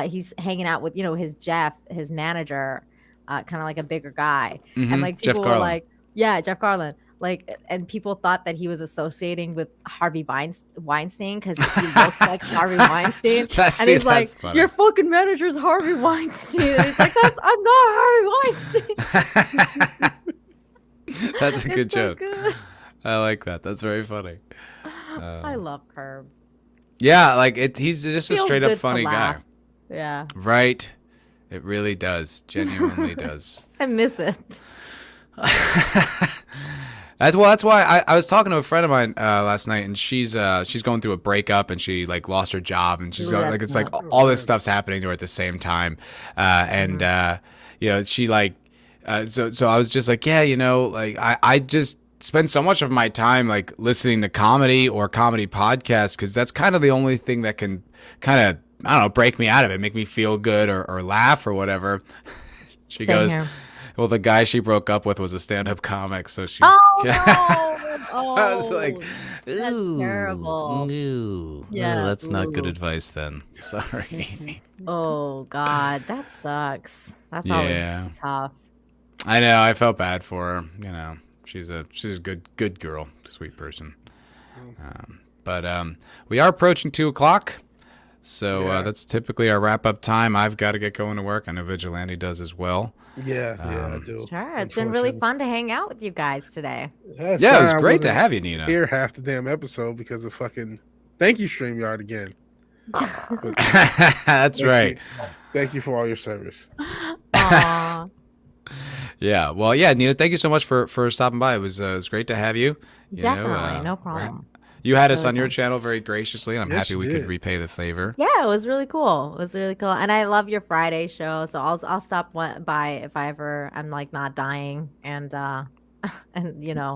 B: he's hanging out with his Jeff, his manager, kind of like a bigger guy, and like
A: Jeff
B: people were
A: Garlin.
B: like, yeah, Jeff Garland. like, and people thought that he was associating with Harvey Weinstein because he looked like Harvey Weinstein. And he's like,
A: funny.
B: your fucking manager's Harvey Weinstein. And he's like, I'm not Harvey Weinstein.
A: That's a good
B: It's so
A: joke.
B: good.
A: I like that. That's very funny.
B: I love Curb.
A: Yeah, like he's just a
B: Feels
A: straight up
B: good to
A: funny guy.
B: laugh. Yeah,
A: Right. It really does. Genuinely does.
B: I miss it.
A: That's why I was talking to a friend of mine last night, and she's going through a breakup, and she like lost her job, and she's
B: Ooh,
A: like, it's like
B: that's
A: all this stuff's happening to her at the same time, and you know, she like so I was just like, yeah, you know, like I just spend so much of my time like listening to comedy or comedy podcasts, because that's kind of the only thing that can kind of, I don't know, break me out of it, make me feel good or laugh or whatever. She
B: Same
A: goes,
B: here.
A: well, the guy she broke up with was a stand-up comic, so she.
B: Oh no! Oh,
A: I was like,
B: that's
A: ooh,
B: terrible.
A: ooh.
B: Yeah,
A: Oh, that's not good
B: ooh.
A: advice then. Sorry.
B: Oh God, that sucks. That's
A: Yeah.
B: always tough.
A: I know. I felt bad for her. You know, she's a good girl, sweet person. But we are approaching 2:00. So
C: Yeah.
A: that's typically our wrap-up time. I've got to get going to work. I know Vigilante does as well.
C: Yeah, I do.
B: Sure, it's been really fun to hang out with you guys today.
A: Yeah, it was great to have you, Nina.
C: Here half the damn episode because of fucking. Thank you, StreamYard again. But
A: That's right.
C: thank you for all your service.
B: Aw.
A: Yeah. Well, yeah, Nina, thank you so much for stopping by. It was great to have you. You know,
B: Definitely, no problem.
A: You had us
B: Really
A: on your
B: fun.
A: channel very graciously, and I'm
C: Yes,
A: happy
C: you
A: we could
C: did.
A: repay the favor.
B: Yeah, it was really cool. It was really cool, and I love your Friday show. So I'll stop by if I'm like not dying, and and you know,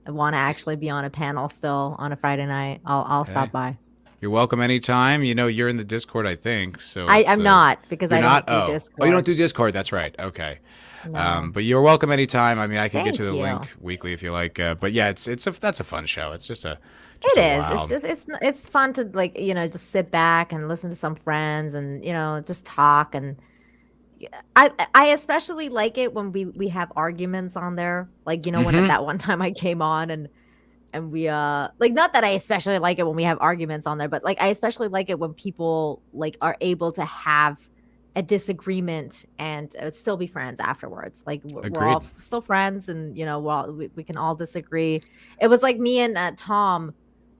B: I want to actually be on a panel still on a Friday night. I'll stop by.
A: You're welcome anytime. You know, you're in the Discord, I think. So
B: I'm not because
A: You're
B: I
A: not.
B: don't do
A: Oh,
B: Discord.
A: oh, you don't do Discord. That's right. Okay.
B: No.
A: But you're welcome anytime. I mean, I can get
B: Thank
A: you the
B: you.
A: link weekly if you like. But yeah, that's a fun show. It's just a.
B: It is.
A: Wild.
B: It's fun to like, you know, just sit back and listen to some friends and, you know, just talk. And I especially like it when we have arguments on there. Like, you know, when at that one time I came on and we like, not that I especially like it when we have arguments on there, but like I especially like it when people like are able to have a disagreement and still be friends afterwards. Like we're all still friends, and you know, we can all disagree. It was like me and Tom.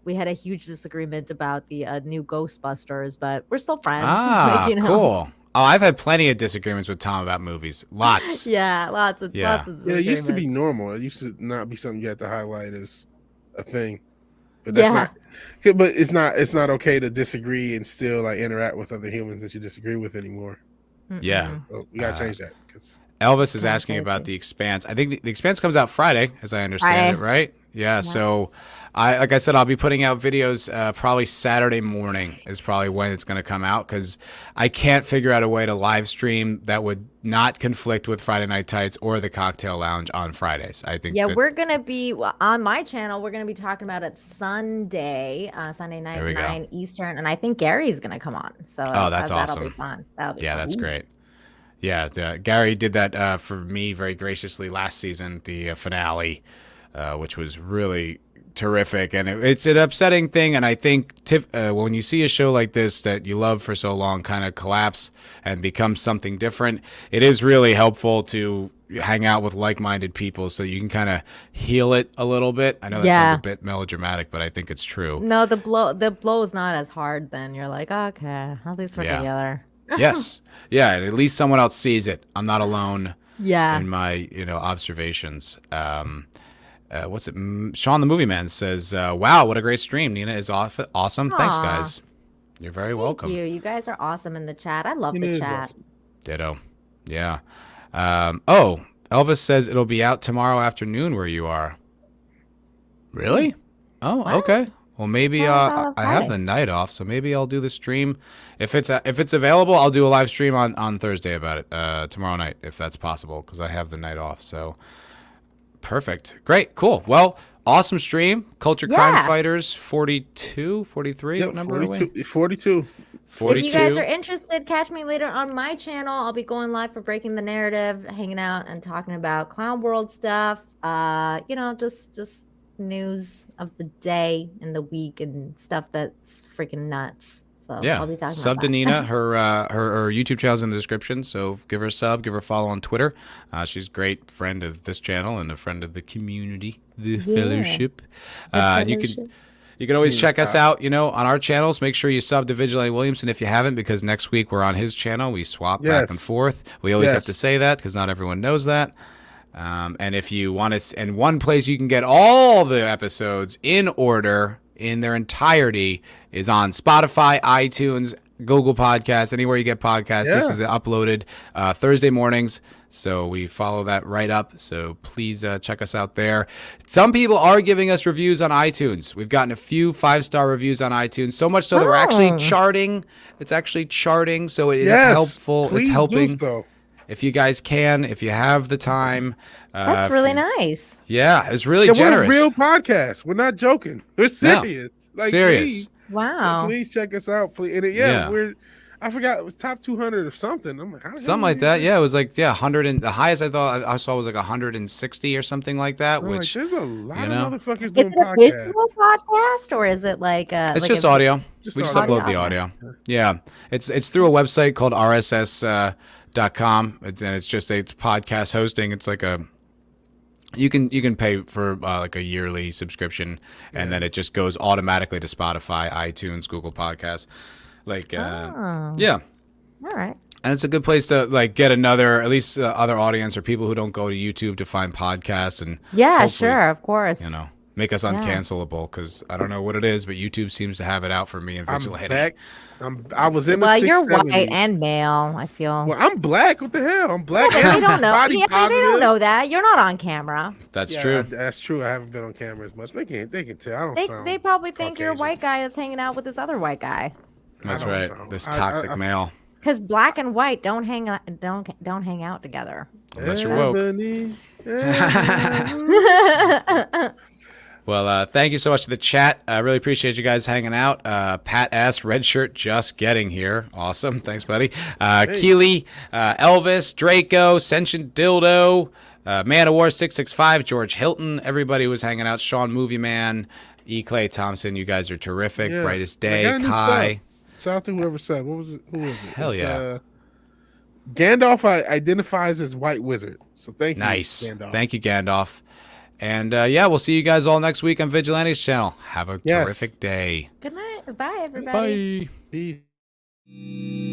B: We had a huge disagreement about the new Ghostbusters, but we're still friends.
A: Ah,
B: like, you know?
A: cool. Oh, I've had plenty of disagreements with Tom about movies. Lots.
B: Yeah, lots of
C: Yeah, it used to be
B: disagreements.
C: normal. It used to not be something you had to highlight as a thing. But that's not. But it's not okay to disagree and still like interact with other humans that you disagree with anymore.
A: Yeah.
C: So we gotta change that. 'Cause
A: Elvis is asking about The Expanse. I think the Expanse comes out Friday, as I understand it, right? Yeah. So, like I said, I'll be putting out videos probably Saturday morning is probably when it's going to come out, because I can't figure out a way to live stream that would not conflict with Friday Night Tights or the Cocktail Lounge on Fridays. I think.
B: Yeah, we're gonna be on my channel. We're gonna be talking about it Sunday night, 9 Eastern, and I think Gary's gonna come on. So
A: that's awesome.
B: That'll be fun. That'll be fun.
A: That's great. Yeah, Gary did that for me very graciously last season, the finale, which was really terrific. And it's an upsetting thing, and I think when you see a show like this that you love for so long kind of collapse and become something different, it is really helpful to hang out with like-minded people so you can kind of heal it a little bit. I know that sounds a bit melodramatic, but I think it's true.
B: No, the blow is not as hard then. You're like, okay, at least we're together.
A: Yes. Yeah, and at least someone else sees it. I'm not alone in my, observations. What's it? Sean the Movie Man says, wow, what a great stream. Nina is awesome.
B: Aww.
A: Thanks, guys. You're very welcome.
B: Thank you. You guys are awesome in the chat. I love the chat.
C: Awesome.
A: Ditto. Yeah. Elvis says it'll be out tomorrow afternoon where you are. Really? Oh,
B: what?
A: okay. Well, maybe I have
B: Friday.
A: the night off, so maybe I'll do the stream. If it's available, I'll do a live stream on Thursday about it tomorrow night, if that's possible, because I have the night off. So perfect. Great. Cool. Well, awesome stream. Culture Crime Fighters 42, 43.
C: Yep,
A: What number
C: 42,
A: are we?
C: 42.
A: 42.
B: If you guys are interested, catch me later on my channel. I'll be going live for Breaking the Narrative, hanging out and talking about Clown World stuff. You know, just news of the day and the week and stuff that's freaking nuts. So
A: Yeah,
B: I'll be talking
A: sub
B: about
A: to
B: that.
A: Nina. Her YouTube channel's in the description, so give her a sub, give her a follow on Twitter. She's a great friend of this channel and a friend of the community, the fellowship. And you can always check us out, you know, on our channels. Make sure you sub to Vigilante Williamson if you haven't, because next week we're on his channel. We swap back and forth. We always have to say that because not everyone knows that. And if you want to, and one place you can get all the episodes in order in their entirety is on Spotify, iTunes, Google Podcasts, anywhere you get podcasts. This is uploaded Thursday mornings, so we follow that right up. So please check us out there. Some people are giving us reviews on iTunes. We've gotten a few 5-star reviews on iTunes, so much so that we're actually charting. It's actually charting, so it is helpful. It's helping. If you guys can, if you have the time.
B: That's really nice.
A: Yeah, it's really generous.
C: We're a real podcast. We're not joking. We're serious.
A: No, serious.
C: Please,
B: wow.
C: So please check us out, please. And we're. I forgot it was top 200 or something. I'm like,
A: something like that. Yeah, it was like 100 and the highest I thought I saw was like 160 or something like that.
C: I'm
A: which
C: like, there's a lot of motherfuckers
B: Is
C: doing
B: it a
C: podcasts.
B: visual podcast or is it like
A: it's
B: like
A: just audio. We just
B: audio.
A: upload the audio. Yeah, it's through a website called rss.com. It's just it's podcast hosting. It's like a you can pay for like a yearly subscription, and then it just goes automatically to Spotify, iTunes, Google Podcasts. Like, yeah.
B: All right.
A: And it's a good place to like get another, at least other audience or people who don't go to YouTube to find podcasts and
B: sure, of course.
A: You know, make us uncancelable because I don't know what it is, but YouTube seems to have it out for me and Vigilante.
C: I'm back. I was in the 670s.
B: You're white and male, I feel.
C: Well, I'm black. What the hell? I'm black.
B: Yeah,
C: and
B: they don't know.
C: body positive.
B: They don't know that. You're not on camera.
A: That's true.
C: That's true. I haven't been on camera as much. They can tell. I don't sound
B: They probably think you're a
C: Caucasian.
B: white guy that's hanging out with this other white guy.
A: That's right. This toxic male.
B: Because black and white don't hang out together.
A: Unless you're woke. Well, thank you so much to the chat. I really appreciate you guys hanging out. Pat S. Red Shirt just getting here. Awesome. Thanks, buddy. Keely, Elvis, Draco, Sentient Dildo, Man of War 665, George Hilton. Everybody was hanging out. Sean Movie Man, E. Clay Thompson. You guys are terrific. Brightest Day. Kai.
C: Shout out to whoever said. What was it? Who was it?
A: Hell yeah.
C: Gandalf identifies as White Wizard. So thank you.
A: Nice.
C: Gandalf.
A: Thank you, Gandalf. And we'll see you guys all next week on Vigilante's channel. Have a terrific day.
B: Good night. Bye, everybody.
A: Bye.
C: Peace.